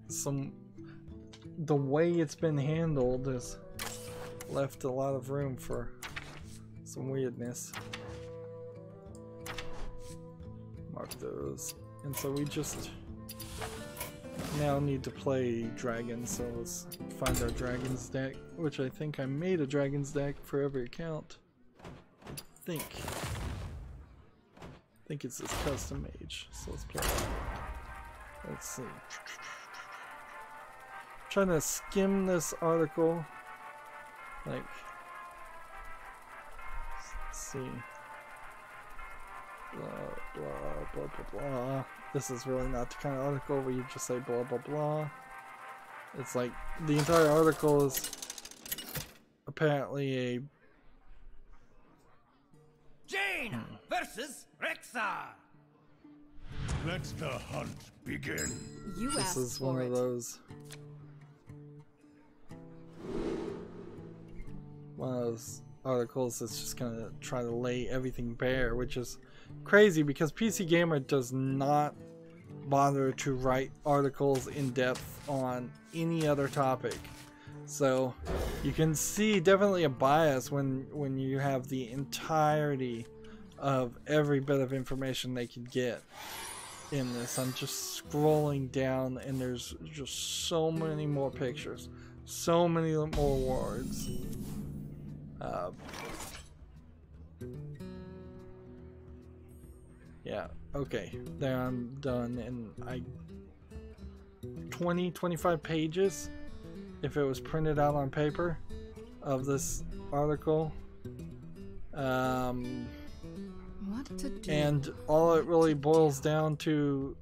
Speaker 1: the way it's been handled has left a lot of room for some weirdness. Mark those. And so we just now need to play dragons, so let's find our dragons deck, which I think I made a dragons deck for every account. I think it's this custom mage, so let's play that. Let's see. Trying to skim this article, like, let's see, blah blah blah blah blah. This is really not the kind of article where you just say blah blah blah. It's like the entire article is apparently a
Speaker 4: Jane versus Rexa.
Speaker 2: Let the hunt begin.
Speaker 1: This is one of those articles that's just gonna try to lay everything bare, which is crazy because PC Gamer does not bother to write articles in depth on any other topic. So you can see definitely a bias when you have the entirety of every bit of information they could get in this. I'm just scrolling down and there's just so many more pictures, so many more words. Yeah, okay, there, I'm done. And 25 pages if it was printed out on paper of this article.
Speaker 3: What to do?
Speaker 1: And all it really boils down to,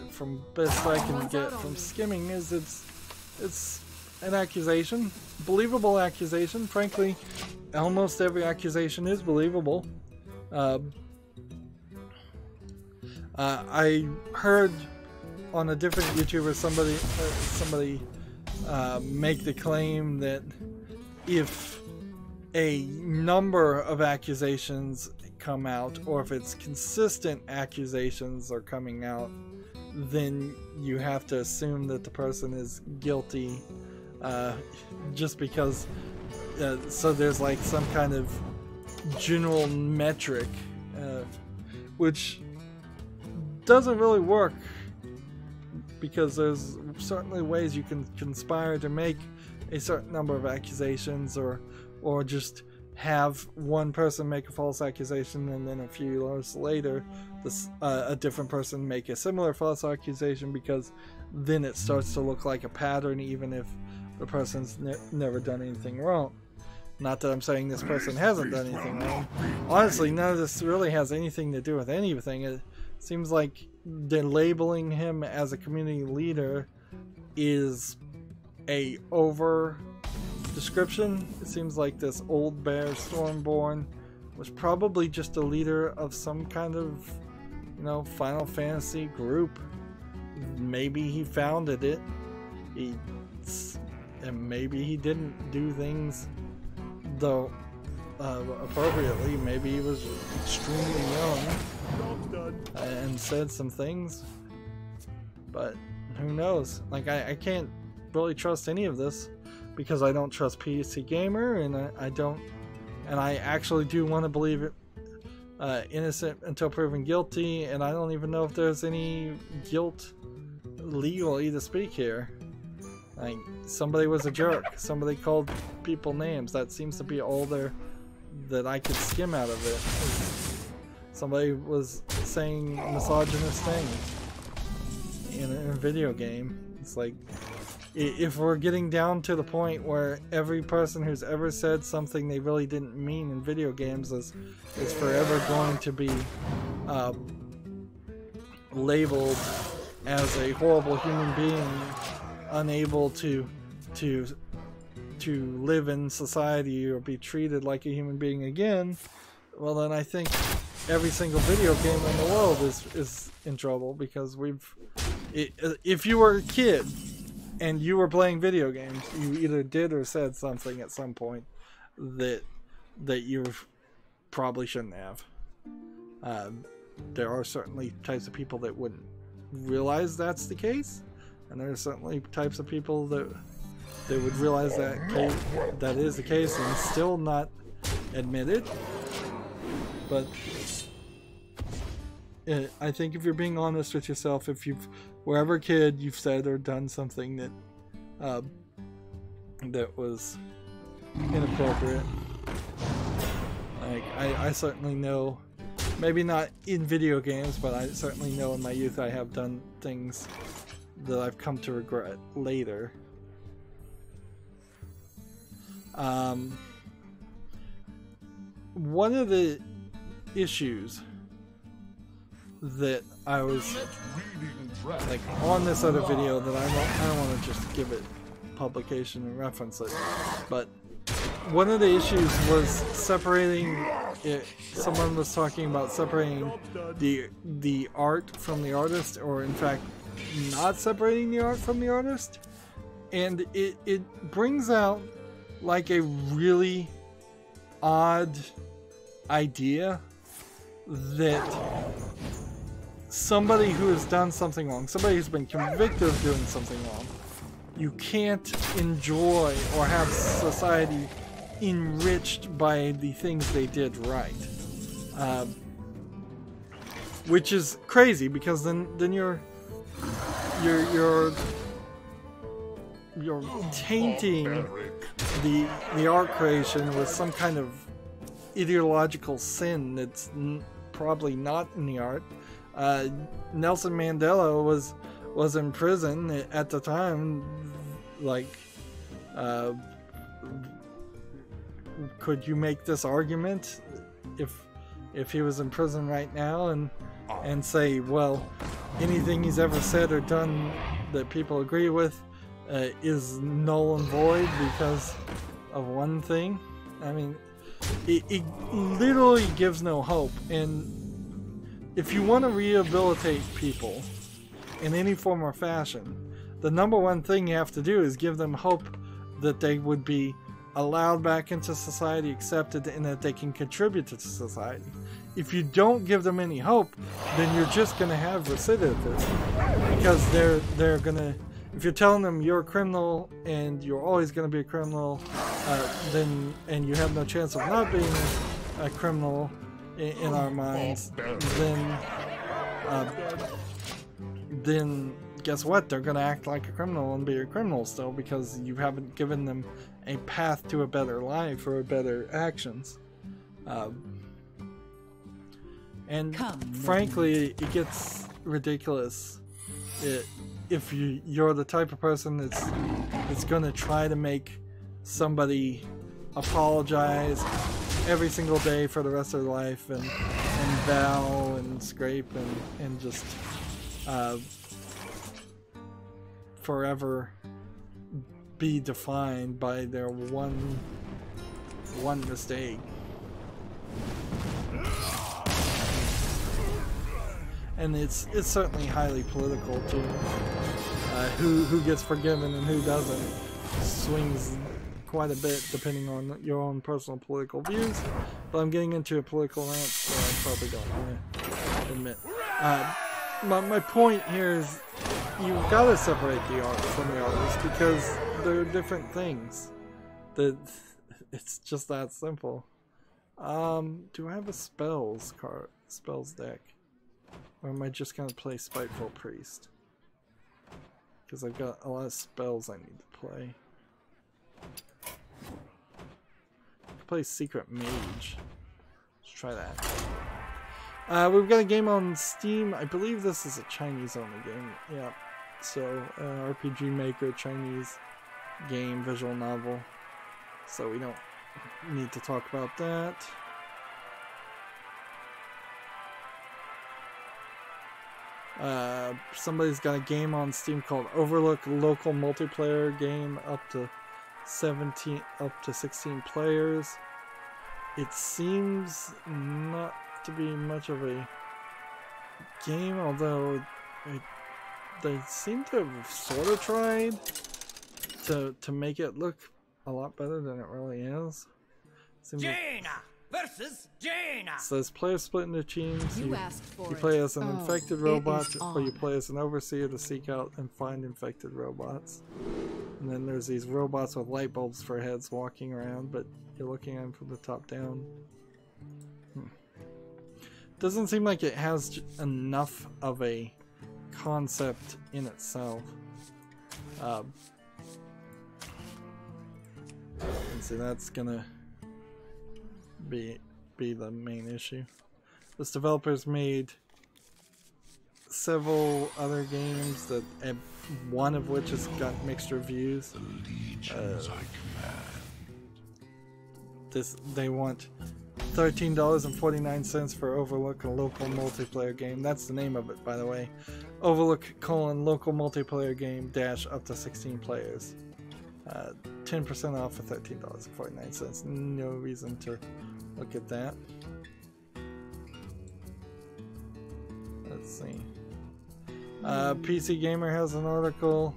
Speaker 1: from best I can get from skimming, is it's an accusation, believable accusation. Frankly, almost every accusation is believable. I heard on a different YouTuber somebody make the claim that if a number of accusations come out, or if it's consistent accusations are coming out, then you have to assume that the person is guilty, just because so there's like some kind of general metric, which doesn't really work, because there's certainly ways you can conspire to make a certain number of accusations, or just have one person make a false accusation and then a few hours later a different person make a similar false accusation, because then it starts to look like a pattern even if the person's never done anything wrong. Not that I'm saying this person hasn't done anything wrong. Honestly, none of this really has anything to do with anything. It seems like they're labeling him as a community leader is a over description. It seems like this old bear Stormborn was probably just a leader of some kind of, you know, Final Fantasy group. Maybe he founded it. And maybe he didn't do things though appropriately. Maybe he was extremely young and said some things, but who knows? Like, I can't really trust any of this because I don't trust PC Gamer, and I actually do want to believe it innocent until proven guilty, and I don't even know if there's any guilt legally to speak here. Like, somebody was a jerk, somebody called people names. That seems to be all that I could skim out of it. Somebody was saying misogynist things in a video game. It's like, if we're getting down to the point where every person who's ever said something they really didn't mean in video games is forever going to be labeled as a horrible human being, unable to live in society or be treated like a human being again, well, then I think every single video game in the world is in trouble, because if you were a kid and you were playing video games, you either did or said something at some point that you probably shouldn't have. There are certainly types of people that wouldn't realize that's the case, and there are certainly types of people that would realize that is the case and still not admit it. But I think if you're being honest with yourself, if you've wherever kid you've said or done something that was inappropriate, like I certainly know, maybe not in video games, but I certainly know in my youth I have done things that I've come to regret later. One of the issues that I was like on this other video that I don't want to just give it publication and reference it, but one of the issues was separating it. Someone was talking about separating the art from the artist, or in fact not separating the art from the artist, and it brings out like a really odd idea that somebody who has done something wrong, somebody who's been convicted of doing something wrong, you can't enjoy or have society enriched by the things they did right, which is crazy, because then you're tainting the art creation with some kind of ideological sin that's probably not in the art. Nelson Mandela was in prison at the time. Like, could you make this argument if he was in prison right now and say, well, anything he's ever said or done that people agree with is null and void because of one thing? I mean, it literally gives no hope. And if you want to rehabilitate people in any form or fashion, the number one thing you have to do is give them hope that they would be allowed back into society, accepted, and that they can contribute to society. If you don't give them any hope, then you're just going to have recidivism, because they're going to, if you're telling them you're a criminal and you're always going to be a criminal, and you have no chance of not being a criminal in our minds, then guess what? They're going to act like a criminal and be a criminal still, because you haven't given them a path to a better life or better actions. And frankly, it gets ridiculous if you're the type of person that's going to try to make somebody apologize every single day for the rest of their life and bow and scrape and just forever be defined by their one mistake. And it's certainly highly political too. Who gets forgiven and who doesn't swings quite a bit depending on your own personal political views. But I'm getting into a political rant, so I probably don't want to admit. My point here is you've got to separate the art from the artist because they're different things. It's just that simple. Do I have a spells deck? Or am I just going to play Spiteful Priest? Because I've got a lot of spells I need to play. I can play Secret Mage. Let's try that. We've got a game on Steam. I believe this is a Chinese only game. Yeah. So, RPG Maker, Chinese game, visual novel. So we don't need to talk about that. Somebody's got a game on Steam called Overlook, local multiplayer game up to 16 players. It seems not to be much of a game, although they seem to have sort of tried to make it look a lot better than it really is.
Speaker 4: Jaina versus Jaina.
Speaker 1: Says players split into teams. You play as an infected robot, or you play as an overseer to seek out and find infected robots. And then there's these robots with light bulbs for heads walking around, but you're looking at them from the top down. Doesn't seem like it has enough of a concept in itself. And see, that's gonna be the main issue. This developer's made several other games that one of which has got mixed reviews. They want $13.49 for Overlook, a local multiplayer game. That's the name of it, by the way. Overlook : local multiplayer game dash up to 16 players. 10% off for $13.49. No reason to look at that. Let's see. PC Gamer has an article.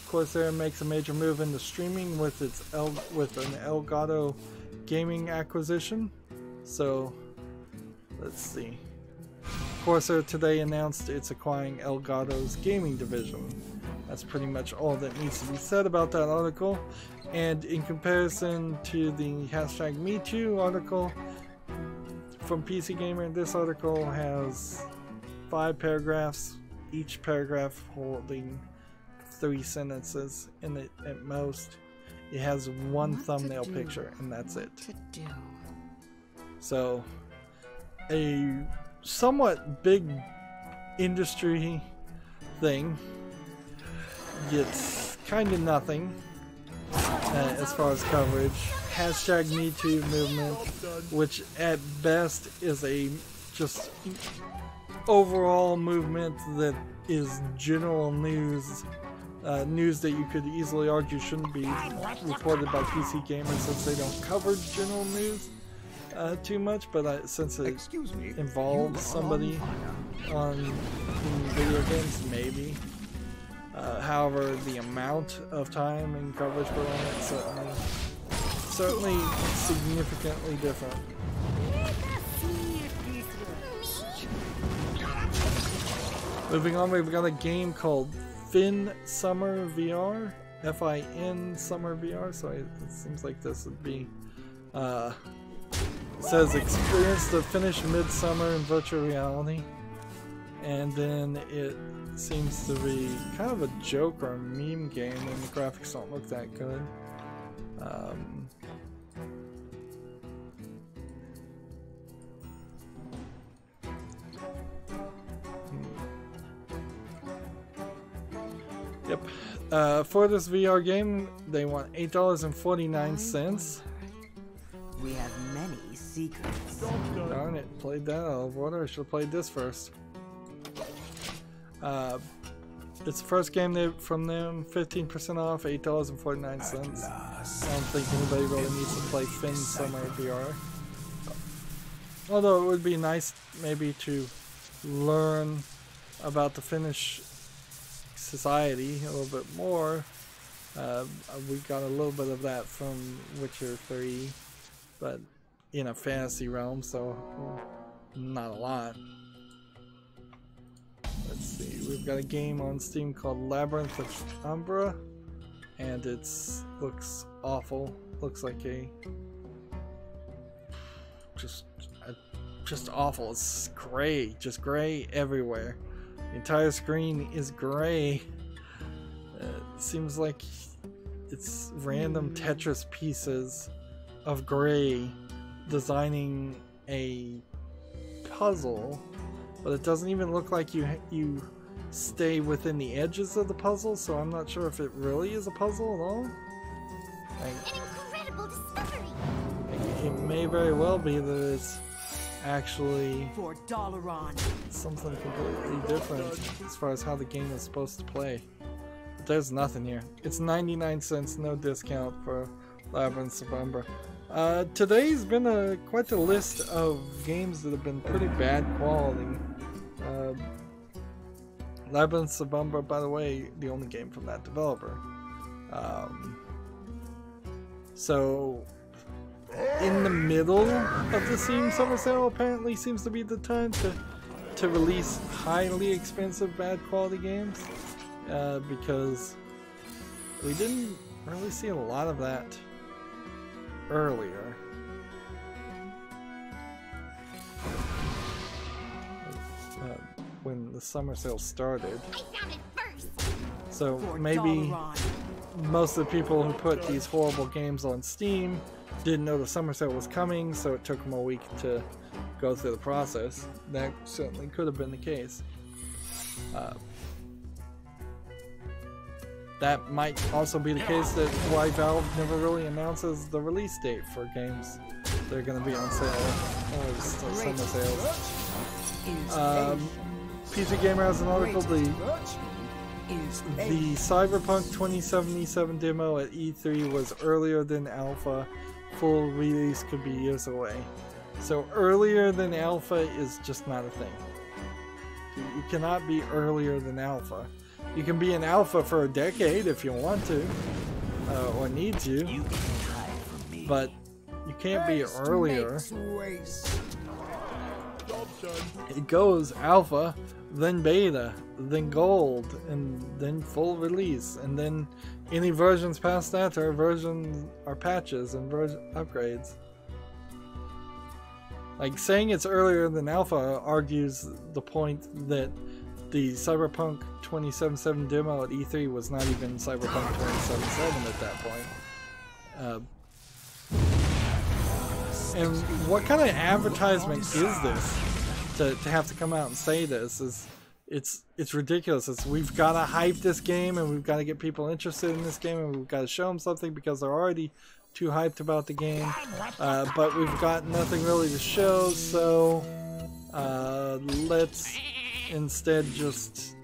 Speaker 1: Corsair makes a major move into streaming with an Elgato Gaming acquisition. So, let's see. Corsair today announced it's acquiring Elgato's gaming division. That's pretty much all that needs to be said about that article. And in comparison to the #MeToo article from PC Gamer, this article has 5 paragraphs, each paragraph holding 3 sentences in it at most. It has one thumbnail picture, and that's it. So, a somewhat big industry thing gets kind of nothing as far as coverage. #MeToo movement, which at best is a just overall movement that is general news. News that you could easily argue shouldn't be reported by PC Gamer since they don't cover general news too much, but since it involves somebody on video games, maybe. However, the amount of time and coverage put on it certainly significantly different. Moving on, we've got a game called Fin Summer VR, Fin Summer VR. So it seems like this would be. It says experience the Finnish midsummer in virtual reality, and then it seems to be kind of a joke or a meme game, and the graphics don't look that good. Yep. For this VR game, they want $8.49.
Speaker 5: We have many secrets.
Speaker 1: Darn it, played that out of order. I should have played this first. It's the first game from them, 15% off, $8.49. I don't think anybody really needs to play Finn Summer VR. Although it would be nice maybe to learn about the Finnish society a little bit more. We got a little bit of that from Witcher 3, but in a fantasy realm, so not a lot. Let's see, we've got a game on Steam called Labyrinth of Umbra, and looks awful. Looks like just awful. It's gray, just gray everywhere. The entire screen is gray. Seems like it's random Tetris pieces of gray designing a puzzle, but it doesn't even look like you stay within the edges of the puzzle, so I'm not sure if it really is a puzzle at all.
Speaker 6: An incredible discovery!
Speaker 1: It may very well be that it's actually
Speaker 5: For Dalaran.
Speaker 1: something completely different as far as how the game is supposed to play. But there's nothing here. It's 99 cents, no discount for Labyrinth of Umbra. Today's been quite a list of games that have been pretty bad quality. Labyrinth of Umbra, by the way, the only game from that developer. So in the middle of the Steam Summer Sale apparently seems to be the time to release highly expensive bad quality games, because we didn't really see a lot of that earlier. When the summer sale started.
Speaker 6: I found it first.
Speaker 1: So maybe most of the people who put these horrible games on Steam didn't know the summer sale was coming, so it took them a week to go through the process. That certainly could have been the case. That might also be the case that why Valve never really announces the release date for games that are going to be on sale or summer sales. PC Gamer has an article, the Cyberpunk 2077 demo at E3 was earlier than alpha. Full release could be years away. So earlier than alpha is just not a thing. You cannot be earlier than alpha. You can be an alpha for a decade if you want to, or need to, but you can't be earlier. It goes alpha, then beta, then gold, and then full release, and then any versions past that are patches and version upgrades. Like, saying it's earlier than alpha argues the point that the Cyberpunk 2077 demo at E3 was not even Cyberpunk 2077 at that point. And what kind of advertisement is this to have to come out and say this? It's ridiculous. We've got to hype this game, and we've got to get people interested in this game, and we've got to show them something because they're already too hyped about the game, but we've got nothing really to show, so let's instead just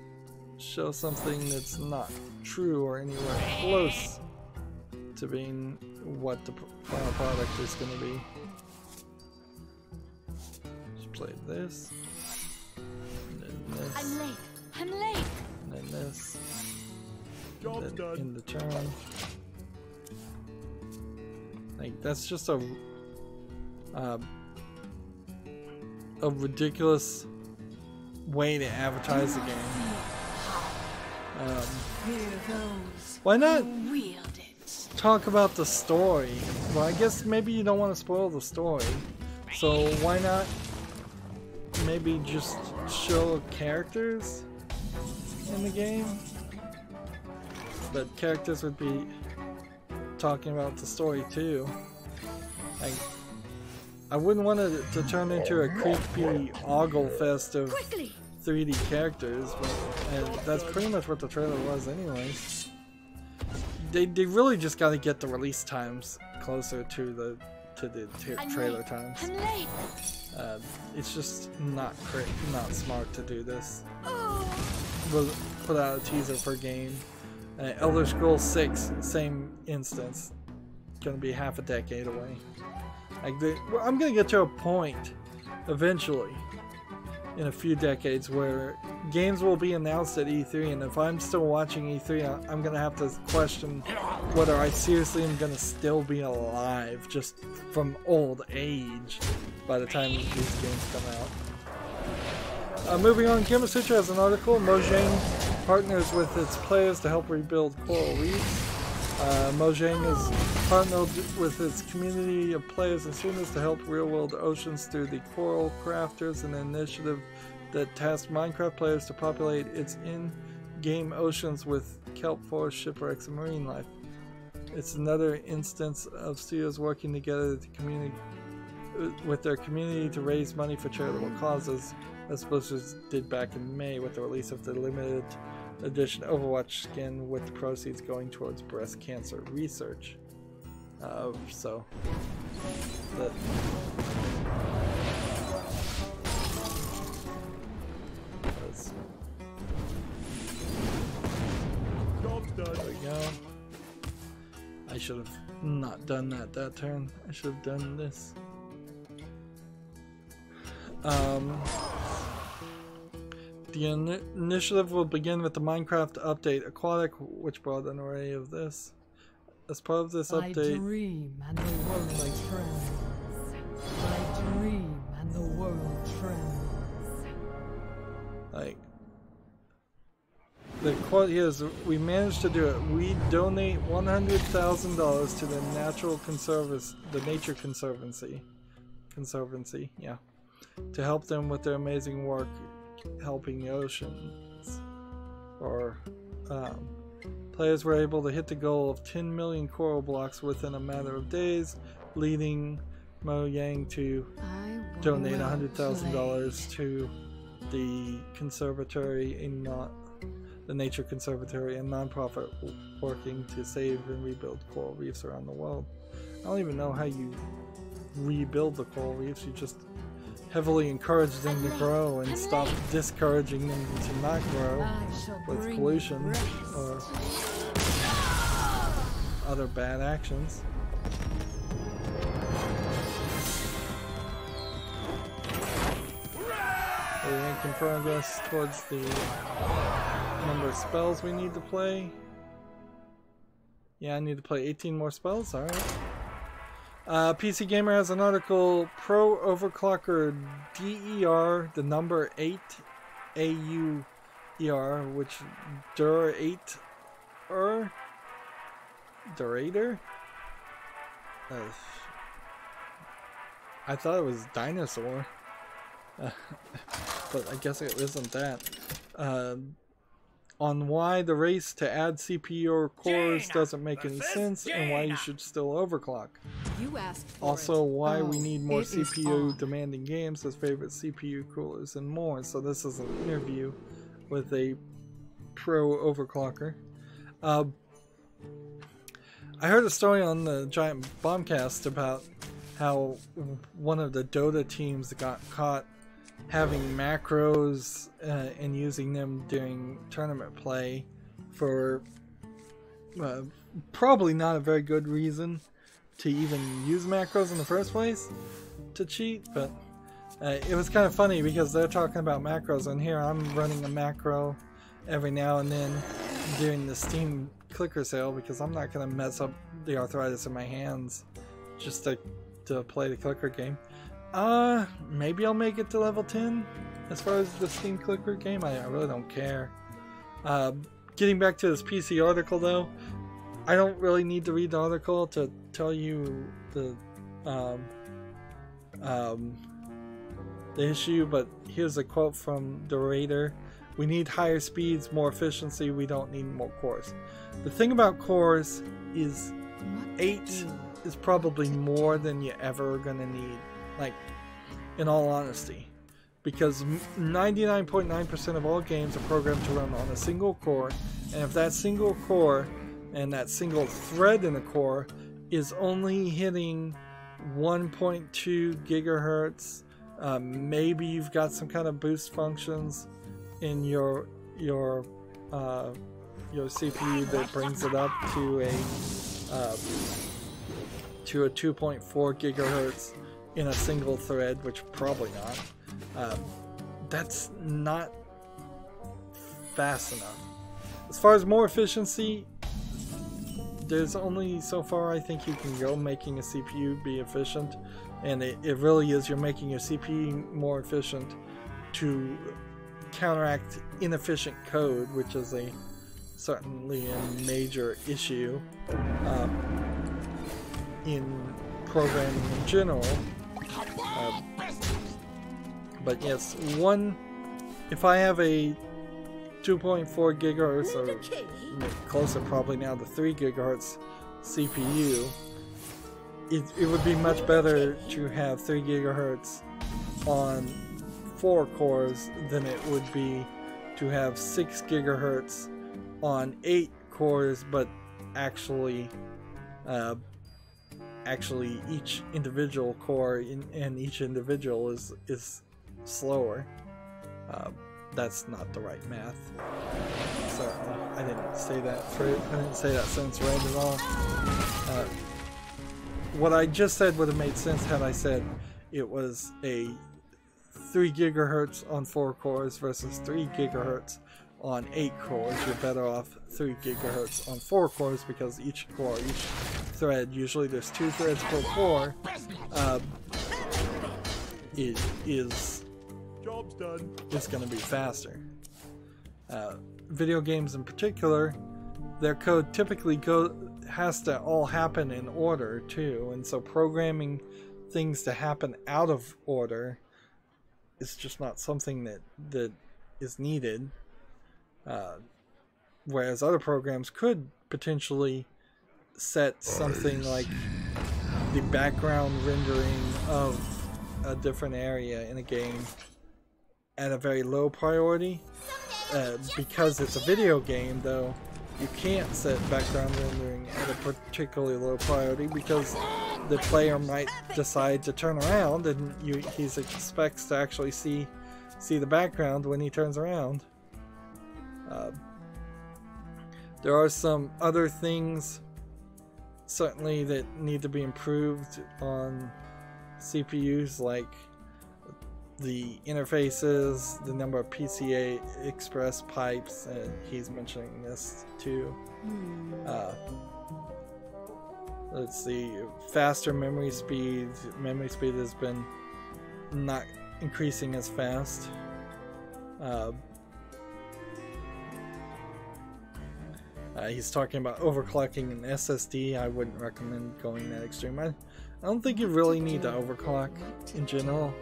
Speaker 1: show something that's not true or anywhere close to being what the final product is going to be. Just play this, and then this.
Speaker 6: I'm late. I'm late.
Speaker 1: And then this. And then in the turn. Like, that's just a ridiculous way to advertise the game. Why not talk about the story? Well, I guess maybe you don't want to spoil the story, so why not maybe just show characters in the game? But characters would be talking about the story too. Like, I wouldn't want it to turn into a creepy ogle fest of 3D characters, but and that's pretty much what the trailer was anyway. they really just got to get the release times closer to the trailer times.
Speaker 6: I'm late.
Speaker 1: It's just not smart to do this. We'll put out a teaser for a game. Elder Scrolls 6, same instance. Gonna be half a decade away. Like I'm gonna get to a point eventually in a few decades where games will be announced at E3, and if I'm still watching E3, I'm gonna have to question whether I seriously am gonna still be alive just from old age by the time these games come out. Moving on, Gamasutra has an article. Mojang partners with its players to help rebuild coral reefs. Mojang has partnered with its community of players and students to help real-world oceans through the Coral Crafters, an initiative that tasks Minecraft players to populate its in-game oceans with kelp, forest, shipwrecks, and marine life. It's another instance of studios working together with their community to raise money for charitable causes, as Blizzard did back in May with the release of the limited edition Overwatch skin, with the proceeds going towards breast cancer research. So that there we go. I should have not done that turn. I should have done this. The initiative will begin with the Minecraft update Aquatic, which brought an array of this. As part of this update,
Speaker 7: I dream and the world trembles. I dream and the world trembles.
Speaker 1: Like, the quote here is, we managed to do it. We donate $100,000 to the Nature Conservancy, yeah, to help them with their amazing work helping the oceans. Or players were able to hit the goal of 10 million coral blocks within a matter of days, leading Mojang to donate $100,000 to the conservatory, the Nature Conservatory, a non-profit working to save and rebuild coral reefs around the world. I don't even know how you rebuild the coral reefs. You just heavily encourage them to grow and stop discouraging them to not grow with pollution or other bad actions. We're making progress towards the number of spells we need to play. Yeah, I need to play 18 more spells, alright. PC Gamer has an article, Pro Overclocker DER, the number 8 AUER, which Durator? I thought it was dinosaur, but I guess it isn't that. On why the race to add CPU cores doesn't make any sense and why you should still overclock.
Speaker 3: You asked for
Speaker 1: also,
Speaker 3: it.
Speaker 1: why we need more CPU demanding games as favorite CPU coolers and more. So this is an interview with a pro overclocker. I heard a story on the Giant Bombcast about how one of the Dota teams got caught having macros and using them during tournament play for probably not a very good reason to even use macros in the first place to cheat, but it was kind of funny because they're talking about macros, and here I'm running a macro every now and then during the Steam clicker sale because I'm not going to mess up the arthritis in my hands just to play the clicker game. Maybe I'll make it to level 10 as far as the Steam clicker game. I really don't care. Getting back to this PC article though, I don't really need to read the article to tell you the issue, but here's a quote from the Raider. We need higher speeds, more efficiency, we don't need more cores. The thing about cores is 8 is probably more than you're ever gonna need, like, in all honesty, because 99.9% of all games are programmed to run on a single core, and if that single core and that single thread in the core is only hitting 1.2 gigahertz. Maybe you've got some kind of boost functions in your CPU that brings it up to a 2.4 gigahertz in a single thread, which probably not. That's not fast enough. As far as more efficiency, there's only so far I think you can go making a CPU be efficient, and it really is, you're making your CPU more efficient to counteract inefficient code, which is certainly a major issue in programming in general. But yes, if I have a 2.4 gigahertz, or closer probably now to 3 gigahertz CPU, it would be much better to have 3 gigahertz on 4 cores than it would be to have 6 gigahertz on 8 cores, but actually each individual core and each individual is slower. That's not the right math. So I didn't say that sentence right at all. What I just said would have made sense had I said it was a 3 gigahertz on 4 cores versus 3 gigahertz on 8 cores. You're better off 3 gigahertz on 4 cores, because each thread, usually there's 2 threads per core,
Speaker 2: Job's done.
Speaker 1: It's going to be faster. Video games in particular, their code typically has to all happen in order too, and so programming things to happen out of order is just not something that is needed. Whereas other programs could potentially set something like the background rendering of a different area in a game at a very low priority. Because it's a video game, though, you can't set background rendering at a particularly low priority, because the player might decide to turn around and he expects to actually see the background when he turns around. There are some other things certainly that need to be improved on CPUs, like the interfaces, the number of PCI Express pipes, and he's mentioning this too. Let's see, faster memory speed. Memory speed has been not increasing as fast. He's talking about overclocking an SSD. I wouldn't recommend going that extreme. I don't think you really need to overclock in general.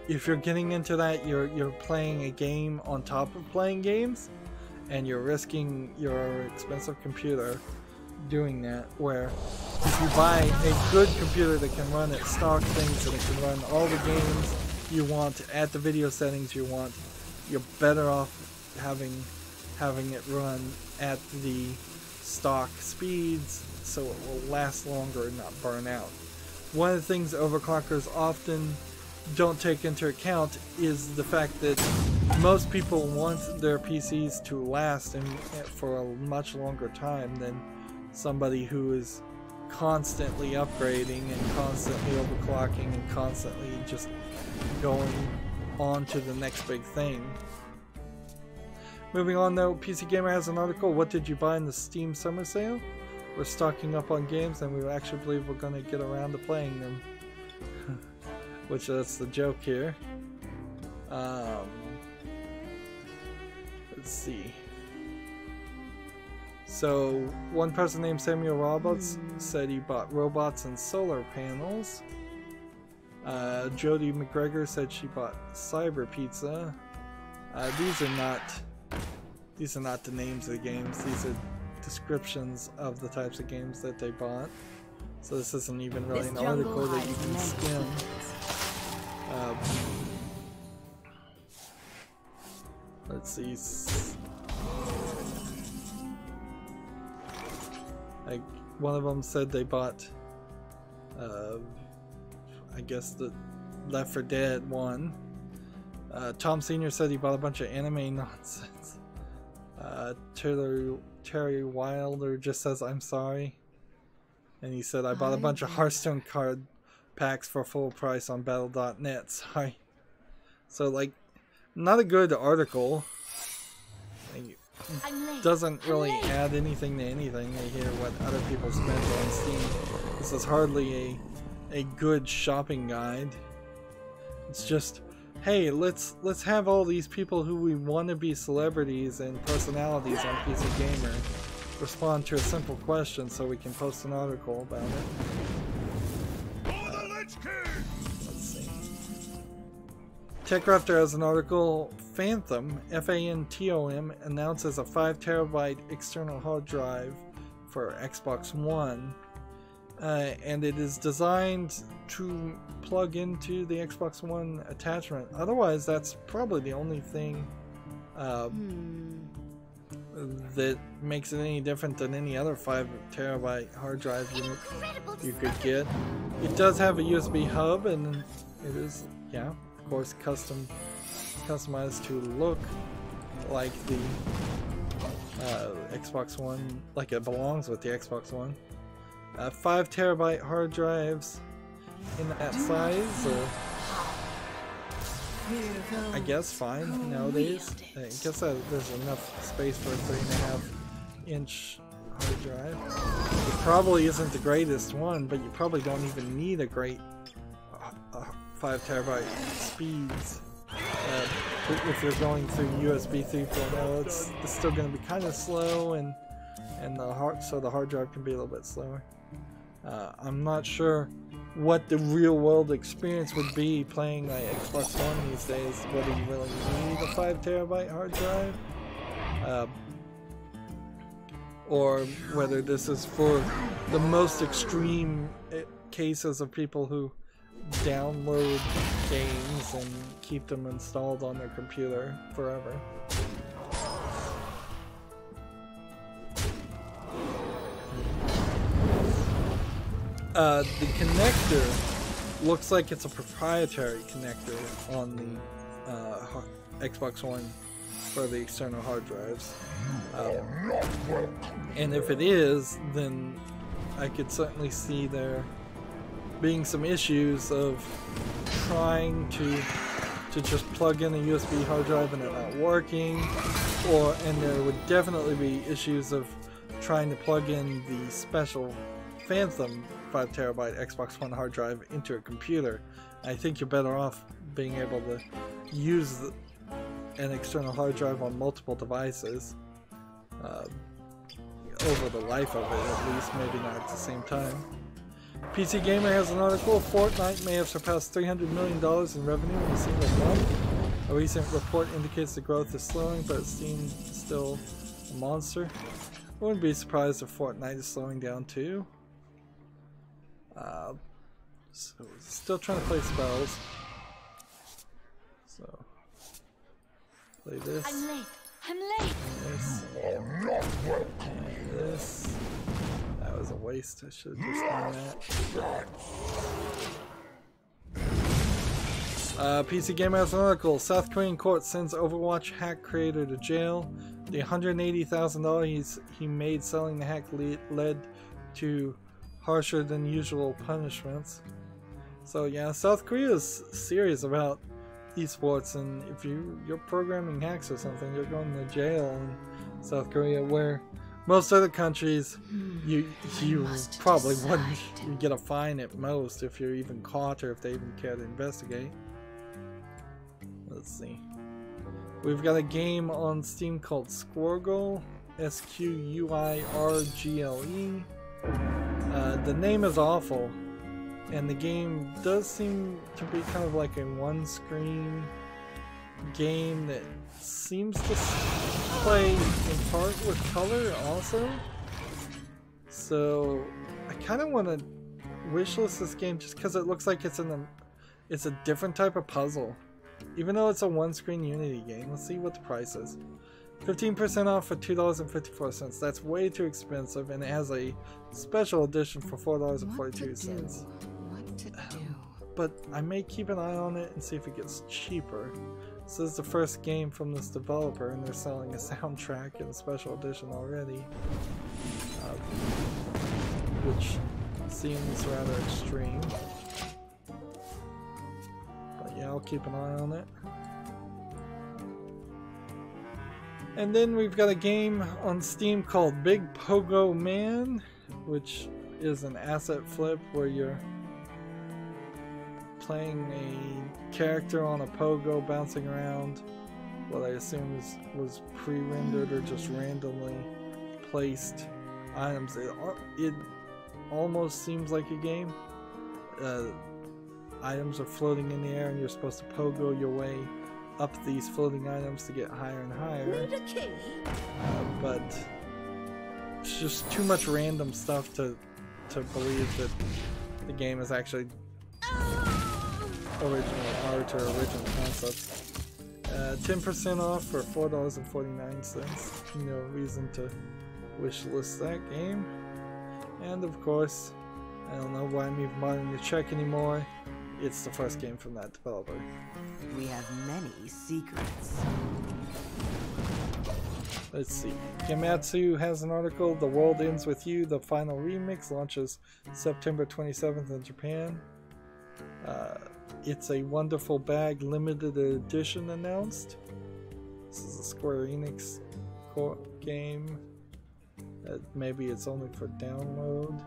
Speaker 1: If you're getting into that, you're playing a game on top of playing games, and you're risking your expensive computer doing that. Where if you buy a good computer that can run its stock things, and it can run all the games you want at the video settings you want, you're better off having it run at the stock speeds, so it will last longer and not burn out. One of the things overclockers often don't take into account is the fact that most people want their PCs to last for a much longer time than somebody who is constantly upgrading and constantly overclocking and constantly just going on to the next big thing. Moving on though, PC Gamer has an article, what did you buy in the Steam summer sale? We're stocking up on games and we actually believe we're going to get around to playing them. Which that's the joke here. Let's see. So, one person named Samuel Roberts said he bought robots and solar panels. Jody McGregor said she bought Cyber Pizza. These are not the names of the games. These are descriptions of the types of games that they bought. So this isn't even really an article that you can skim. Let's see. Like, one of them said they bought, I guess the Left 4 Dead 1. Tom Sr. said he bought a bunch of anime nonsense. Terry Wilder just says, I'm sorry. And he said, I bought a bunch of Hearthstone card packs for full price on battle.net. Sorry. So, like, not a good article. Like, doesn't really add anything to anything. They hear what other people spend on Steam. This is hardly a good shopping guide. It's just, hey, let's have all these people who we want to be celebrities and personalities on PC Gamer respond to a simple question so we can post an article about it. Let's see. TechRafter has an article. Phantom, F-A-N-T-O-M, announces a 5 terabyte external hard drive for Xbox One, and it is designed to plug into the Xbox One attachment. Otherwise, that's probably the only thing that makes it any different than any other 5 terabyte hard drive you could get. It does have a USB hub, and it is, yeah, of course, customized to look like the Xbox One, like it belongs with the Xbox One. 5 terabyte hard drives in that size, I guess fine nowadays. I guess there's enough space for a 3.5-inch hard drive. It probably isn't the greatest one, but you probably don't even need a great 5 terabyte speeds. If you're going through USB 3.0, it's still going to be kind of slow, and the hard drive can be a little bit slower. I'm not sure what the real world experience would be playing like Xbox One these days. Whether you really need a 5 terabyte hard drive, or whether this is for the most extreme cases of people who download games and keep them installed on their computer forever. The connector looks like it's a proprietary connector on the Xbox One for the external hard drives. And if it is, then I could certainly see there being some issues of trying to just plug in a USB hard drive and it not working, and there would definitely be issues of trying to plug in the special Phantom 5 terabyte Xbox One hard drive into a computer. I think you're better off being able to use an external hard drive on multiple devices over the life of it, at least, maybe not at the same time. PC Gamer has an article. Fortnite may have surpassed $300 million in revenue in a single month. A recent report indicates the growth is slowing, but it seems still a monster. I wouldn't be surprised if Fortnite is slowing down too. So still trying to play spells. So play this.
Speaker 6: I'm late. I'm late.
Speaker 1: And this. That was a waste. I should have just done that. PC Gamer has an article. South Korean court sends Overwatch hack creator to jail. The $180,000 he made selling the hack led to harsher than usual punishments. So yeah, South Korea is serious about esports, and if you're programming hacks or something, you're going to jail in South Korea, where most other countries you probably wouldn't. You get a fine at most if you're even caught, or if they even care to investigate. Let's see. We've got a game on Steam called Squirgle, Squirgle. The name is awful, and the game does seem to be kind of like a one-screen game that seems to play in part with color also. So I kind of want to wishlist this game just because it looks like it's a different type of puzzle, even though it's a one-screen Unity game. Let's see what the price is. 15% off for $2.54. That's way too expensive, and it has a special edition for $4.42.
Speaker 3: What to do?
Speaker 1: But I may keep an eye on it and see if it gets cheaper. This is the first game from this developer, and they're selling a soundtrack in a special edition already, which seems rather extreme. But yeah, I'll keep an eye on it. And then we've got a game on Steam called Big Pogo Man, which is an asset flip where you're playing a character on a pogo bouncing around what I assume was pre-rendered or just randomly placed items. It almost seems like a game. Items are floating in the air and you're supposed to pogo your way up these floating items to get higher and higher. But it's just too much random stuff to believe that the game is actually original art or original concepts. 10% off for $4.49. No reason to wish list that game. And of course, I don't know why I'm even bothering to check anymore. It's the first game from that developer.
Speaker 5: We have many secrets.
Speaker 1: Let's see. Gematsu has an article. The World Ends With You, the final remix, launches September 27th in Japan. It's a Wonderful Bag limited edition announced. This is a Square Enix game. Maybe it's only for download.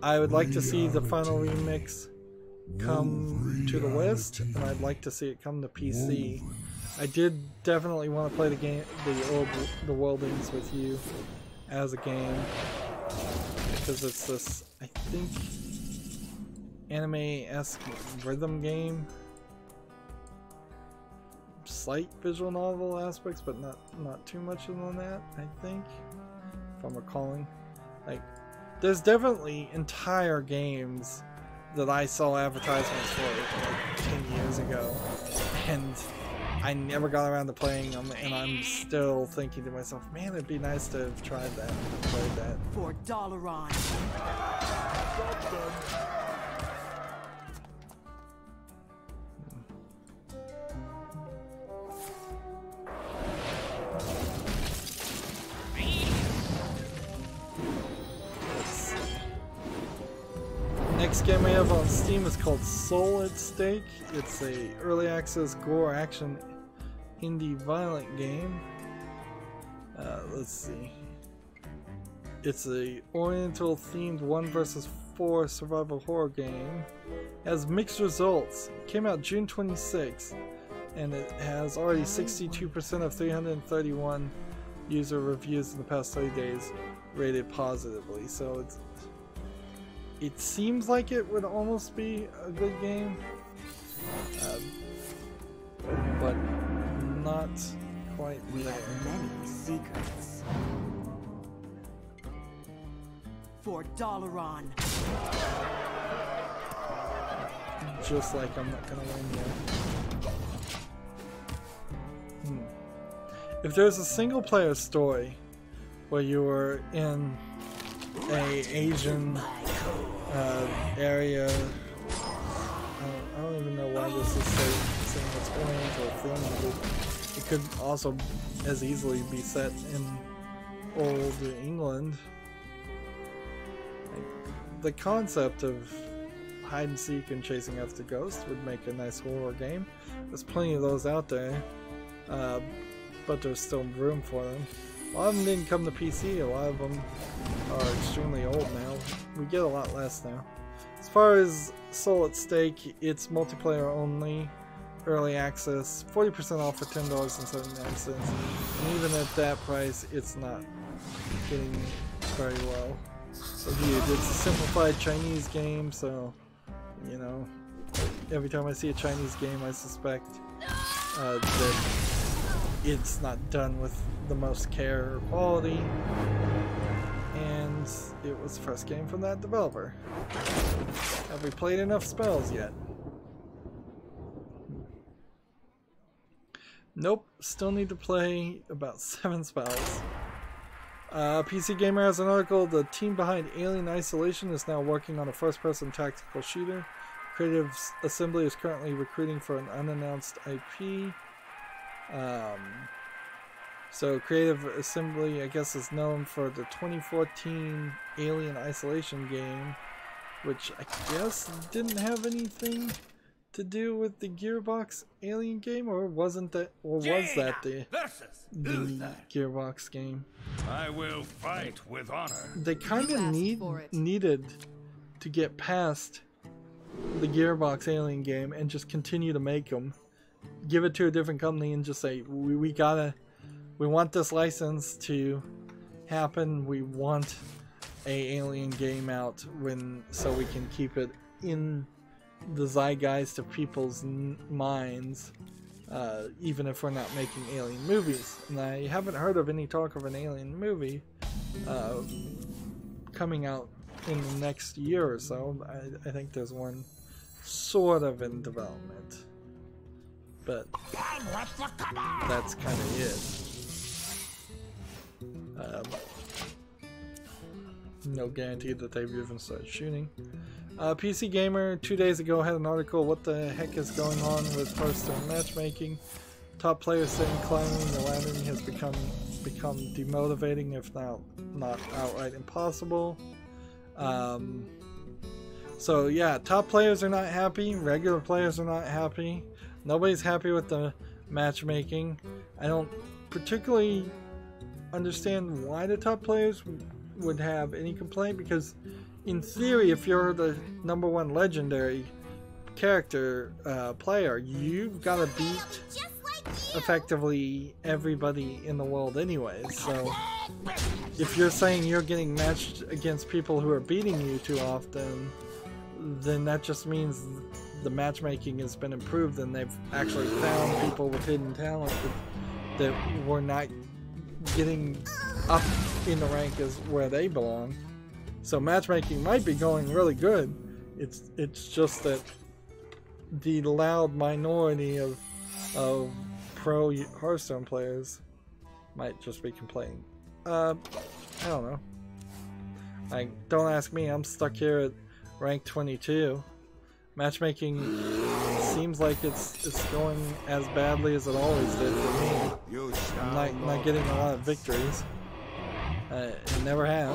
Speaker 1: I would like to see the final remix come to the West, and I'd like to see it come to PC. I did definitely want to play the game, the World Ends With You as a game, because it's this, I think, anime-esque rhythm game. Slight visual novel aspects, but not too much than that, I think, if I'm recalling. Like, there's definitely entire games that I saw advertisements for like 10 years ago, and I never got around to playing them, and I'm still thinking to myself, man, it'd be nice to have tried that and played that.
Speaker 5: For $1.
Speaker 1: Next game we have on Steam is called Soul at Stake. It's a early access gore action indie violent game. Let's see. It's a Oriental themed 1 vs 4 survival horror game. It has mixed results. It came out June 26th, and it has already 62% of 331 user reviews in the past 30 days rated positively. So it seems like it would almost be a good game, but not quite
Speaker 5: We
Speaker 1: there.
Speaker 5: have many secrets. For $1.
Speaker 1: Just like I'm not gonna win yet. If there's a single player story where you were in a Asian area, I don't even know why this is saying it's Oriental thing, but it could also as easily be set in old England. Like, the concept of hide and seek and chasing after ghosts would make a nice horror game. There's plenty of those out there, but there's still room for them. A lot of them didn't come to PC, a lot of them are extremely old now. We get a lot less now. As far as Soul at Stake, it's multiplayer only, early access, 40% off for $10.79, and even at that price, it's not getting very well reviewed. It's a simplified Chinese game, so, you know, every time I see a Chinese game, I suspect that it's not done with the most care or quality, and it was the first game from that developer. Have we played enough spells yet? Nope, still need to play about 7 spells. PC Gamer has an article. The team behind Alien Isolation is now working on a first-person tactical shooter. Creative Assembly is currently recruiting for an unannounced IP. So Creative Assembly, I guess, is known for the 2014 Alien Isolation game, which I guess didn't have anything to do with the Gearbox Alien game, or wasn't that, or was that the Gearbox game?
Speaker 2: I will fight with honor.
Speaker 1: They kind
Speaker 3: You
Speaker 1: of
Speaker 3: asked
Speaker 1: needed to get past the Gearbox Alien game and just continue to make them. Give it to a different company and just say, we want this license to happen. We want a Alien game out so we can keep it in the zeitgeist of people's minds, even if we're not making Alien movies. And I haven't heard of any talk of an Alien movie coming out in the next year or so. I think there's one sort of in development, but that's kind of it. No guarantee that they've even started shooting. PC Gamer 2 days ago had an article, what the heck is going on with Hearthstone matchmaking? Top players saying climbing the ladder has become demotivating, if not outright impossible. So yeah, top players are not happy, regular players are not happy. Nobody's happy with the matchmaking. I don't particularly understand why the top players would have any complaint, because in theory, if you're the #1 legendary character player, you've got to beat effectively everybody in the world anyway. So if you're saying you're getting matched against people who are beating you too often, then that just means the matchmaking has been improved and they've actually found people with hidden talent that were not getting up in the rank as where they belong. So matchmaking might be going really good. It's just that the loud minority of pro Hearthstone players might just be complaining. I don't know. Don't ask me. I'm stuck here at rank 22. Matchmaking seems like it's going as badly as it always did for me. I'm not getting a lot of victories. It never have.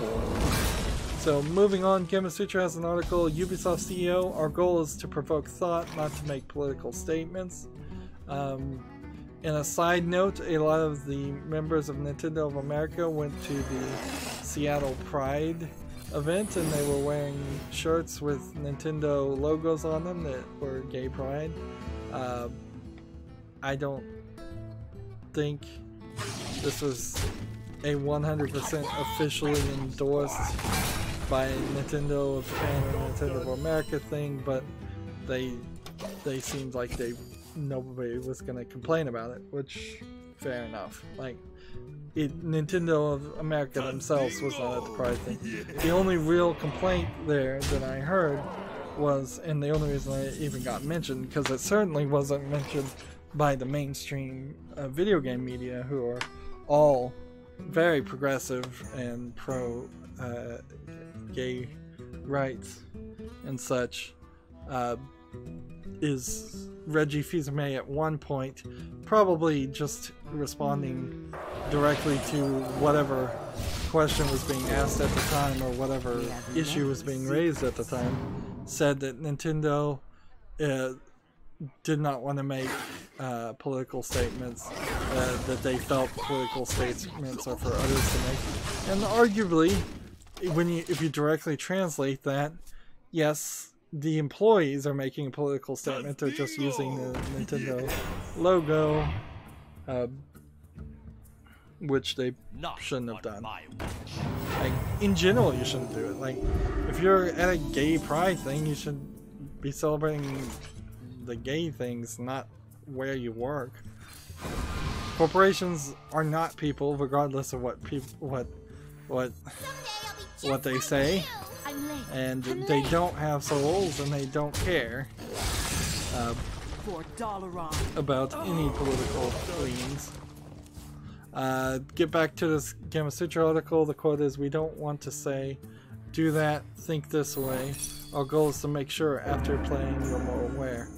Speaker 1: So moving on, Gamasutra has an article. Ubisoft CEO, our goal is to provoke thought, not to make political statements. In a side note, a lot of the members of Nintendo of America went to the Seattle Pride event and they were wearing shirts with Nintendo logos on them that were gay pride. I don't think this was a 100% officially endorsed by Nintendo of Japan or Nintendo of America thing, but they seemed like nobody was gonna complain about it, which fair enough. Like, Nintendo of America themselves was not at the Pride thing. The only real complaint there that I heard was, and the only reason I even got mentioned, because it certainly wasn't mentioned by the mainstream video game media, who are all very progressive and pro gay rights and such, is Reggie Fils-Aimé at one point, probably just responding directly to whatever question was being asked at the time or whatever issue was being raised at the time, said that Nintendo did not want to make political statements, that they felt political statements are for others to make. And arguably, if you directly translate that, yes, the employees are making a political statement. They're just using the Nintendo logo, which they shouldn't have done. Like, in general, you shouldn't do it. Like, if you're at a gay pride thing, you should be celebrating the gay things, not where you work. Corporations are not people, regardless of what they say, and they don't have souls and they don't care.
Speaker 5: $4
Speaker 1: about any political leanings. Get back to this Gamma Sutra article. The quote is, "We don't want to say, do that, think this way. Our goal is to make sure after playing you're more aware."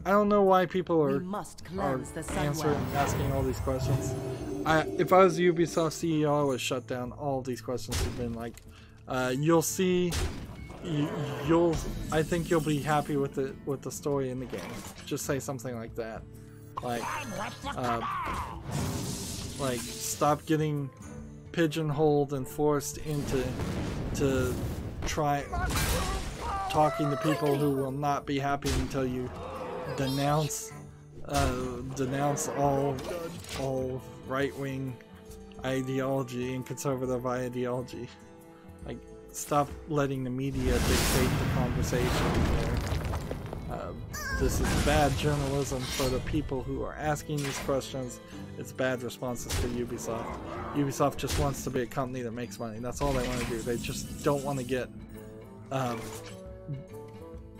Speaker 1: I don't know why people are asking all these questions. If I was the Ubisoft CEO, I would shut down all these questions and been like, you'll see, I think you'll be happy with the story in the game. Just say something like that. Like stop getting pigeonholed and forced into try talking to people who will not be happy until you denounce all right-wing ideology and conservative ideology. Like, stop letting the media dictate the conversation there. This is bad journalism for the people who are asking these questions. It's bad responses for Ubisoft. Ubisoft just wants to be a company that makes money. That's all they want to do. They just don't want to get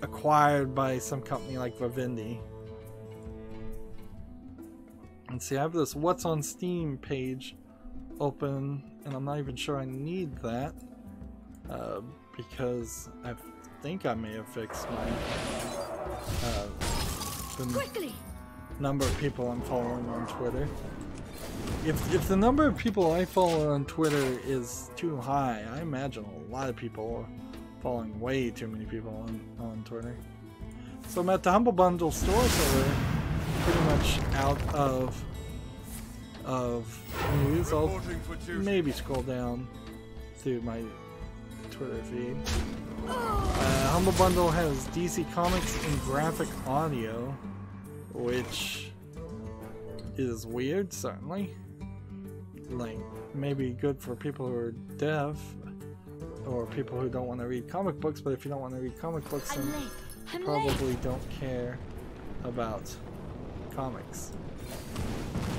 Speaker 1: acquired by some company like Vivendi. And see, I have this What's on Steam page open, and I'm not even sure I need that because I think I may have fixed my the number of people I'm following on Twitter. If the number of people I follow on Twitter is too high, I imagine a lot of people are following way too many people on Twitter. So I'm at the Humble Bundle store, so we're pretty much out of news. I'll maybe scroll down through my Twitter feed. Humble Bundle has DC Comics and graphic audio, which is weird, certainly. Like, maybe good for people who are deaf or people who don't want to read comic books, but if you don't want to read comic books, then you probably don't care about comics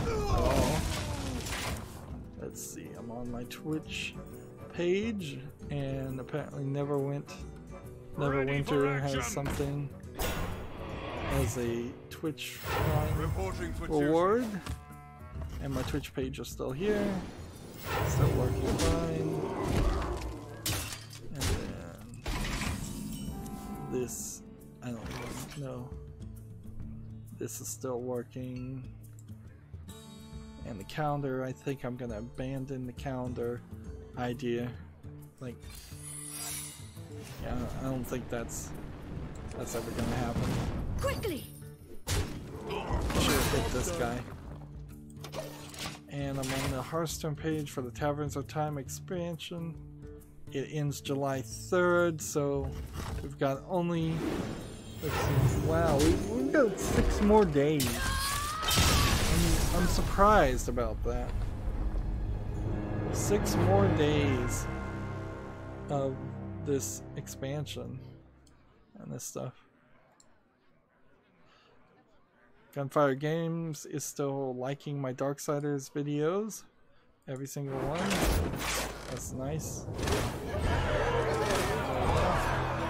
Speaker 1: at all. Let's see, I'm on my Twitch page, and apparently Neverwinter has something as a Twitch reward, and my Twitch page is still here, still working fine. And then this, I don't even know, this is still working. And the calendar, I think I'm gonna abandon the calendar idea. Like, yeah, I don't think that's ever gonna happen.
Speaker 6: Quickly!
Speaker 1: Should have hit this guy. And I'm on the Hearthstone page for the Taverns of Time expansion. It ends July 3rd, so we've got only, let's see, wow, we've got 6 more days. I'm surprised about that. 6 more days of this expansion and this stuff. Gunfire Games is still liking my Darksiders videos, every single one. That's nice.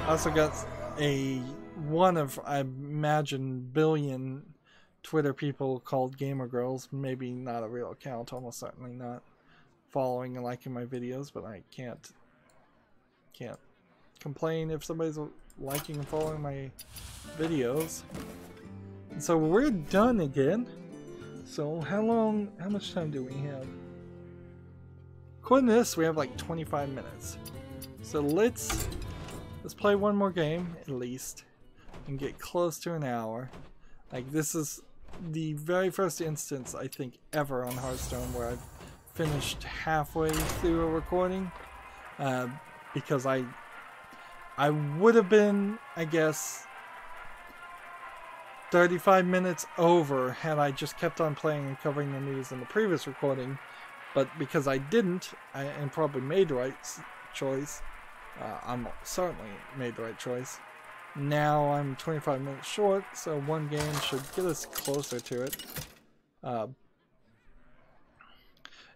Speaker 1: I also got one of, I imagine, billion Twitter people called Gamer Girls. Maybe not a real account, almost certainly not following and liking my videos, but I can't complain if somebody's liking and following my videos. And so we're done again. So how much time do we have? According to this, we have like 25 minutes. So let's play one more game at least and get close to an hour. Like, this is the very first instance, I think, ever on Hearthstone where I've finished halfway through a recording, because I would have been, I guess, 35 minutes over had I just kept on playing and covering the news in the previous recording, but because I didn't, and probably made the right choice, I'm certainly made the right choice. Now I'm 25 minutes short, so one game should get us closer to it.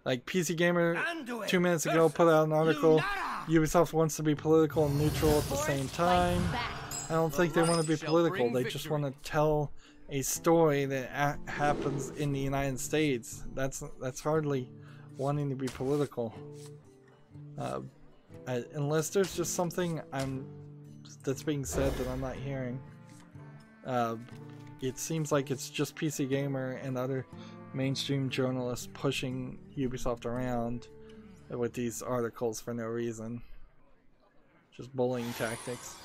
Speaker 1: Like PC Gamer 2 minutes ago put out an article, Ubisoft wants to be political and neutral at the same time. I don't think they want to be political, they just want to tell a story that happens in the United States. That's hardly wanting to be political. Unless there's just something that's being said that I'm not hearing. It seems like it's just PC Gamer and other mainstream journalists pushing Ubisoft around with these articles for no reason. Just bullying tactics.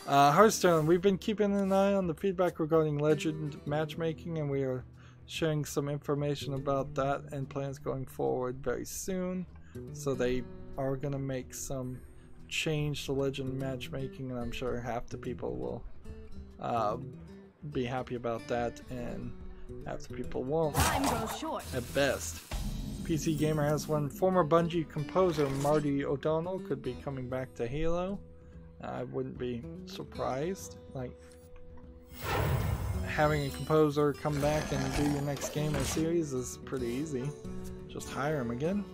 Speaker 1: Hearthstone, we've been keeping an eye on the feedback regarding Legend matchmaking, and we are sharing some information about that and plans going forward very soon. So they are going to make some change to Legend matchmaking, and I'm sure half the people will be happy about that, and half the people won't.
Speaker 5: Time goes short.
Speaker 1: At best. PC Gamer has one. Former Bungie composer Marty O'Donnell could be coming back to Halo. I wouldn't be surprised. Like, having a composer come back and do your next game or series is pretty easy. Just hire him again.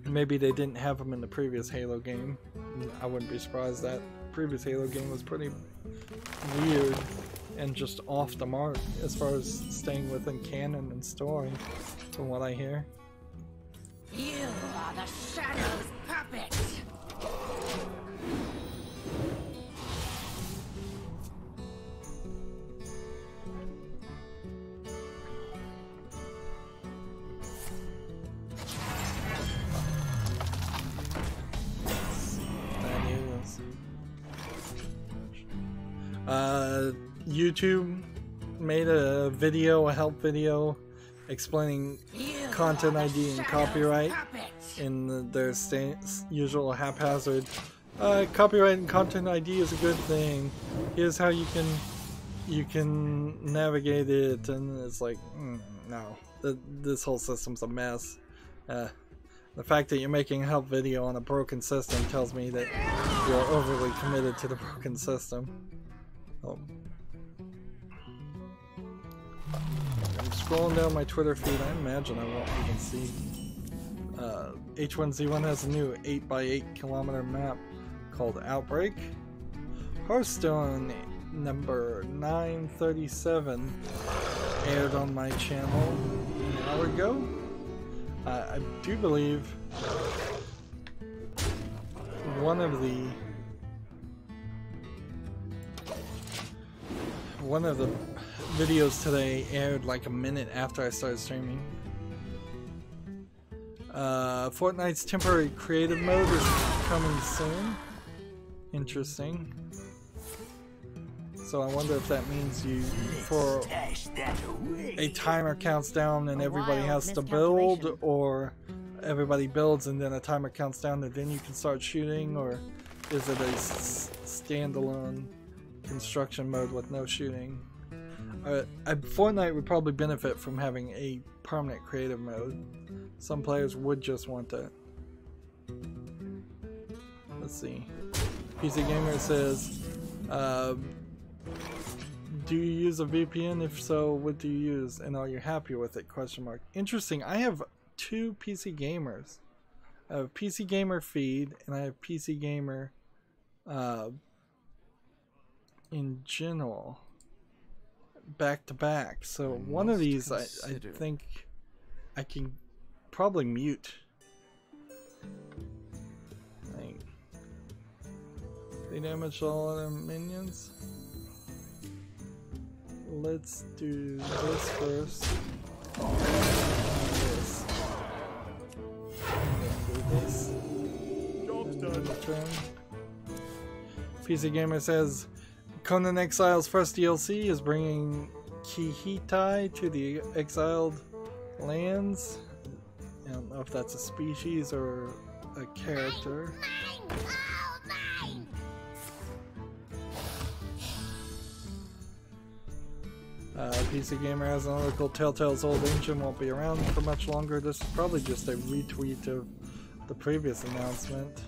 Speaker 1: Maybe they didn't have him in the previous Halo game. I wouldn't be surprised. That previous Halo game was pretty weird and just off the mark as far as staying within canon and story, from what I hear.
Speaker 4: You are the Shadow's puppet.
Speaker 1: YouTube made a video, a help video, explaining content ID and copyright in their usual haphazard. Copyright and content ID is a good thing. Here's how you can navigate it, and it's like, no, this whole system's a mess. The fact that you're making a help video on a broken system tells me that you're overly committed to the broken system. Oh. I'm scrolling down my Twitter feed. I imagine I won't even see. H1Z1 has a new 8x8 kilometer map called Outbreak. Hearthstone number 937 aired on my channel an hour ago. I do believe one of the videos today aired like a minute after I started streaming. Fortnite's temporary creative mode is coming soon. Interesting. So I wonder if that means for a timer counts down and everybody has to build, or everybody builds and then a timer counts down and then you can start shooting, or is it a standalone construction mode with no shooting? Fortnite would probably benefit from having a permanent creative mode. Some players would just want that. Let's see. PC Gamer says, do you use a VPN? If so, what do you use? And are you happy with it? Question mark. Interesting. I have two PC Gamers. I have PC Gamer feed and I have PC Gamer in general, back to back. So one of these I think I can probably mute. Like, they damage all other minions. Let's do this first. This. And then do this. Job's done. PC Gamer says Conan Exile's first DLC is bringing Kihitai to the exiled lands. I don't know if that's a species or a character. PC Gamer has an article, Telltale's old engine won't be around for much longer. This is probably just a retweet of the previous announcement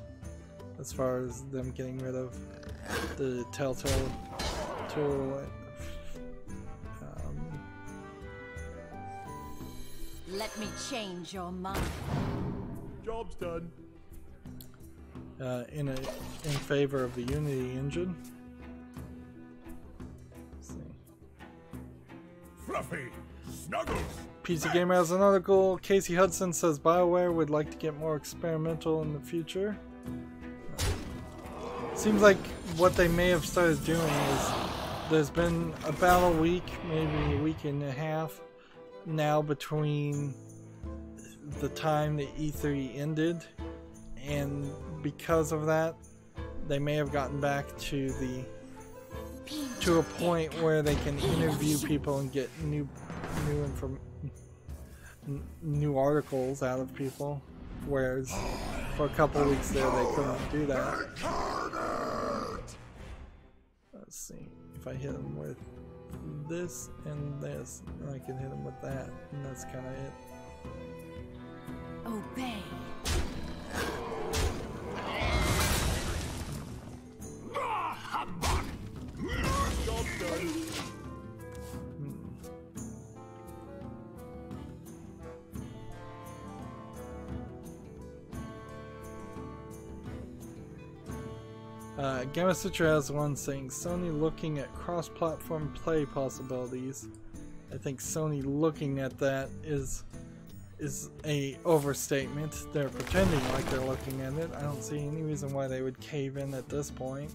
Speaker 1: as far as them getting rid of the Telltale tool.
Speaker 5: Let me change your mind.
Speaker 2: Job's done.
Speaker 1: In favor of the Unity engine.
Speaker 2: Fluffy. Snuggles.
Speaker 1: PC Gamer has an article. Casey Hudson says BioWare would like to get more experimental in the future. Seems like what they may have started doing is there's been about a week, maybe a week and a half now between the time the E3 ended, and because of that they may have gotten back to a point where they can interview people and get new articles out of people, whereas for a couple of weeks there they couldn't do that. Let's see, if I hit them with this and this, and I can hit them with that, and that's kind of it.
Speaker 5: Obey.
Speaker 2: Job done.
Speaker 1: Gamma Citra has one saying Sony looking at cross-platform play possibilities. I think Sony looking at that is a overstatement. They're pretending like they're looking at it. I don't see any reason why they would cave in at this point.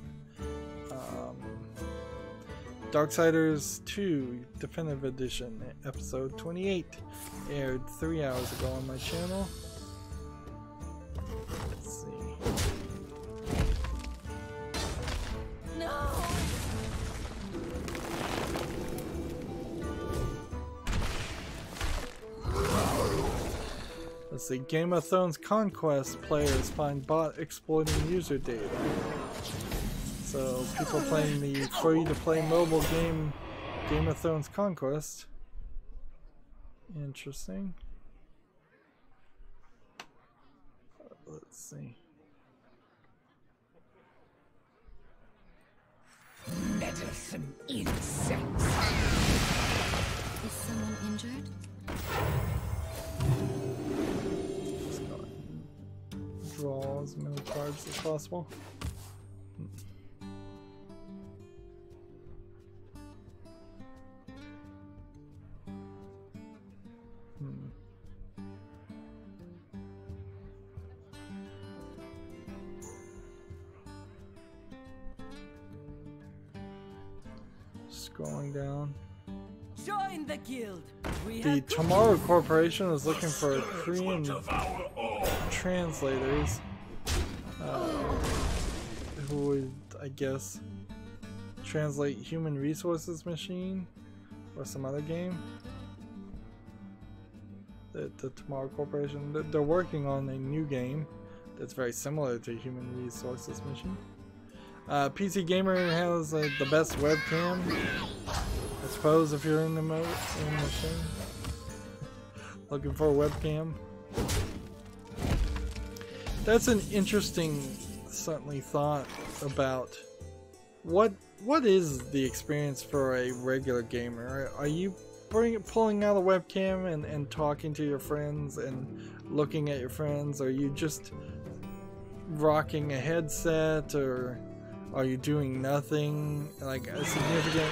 Speaker 1: Darksiders 2 Definitive Edition episode 28 aired 3 hours ago on my channel. Let's see.
Speaker 5: No.
Speaker 1: Let's see. Game of Thrones Conquest players find bot exploiting user data. So people playing the free-to-play mobile game Game of Thrones Conquest. Interesting. Let's see.
Speaker 4: Medicine insects.
Speaker 6: Is someone injured?
Speaker 1: Just gonna draw as many cards as possible. Scrolling down.
Speaker 5: Join the guild.
Speaker 1: The Tomorrow Corporation is looking for Korean translators who would, I guess, translate Human Resources Machine or some other game. The Tomorrow Corporation, they're working on a new game that's very similar to Human Resources Machine. PC Gamer has the best webcam, I suppose, if you're in the machine. Looking for a webcam. That's an interesting, certainly, thought about what is the experience for a regular gamer. Are you pulling out a webcam and talking to your friends and looking at your friends? Are you just rocking a headset, or are you doing nothing? Like, a significant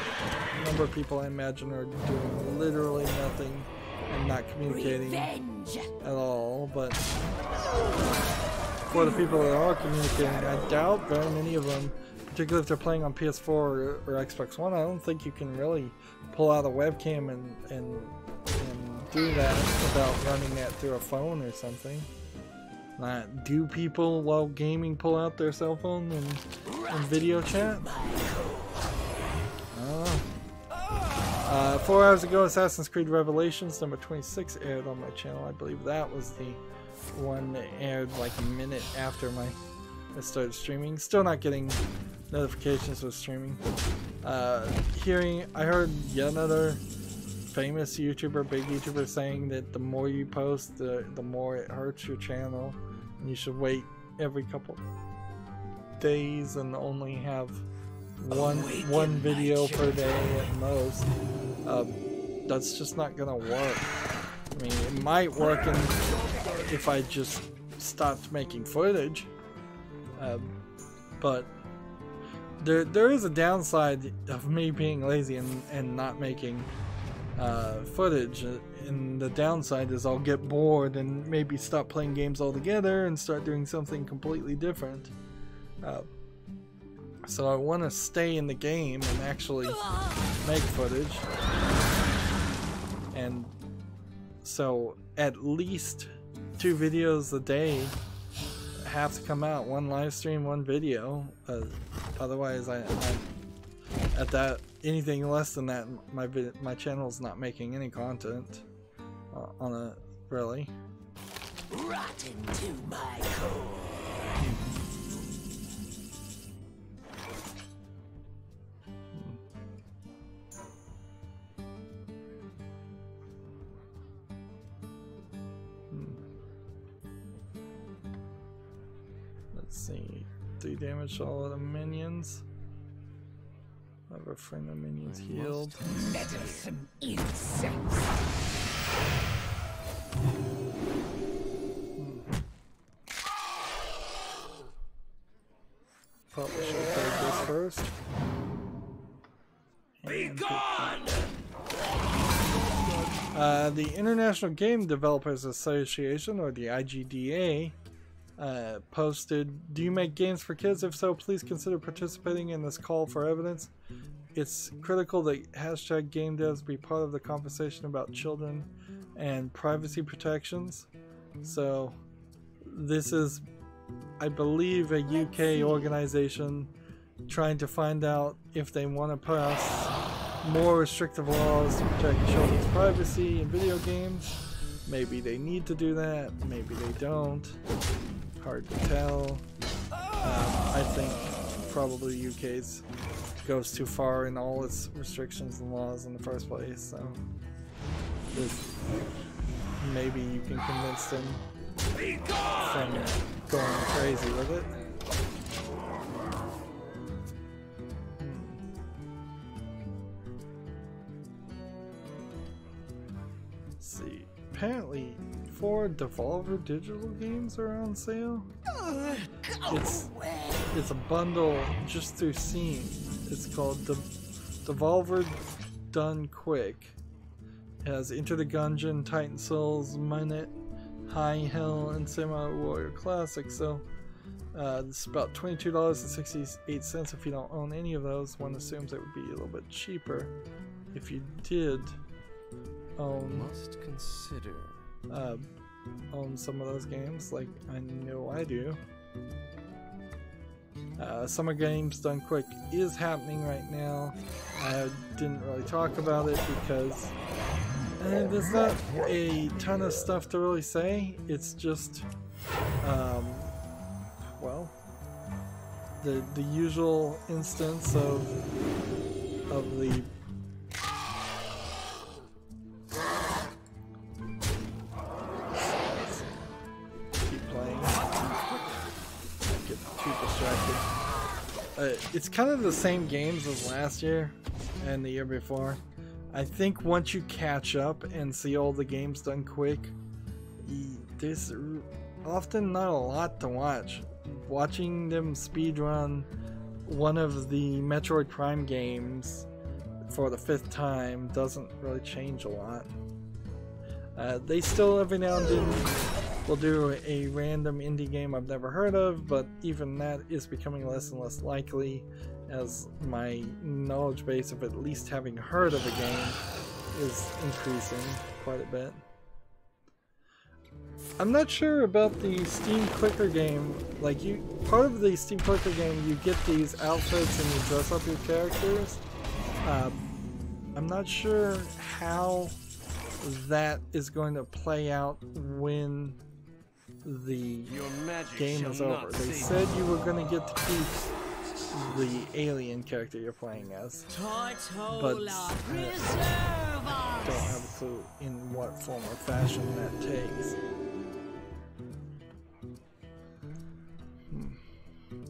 Speaker 1: number of people, I imagine, are doing literally nothing and not communicating at all. But for the people that are communicating, I doubt very many of them, particularly if they're playing on PS4 or Xbox One, I don't think you can really pull out a webcam and do that without running that through a phone or something. Do people while gaming pull out their cell phone and video chat? I don't know. 4 hours ago, Assassin's Creed Revelations number 26 aired on my channel. I believe that was the one that aired like a minute after I started streaming. Still not getting notifications for streaming. I heard yet another famous YouTuber, big YouTuber, saying that the more you post, the more it hurts your channel, and you should wait every couple days and only have one video per day at most. That's just not gonna work. I mean, it might work if I just stopped making footage, but there is a downside of me being lazy and not making footage, and the downside is I'll get bored and maybe stop playing games altogether and start doing something completely different. So I want to stay in the game and actually make footage, and so at least 2 videos a day have to come out, 1 live stream, 1 video. Otherwise I at that, anything less than that, my channel's not making any content on a really.
Speaker 4: Rotten to my core.
Speaker 1: Let's see, 3 damage to all of the minions. Have a friend of minions healed.
Speaker 4: Meddlesome insects.
Speaker 1: Probably should have played this first.
Speaker 4: Be gone!
Speaker 1: The International Game Developers Association, or the IGDA, posted, "Do you make games for kids? If so, please consider participating in this call for evidence. It's critical that hashtag game devs be part of the conversation about children and privacy protections." So this is, I believe, a UK organization trying to find out if they want to pass more restrictive laws to protect children's privacy in video games. Maybe they need to do that, maybe they don't. Hard to tell. I think probably UK's goes too far in all its restrictions and laws in the first place, so maybe you can convince them from going crazy with it. Let's see. Apparently 4 Devolver digital games are on sale. It's a bundle just through Steam. It's called Devolver Done Quick. It has Enter the Gungeon, Titan Souls, Minute, High Hell, and Samurai Warrior Classic. So it's about $22.68 if you don't own any of those. One assumes it would be a little bit cheaper if you did own.
Speaker 8: Must consider.
Speaker 1: Own some of those games, like I know I do. Summer Games Done Quick is happening right now. I didn't really talk about it because there's not a ton of stuff to really say. It's just, well, the usual instance of the it's kind of the same games as last year and the year before. I think once you catch up and see all the games done quick, there's often not a lot to watch. Watching them speedrun one of the Metroid Prime games for the 5th time doesn't really change a lot. They still every now and then will do a random indie game I've never heard of, but even that is becoming less and less likely as my knowledge base of at least having heard of a game is increasing quite a bit. I'm not sure about the Steam Clicker game. Like, part of the Steam Clicker game, you get these outfits and you dress up your characters. I'm not sure how that is going to play out when the game is over. They said you were going to get to keep the alien character you're playing as, but I don't have a clue in what form or fashion that takes.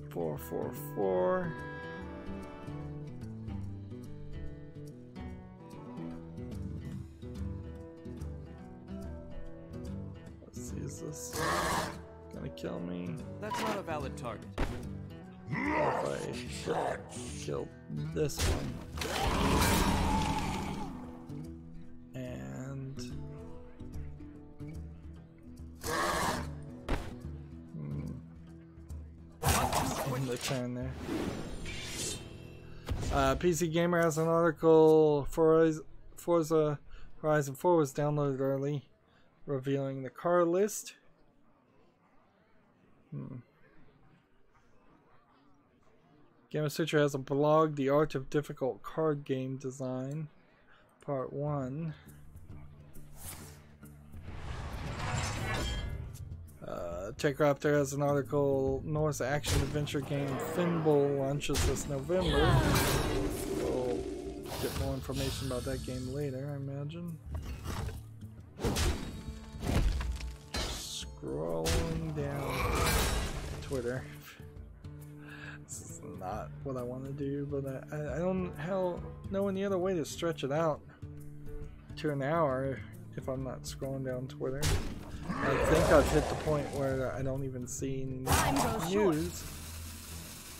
Speaker 1: 444. Let's see, is this gonna kill me?
Speaker 8: That's not a valid target.
Speaker 1: If I kill this one. in the turn there. PC Gamer has an article. Forza Horizon 4 was downloaded early, revealing the car list. Gamer Sutra has a blog, The Art of Difficult Card Game Design, Part 1. TechRaptor has an article, Norse action adventure game Finball launches this November. We'll get more information about that game later, I imagine. Scrolling down Twitter. This is not what I want to do, but I don't know any other way to stretch it out to an hour if I'm not scrolling down Twitter. I think I've hit the point where I don't even see news.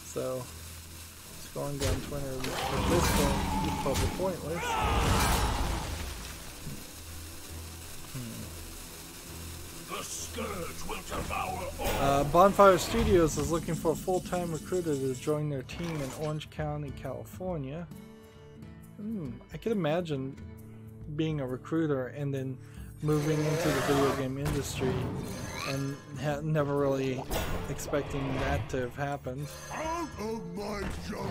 Speaker 1: So, scrolling down Twitter at this point is probably pointless.
Speaker 2: The scourge will devour all.
Speaker 1: Bonfire Studios is looking for a full-time recruiter to join their team in Orange County, California. I could imagine being a recruiter and then moving into the video game industry and never really expecting that to have happened.
Speaker 2: Out of my jungle!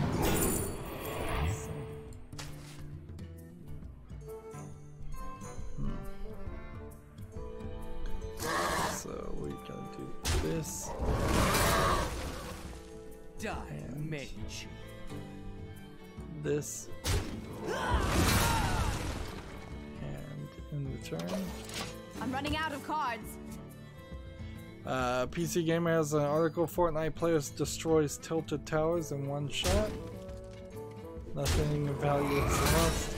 Speaker 1: So we gotta do this.
Speaker 4: Die, mage.
Speaker 1: This. In return.
Speaker 5: I'm running out of cards.
Speaker 1: PC Gamer has an article, Fortnite players destroys tilted towers in one shot. Nothing of value is lost.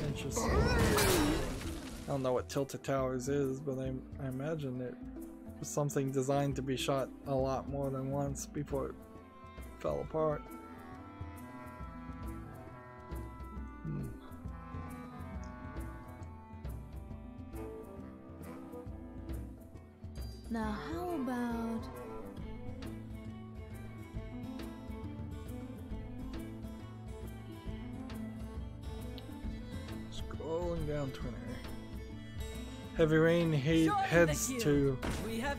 Speaker 1: Interesting. I don't know what tilted towers is, but I imagine it was something designed to be shot a lot more than once before it fell apart.
Speaker 6: Now how about...
Speaker 1: Scrolling down Twitter. Heavy Rain heads to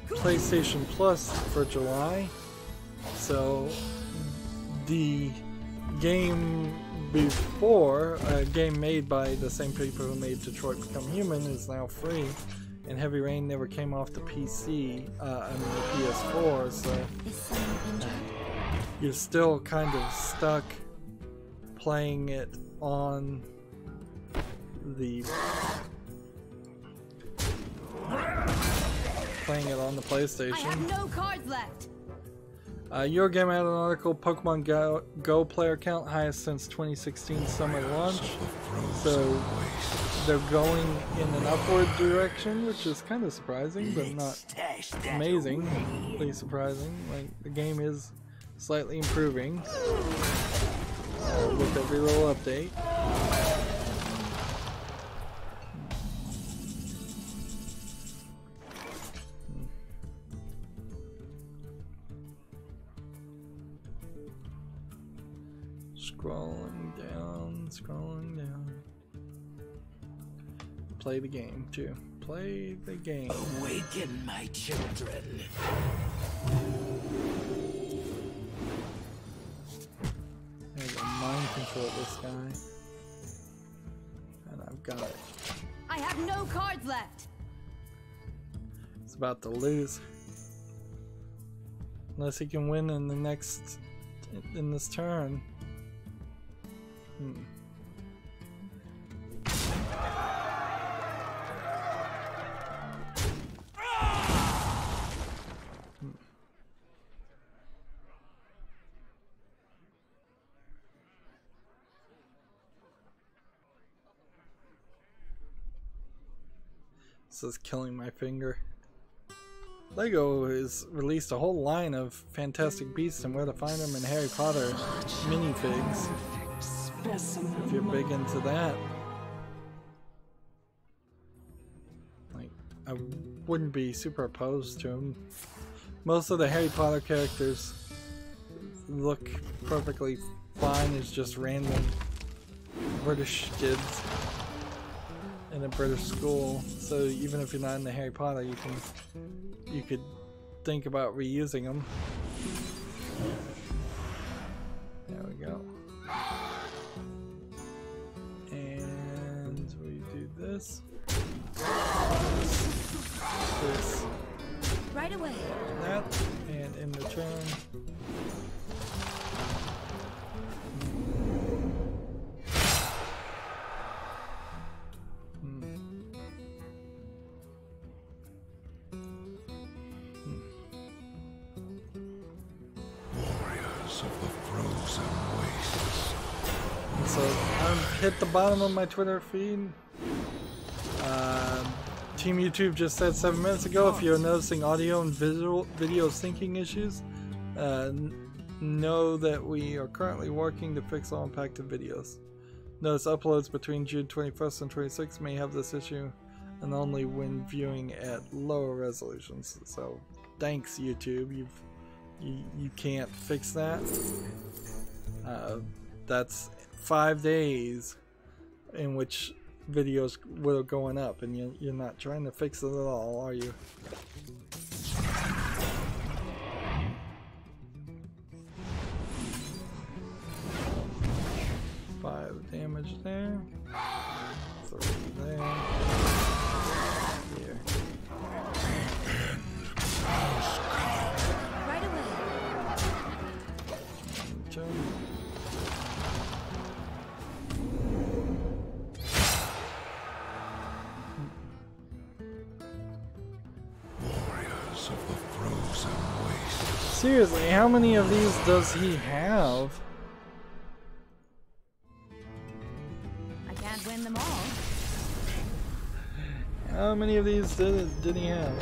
Speaker 1: PlayStation Plus for July. So the game before, a game made by the same people who made Detroit Become Human, is now free. And Heavy Rain never came off the PC, I mean the PS4, so you're still kind of stuck playing it on the PlayStation.
Speaker 5: I have no cards left.
Speaker 1: Eurogamer had an article, Pokemon Go player count highest since 2016 summer launch. So they're going in an upward direction, which is kind of surprising, but not amazingly surprising. Like, the game is slightly improving with every little update. Scrolling down. Play the game, too. Play the game.
Speaker 4: Awaken, my children.
Speaker 1: There's a mind control this guy. And I've got it.
Speaker 5: I have no cards left.
Speaker 1: It's about to lose. Unless he can win in this turn. This is killing my finger. LEGO has released a whole line of Fantastic Beasts and Where to Find Them and Harry Potter minifigs. If you're big into that. Like, I wouldn't be super opposed to them. Most of the Harry Potter characters look perfectly fine as just random British kids in a British school. So even if you're not into Harry Potter, you could think about reusing them. There we go. And we do this. This.
Speaker 5: Right away.
Speaker 1: That. And in return. So I've hit the bottom of my Twitter feed. Team YouTube just said 7 minutes ago, if you're noticing audio and video syncing issues, know that we are currently working to fix all impacted videos. Notice uploads between June 21st and 26th may have this issue, and only when viewing at lower resolutions. So thanks YouTube, you can't fix that. That's 5 days in which videos were going up, and you're not trying to fix it at all, are you? Five damage there. 3 there. Here.
Speaker 5: Right away.
Speaker 1: Seriously, how many of these does he have?
Speaker 5: I can't win them all.
Speaker 1: How many of these did he have?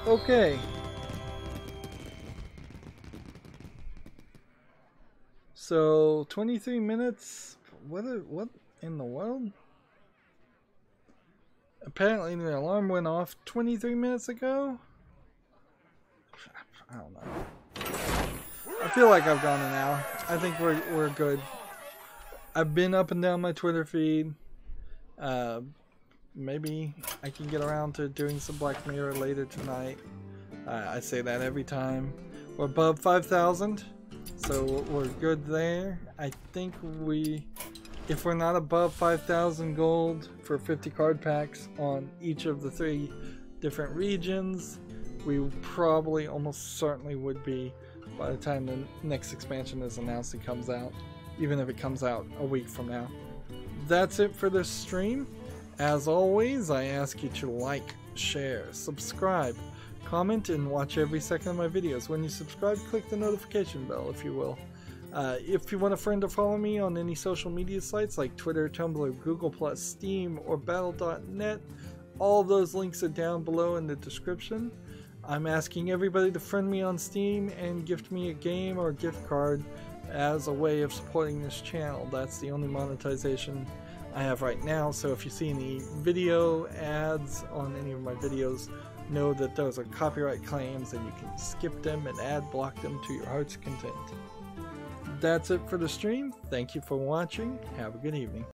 Speaker 1: Okay. So 23 minutes. What in the world? Apparently the alarm went off 23 minutes ago. I don't know. I feel like I've gone an hour. I think we're good. I've been up and down my Twitter feed. Maybe I can get around to doing some Black Mirror later tonight. I say that every time. We're above 5,000, so we're good there. I think if we're not above 5,000 gold for 50 card packs on each of the 3 different regions, we probably almost certainly would be by the time the next expansion is announced and comes out, even if it comes out a week from now. That's it for this stream. As always, I ask you to like, share, subscribe, comment, and watch every second of my videos. When you subscribe, click the notification bell, if you will. If you want a friend to follow me on any social media sites like Twitter, Tumblr, Google+, Steam, or Battle.net, all those links are down below in the description. I'm asking everybody to friend me on Steam and gift me a game or a gift card as a way of supporting this channel. That's the only monetization I have right now, so if you see any video ads on any of my videos, know that those are copyright claims and you can skip them and ad block them to your heart's content. That's it for the stream. Thank you for watching. Have a good evening.